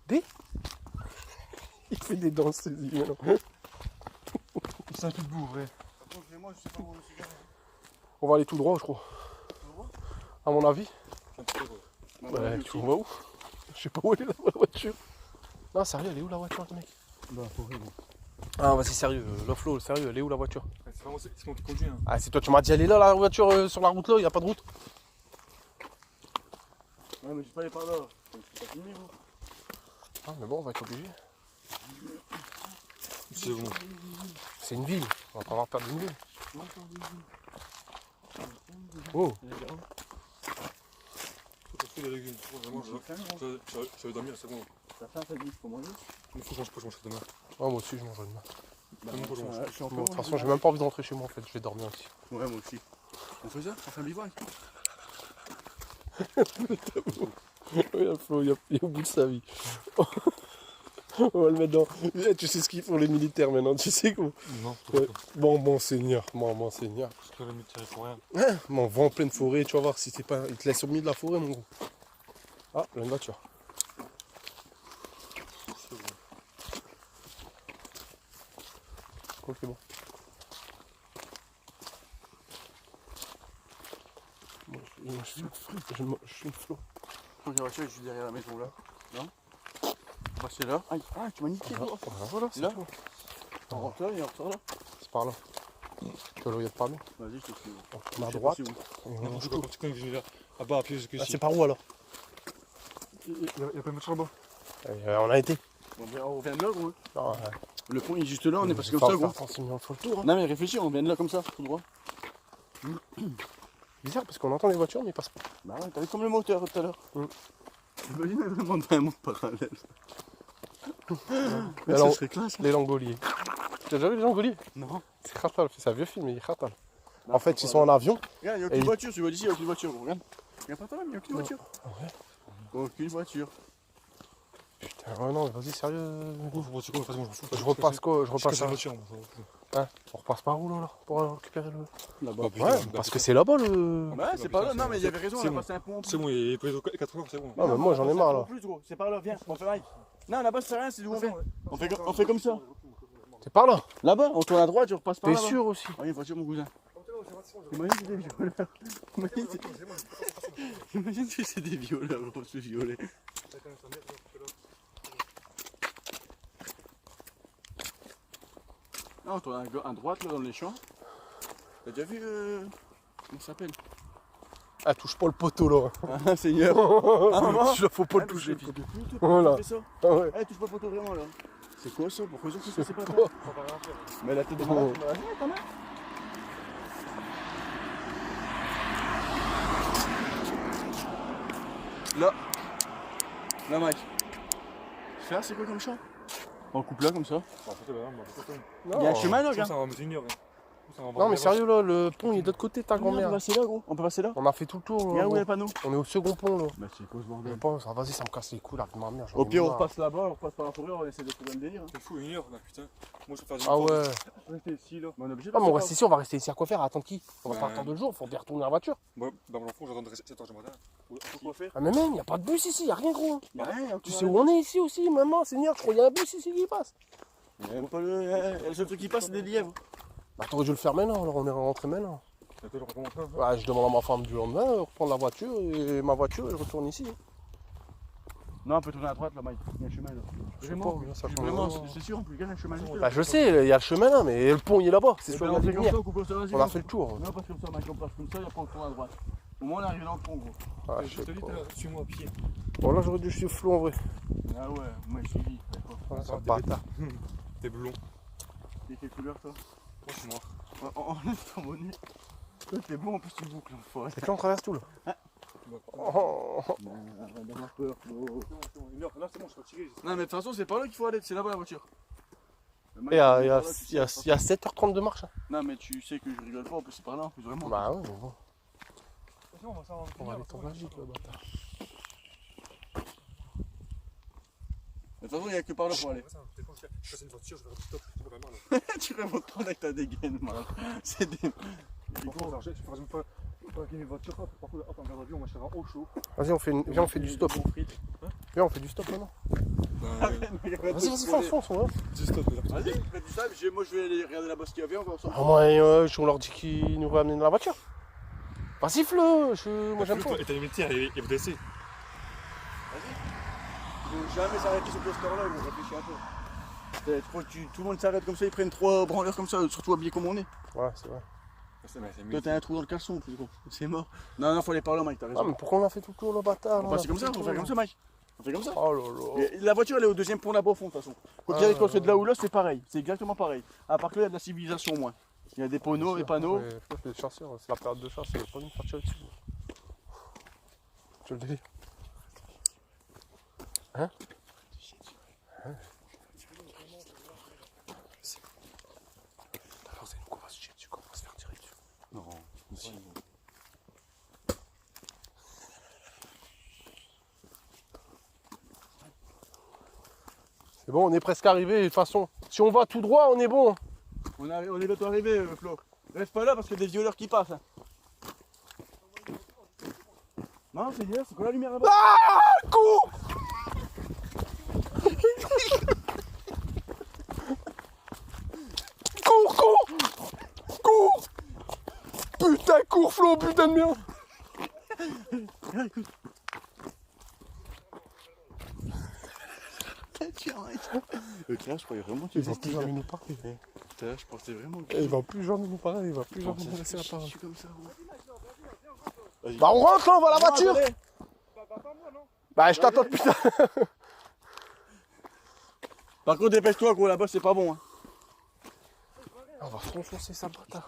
Des? Il fait des danses, c'est dit maintenant. C'est un pitbull, vrai. Attends, moi, je sais pas où le cigare. On va aller tout droit, je crois. À mon avis. Bah, Tu vois où? Je sais pas où elle est la voiture. Non, sérieux, elle est où la voiture, le mec? Bah, faut rire. Ah, vas-y, sérieux, l'offlow, sérieux, elle est où la voiture? C'est pas moi, c'est moi qui conduis. Hein. Ah, c'est toi, tu m'as dit, elle est là la voiture sur la route là, il n'y a pas de route. Ouais, mais je suis pas allé par là. C'est pas fini, vous. Ah, mais bon, on va être obligé. C'est bon. C'est une ville, on va pas avoir peur d'une ville. Oh, Je les légumes. Vraiment, je vais dormir, c'est bon. Ça fait un peu vite pour manger. Il faut que je mange demain. moi aussi, je mange demain. Bah, Moi, je mange. je suis De encore. toute façon, j'ai même pas envie de rentrer chez moi en fait, je vais dormir aussi. Ouais, moi aussi. On fait ça? On fait un bivouac? Oui, Flo, il est au bout de sa vie. On va le mettre dans. Tu sais ce qu'ils font les militaires maintenant, tu sais quoi? Non, Ouais. Bon Seigneur, bon Seigneur. parce que la militaire, ils font rien. Mais on va en pleine forêt, tu vas voir si c'est pas. Il te laisse au milieu de la forêt, mon gros. Ah, là, une voiture. Ok, bon. Moi, je suis une flot. Donc la voiture est juste derrière la maison là. Non? On va passer là. Ah, tu m'as niqué, toi. Voilà, c'est Là. tout. On rentre là et on ressort là. C'est par là. Tu vois là où il y a de parler? Vas-y, je te suis. On est à droite. Non, je sais pas quand tu connais là. Là-bas, à pied jusque Ah, ici. c'est par où alors? Il y a pas de voiture là-bas. On a été. On vient de là, gros. Non, Le pont est juste là, on est passé comme ça, gros. On fait le tour. Hein. Non, mais réfléchis, on vient de là comme ça, tout droit. Bizarre parce qu'on entend les voitures mais ils passent pas. Bah ouais, t'as vu comme le moteur tout à l'heure. Imagine vraiment un monde parallèle. Les, Ça serait classe. les langoliers. Tu as déjà vu les langoliers? Non. C'est Khatal, c'est un vieux film, il est Khatal. En fait, ils sont en avion. Regarde, il n'y a Et aucune il- voiture, tu vois d'ici, il n'y a aucune voiture. Regarde. Regarde pas toi, il n'y a aucune voiture. Ouais. Aucune voiture. Putain, ouais, non, vas-y, sérieux. Je repasse quoi? Je repasse repasse la à... voiture. On repasse par où là pour récupérer le. Là-bas. Ouais, parce que c'est là-bas le. Ouais, c'est pas là. Non, mais il y avait raison, on c'est a bon. passé un pont en plus. C'est bon, il est près de 4 heures, c'est bon. Ah, mais moi j'en ai marre là. Plus, gros. C'est par là, viens, on fait pareil. Non, là-bas, c'est rien, c'est d'où on fait. On fait comme ça. C'est par là. Là-bas, on tourne à droite, je repasse par T'es là. sûr aussi? Ah, une voiture, mon cousin. Imagine c'est des violeurs. Imagine si c'est des violeurs, on se fait violer. Non, on tourne à droite là dans les champs. T'as déjà vu comment ça s'appelle? Ah, touche pas le poteau là. Ah, Seigneur. maman. Faut pas le toucher. Fils de pute, Voilà. tu fais ça. Ah ouais. Eh, touche pas le poteau vraiment là. C'est quoi ça? Pourquoi ils ont fait ça? C'est pas quoi toi. Mais la tête de Oh. malade, quand même. Là. Là, Mike. Faire, c'est quoi comme champ? On coupe là comme ça. Il y a un chemin là, regarde. Ça va mettre une heure. Non mais sérieux là, le pont il est de l'autre côté ta On peut grand-mère. passer là, gros. On peut passer là. On a fait tout le tour. là, Regarde où gros. est le panneau. On est au second pont là. Bah, c'est quoi ce Je bordel? pense, ah, vas-y, ça me casse les couilles là, de ma mère. j'en Au ai pire, on marre. repasse là-bas, on repasse par la forêt, on essaie de trouver un délire. C'est fou, une heure là, putain. Moi je vais faire du Ah ouais. Restez ici là. On est obligé de Ah, mais on passer reste ici, on va rester ici à quoi faire? À attendre qui? On va Ouais. pas attendre 2 jours, faut bien retourner à la voiture. Moi, dans mon enfant, j'attendrai 7h du matin. Pourquoi faire? Ah, mais même, y a pas de bus ici, y a rien gros. Y'a rien. Tu sais où on est ici aussi, maman, Seigneur, je crois qu'il y a un bus ici qui passe. Le seul truc qui passe, c'est des lièvres. Bah, t'aurais dû le faire maintenant, alors on est rentré maintenant. Attends, on recommence là. Ouais, je demande à ma femme du lendemain, reprendre la voiture et ma voiture et je retourne ici. Non, on peut tourner à droite là, Mike. Il y a un chemin là. Je sais Vraiment, pas, ça Vraiment, change. c'est sûr, en plus, il y a un chemin juste là. Bah, je sais, il y a le chemin là, mais le pont il est là-bas. C'est Eh sur ben, la on fait comme lumière. ça, on coupe ça, vas-y. On a fait le tour. Non, parce que comme ça, Mike, on passe comme ça et après on tourne à droite. Au moins, on arrive dans le pont, gros. Ah, Je je te sais dis, pas. suis-moi à pied. Bon, là j'aurais dû suivre flou en vrai. Ah ouais, moi je suis dit. D'accord. Ouais, ça t'es bâtard. T'es blond. T'es quelle couleur toi? Moi je suis noir. Enlève ton bonnet. Toi, t'es bon en plus, tu boucles, l'enfoiré. Et puis on traverse tout là. Oh. Arrête d'avoir peur, Flo. Une heure, là c'est bon, je suis fatigué. Non, mais de toute façon, c'est pas là qu'il faut aller, c'est là-bas la voiture. Et il y a 7h30 de marche. Hein. Non, mais tu sais que je rigole pas, en plus, c'est par là, en plus, vraiment. Bah ouais, mais bon. On va On va aller tourner vite là, bâtard. De toute façon, il n'y a que par là pour aller. Je passe une voiture, je vais faire du stop, je vais vraiment là. Tu remontes trop avec ta dégaine, man. C'est des. Pas gagner une voiture, par contre, attends, garde avion, moi je serai au chaud. Vas-y, viens, on fait du stop. Viens, on fait du stop maintenant. Vas-y, fonce, on va. Du stop, là. Vas-y, fais du sable, moi je vais aller regarder là-bas ce qu'il y avait, on va ensemble. Ah, moi, on leur dit qu'ils nous ramènent dans la voiture. Vas-y, Flo, moi j'aime pas. Et t'as les militaires, et vous laissez. Ils vont jamais s'arrêter sur ce score-là, ils vont réfléchir un peu. Tout le monde s'arrête comme ça, ils prennent 3 branleurs comme ça, surtout habillés comme on est. Ouais, c'est vrai. Toi t'as un trou dans le caleçon en plus gros, c'est mort. Non, faut aller par là, Mike, t'as Ah, raison. mais pourquoi on a fait tout le tour, le bâtard? On va passer comme ça, on va faire comme ça, Mike. On fait comme ça. Oh là là. Et la voiture elle est au deuxième pont là-bas au fond de toute façon. Quand il y a l'école fait de là ou là, c'est pareil, c'est exactement pareil. À part que là il y a de la civilisation au moins. Il y a des panneaux, des panneaux. Les chasseurs, c'est la période de chasse, c'est pas une faire tirer dessus. Tu le dis? Hein? D'accord, c'est nous qu'on va se chier dessus, qu'on va se faire tirer dessus. Non, si. C'est bon, on est presque arrivé, de toute façon. Si on va tout droit, on est bon. On est bientôt arrivé, Flo. Reste pas là parce qu'il y a des violeurs qui passent. Hein. Non, c'est bien, c'est quoi la lumière là-bas? Ah, cours! Cours! Putain, cours, Flo, putain de merde! Le clash, je croyais vraiment que tu Il va plus jamais nous parler. je pensais vraiment que. Il va plus jamais nous parler, il va plus jamais nous laisser la Je parole. suis comme ça, ouais. Bah on rentre là, on va à la voiture! Attendez. Bah je t'attends putain! Par contre, dépêche-toi, gros, là-bas c'est pas bon. Hein. On va se renfoncer ça, bâtard.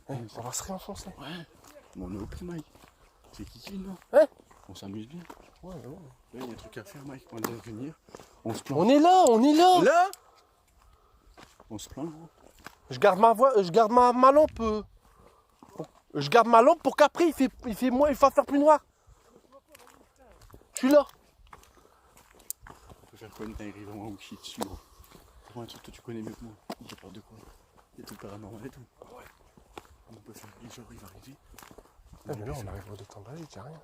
On va se réenfoncer. Ouais. Bon, on est au prix, Mike. C'est Kiki, non? Hein? On s'amuse bien. Ouais, ouais. Là, il y a un truc à faire, Mike. On doit venir. On se plante. On est là, on est là. Là? On se plante, gros. Je garde ma lampe. Je garde ma lampe pour qu'après il va faire plus noir. Je suis là. On peut faire quoi une dinguerie vraiment où qui dessus, gros? Vraiment un truc que tu connais mieux que moi. J'ai peur de quoi? Il y a tout paranormal et tout. Ouais. On peut faire genre il va arriver. Ah, mais là on arrive au détente de la gîte, y'a rien.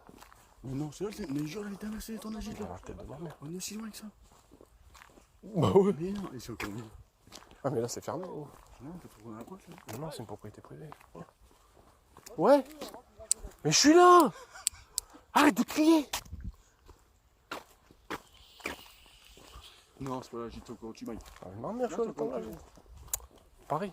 Mais non, c'est vrai, mais genre il est inversé les temps de la gîte Dans là. la tête de ma mère. On est aussi loin que ça. Bah ouais. Mais non, ils sont encore mieux. Ah mais là c'est fermé. Oh. Non, on peut trouver un approche là. Non, c'est une propriété privée. Ouais. Mais je suis là. Arrête de crier. Non, c'est pas la gîte encore, tu m'ailles. Ah, ma mère, je suis au détente de la gîte. Paris.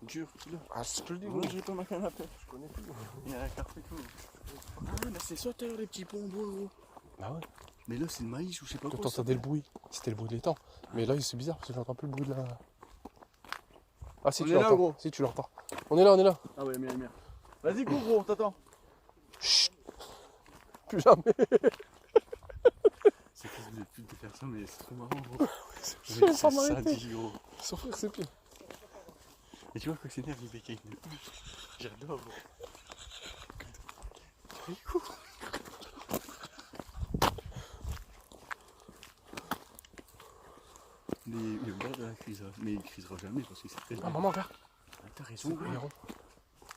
Dur, tu l'as. Ah, c'est ce que je dis. Moi gros. j'ai pas ma canne à pêche, je connais tout. Il y a la carte et tout. Ah ouais, mais c'est ça tout à l'heure les petits ponts en bois, gros. Bah ouais. Mais là c'est le maïs ou je sais pas quoi. T'entendais le bruit. C'était le bruit de l'étang. Mais là c'est bizarre parce que j'entends plus le bruit de la. Ah si On tu est là, l'entends. gros. Si tu l'entends. On est là, on est là. Ah ouais, merde. Vas-y, cours, gros, t'attends. Chut. Plus jamais. C'est que je plus de faire ça, mais c'est trop marrant, gros. C'est sans m'arrêter. dit, gros. Son frère c'est pire. Et tu vois, quand c'est nerf, il bécaye. J'adore, gros. Il regarde la crise, mais il crisera jamais parce que c'est très Ah maman, regarde. Ah, t'as raison, gros.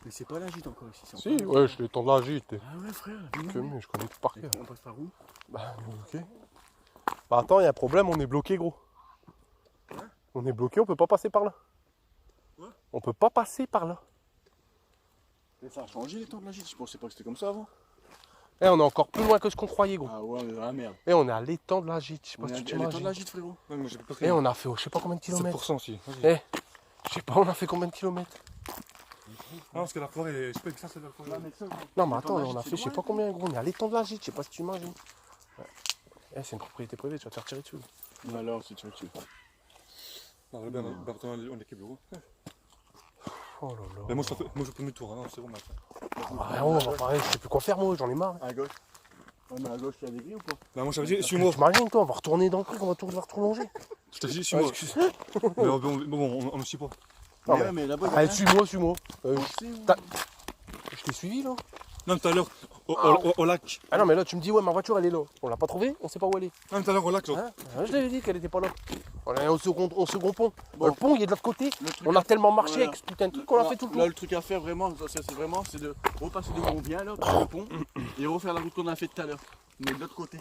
Mais c'est pas la gîte encore ici. Si, ouais, je l'étends de la gîte. Ah ouais, frère. Que mieux, je connais tout par cœur. On passe par où? Bah, ok. Bah, attends, il y a un problème, on est bloqué, gros. On est bloqué, on peut pas passer par là. Quoi? On peut pas passer par là. Mais ça a changé les temps de la gîte, je pensais pas que c'était comme ça avant. Eh, on est encore plus loin que ce qu'on croyait, gros. Ah ouais, on est dans la merde. Eh, on est à l'étang de la gîte, je sais On pas est si tu à l'étang de t'imagines. la gîte, frérot. Ouais, moi j'ai pas pris. Eh, on a fait, je sais pas combien de kilomètres. 7% aussi. Eh, je sais pas, on a fait combien de kilomètres. Non, parce que la forêt, je sais pas que ça c'est la forêt. Non, mais attends, on a fait, je sais pas combien, gros. On est à l'étang de la gîte, je sais pas si tu imagines. Ouais. Eh, c'est une propriété privée, tu vas te faire tirer dessus. Alors, c'est sûr que tu Non, bien, on est que bureau. Oh là là. Mais moi je fais demi-tour, hein, c'est bon maintenant. Ah, on va parler, je sais plus quoi faire, moi, j'en ai marre. À gauche. Ouais, mais à gauche, il y a des grilles ou pas? Bah, moi j'avais dit, suis-moi. T'imagines, toi, on va retourner dans le truc, on va tout devoir tout longer. Je t'ai dit, suis-moi. Mais bon, on ne suit pas. Non, Ouais, mais- mais là-bas, il y a Allez, rien. suis-moi. C'est t'as- Je t'ai suivi, là. Non, tout à l'heure, au lac. Ah non, mais là, tu me dis, ouais, ma voiture, elle est là. On l'a pas trouvée, on sait pas où elle est. Non, tout à l'heure, au lac. Genre. Hein Je l'avais dit qu'elle était pas là. On est au second pont. Bon. Le pont, il est de l'autre côté. Le truc On a tellement marché voilà. avec ce putain de truc qu'on a fait tout le Là, tour. le truc à faire vraiment, c'est de repasser de où on vient là, par le pont, et refaire la route qu'on a fait tout à l'heure. Mais de l'autre côté.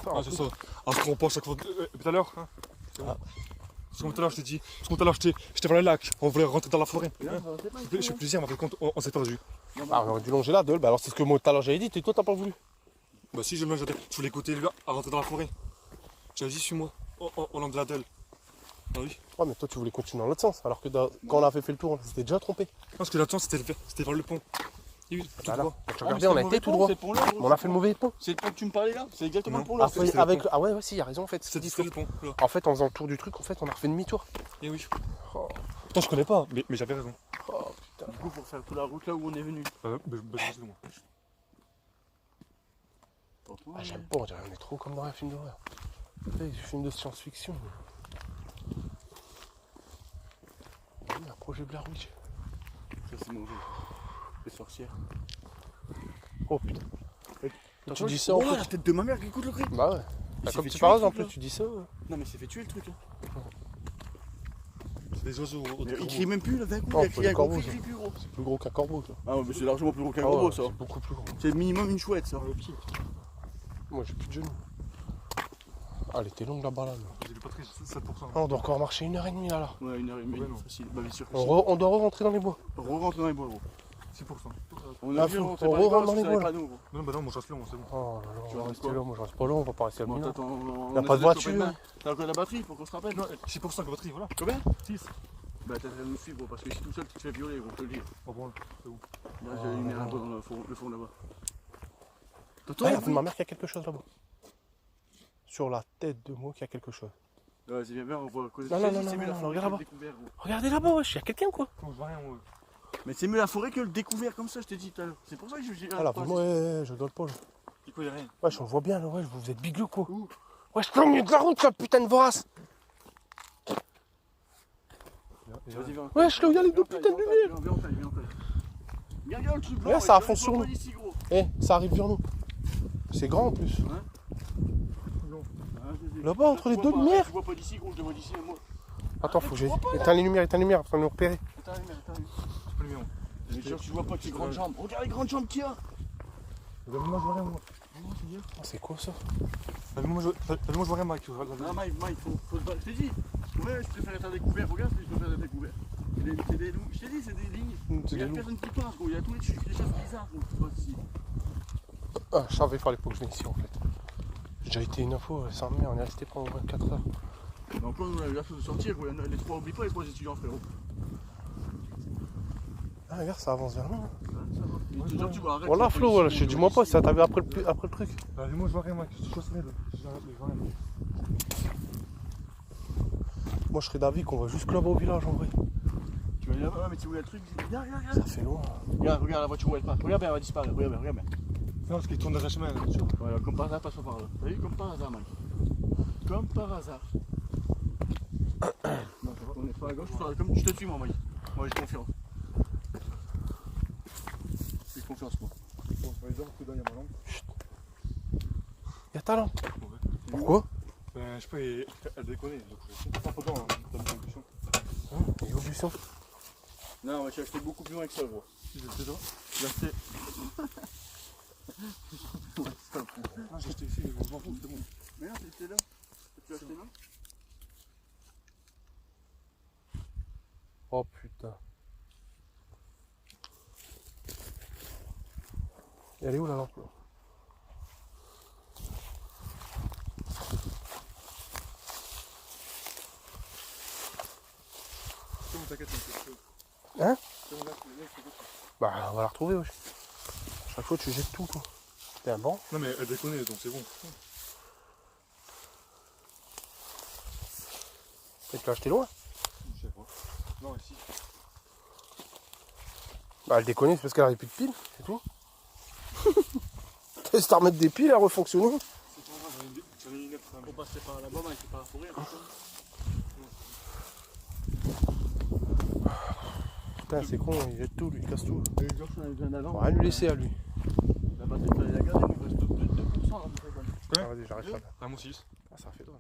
Ah, c'est ça. Alors, ce qu'on pense chaque fois. Tout à l'heure, hein. C'est bon. Parce que tout à l'heure, je t'ai dit. Parce que tout à l'heure, j'étais vers le lac. On voulait rentrer dans la forêt. Là, Hein. c'est pas Je fais plaisir, mais par contre, on s'est perdu. Ah, on aurait dû longer la Deule. Bah alors, c'est ce que moi tout à l'heure j'avais dit. Et toi, t'as pas voulu. Bah, si, je voulais écouter le gars à rentrer dans la forêt. J'avais dit, suis-moi. Au long de la Delle. Ah oui. Ouais, mais toi, tu voulais continuer dans l'autre sens. Alors que quand on avait fait le tour, on s'était déjà trompé. Parce que là-dedans, c'était vers le pont. Et oui, tout Voilà. droit. Tu regardais, on a été tout droit. C'est le pont là, gros. On a fait le mauvais pont. C'est le pont que tu me parlais là. C'est exactement Non. le pont là. Ah, c'était le avec... pont. ah ouais, si, il y a raison en fait. C'était le pont. Là. En fait, en faisant le tour du truc, en fait, on a refait demi-tour. Et oui. Oh. Pourtant, je connais pas, mais j'avais raison. Du coup, pour faire toute la route là où on est venu. Je sais moi. Pourtant, Ah, j'aime pas, on dirait on est trop comme dans un film d'horreur. Tu sais, des films de science-fiction. Un projet Blair Witch. ça c'est mon jeu. Les sorcières. Oh putain. Attention, dis ça en oh, fait. la tête de ma mère qui écoute le cri. Bah ouais. Il Bah, s'est comme fait tu tuer, parles le en truc, plus, là. tu dis ça. Non, mais c'est fait tuer le truc là. C'est des oiseaux au Il crie même plus là d'un coup. Oh, Il a crié un faut gros des cri, il crie plus gros. C'est plus gros qu'un corbeau, ça. Ah, mais c'est largement plus gros qu'un Ah gros ouais, ça. c'est beaucoup plus gros. C'est minimum une chouette ça. Moi, j'ai plus de genoux. Ah, elle était longue la balade. J'ai pas pris 7%. Ah, on doit encore marcher 1h30 là. Ouais, 1h30 Ouais, non. facile. Bah, bien sûr que On doit re-rentrer dans les bois. si. Re-rentre dans les bois gros. 6%. On Ah, a vu faut- rentrer on par les bois re-rentre parce dans que les ça bois, allait pas nous gros. Non, bah non, moi je reste là, c'est bon. Oh là là, Tu on va vas rester quoi là. Moi, je reste pas là, on va pas rester à Bon, Mina. attends, on Y a essaie pas de choper voiture. demain. T'as encore la batterie, faut qu'on se rappelle. Non, 6% de batterie, voilà. Combien 6. Bah t'as de nous suivre gros, parce que si tout seul tu te fais violer gros, je te le dis. Pas bon, c'est où? Là j'ai une un peu dans le fond là-bas. Ah, T'entends il y a de ma mère qu'il y a quelque chose là-bas. Sur la tête de moi qu'il y a quelque chose. Ouais, c'est bien, on voit cause Non, non, non, non, non, regarde là-bas. Regardez là-bas, wesh, il y a quelqu'un ou quoi? Non, je vois rien, ouais. Mais c'est mieux la forêt que le découvert comme ça, je t'ai dit tout à l'heure. C'est pour ça que je. Ah là, moi, je donne pas là. Du coup, il y a rien. Wesh, on le voit bien là, wesh, vous êtes bigleux quoi. Wesh, je suis au milieu de la route, ça putain de vorace. Vas-y, viens. Wesh, là où il y a les deux putains de lumières. Viens en taille, viens en taille. Viens le truc blanc. Regarde, ça et fonce sur nous. pas ici, gros. Eh, ça arrive vers nous. C'est grand en plus. Ah, Là-bas, entre les Je deux vois pas, lumières. Je vois pas d'ici, gros, je le vois d'ici, moi. Attends, faut que j'ai. Éteins les lumières, faut nous repérer. Attends, attends. C'est pas le mien. Mais genre, tu vois pas tes grandes jambes. Regarde les grandes jambes qu'il y a. Moi, je vois rien, moi. Ah, c'est quoi ça? Moi, je vois rien, Mike. Non, Mike, faut te battre. Je t'ai dit. Ouais, je préfère être à découvert. Regarde, je préfère être à découvert. C'est des loups. Je t'ai dit, c'est des lignes. C'est Il y a des loups. personne qui passe, gros. Il y a tous des choses bizarres, gros, qui se passent ici. Ah, je savais pas à l'époque que je venais ici en fait. J'ai déjà été une fois, sans mère, on est resté pendant 24 heures. Donc là, on a eu la chose de sortir, gros. Les trois, oublie pas les trois étudiants, frérot. Ah, regarde, ça avance vers nous. Genre, tu vois, arrête. Voilà, Flo, voilà, je te dis moi pas, ça t'a vu après le truc. Moi, je vois rien, Mike. Je te chasserai, là. Je vois rien. Moi, je serais d'avis qu'on va jusque là-bas au village en vrai. Tu vas aller là-bas, mais tu vois le truc. Regarde. Ça fait loin. Regarde la voiture où elle passe. Regarde, elle va disparaître. Regarde bien. Non, parce qu'il tourne dans un chemin, la voiture. Voilà, comme par hasard, passe-moi par là. T'as vu, comme par hasard, Mike. Comme par hasard. Non, on est pas à gauche, comme je te suis, moi, Mike. Moi, j'ai confiance. J'ai confiance, moi. Bon, je vais dire un coup d'œil à ma lampe. Y'a ta lampe. Pourquoi? Ben, je sais pas, elle déconne. Donc, je ne pas dedans, dans une solution. Et au buisson. Non, mais j'ai acheté beaucoup plus loin que ça, gros. J'ai acheté toi? J'ai acheté. Ah, j'ai acheté ici, je m'en fous, c'est bon. Merde, c'était là. Tu as acheté là? Oh putain. Et elle est où la lampe là? C'est bon, t'inquiète, t'inquiète. Hein? C'est bon, là, c'est bon. Bah on va la retrouver wesh. Chaque fois tu jettes tout quoi. T'es un banc. Non, mais elle déconne, donc c'est bon. Et tu l'as acheté loin? Je sais pas. Non, ici. Bah elle déconne, c'est parce qu'elle avait plus de piles, c'est tout. Teste à remettre des piles, à refonctionner. C'est pas grave, j'en ai une autre. Faut passer par là-bas, Mike, c'est pas la forêt. Putain c'est con, il jette tout, lui, il casse tout. Et Georges, on avait besoin d'avant. On va rien lui laisser à lui. La batterie, il fallait la garder, mais il reste 2%. Ah, vas-y, j'arrête là. Ah, moi aussi. Ah, ça fait drôle.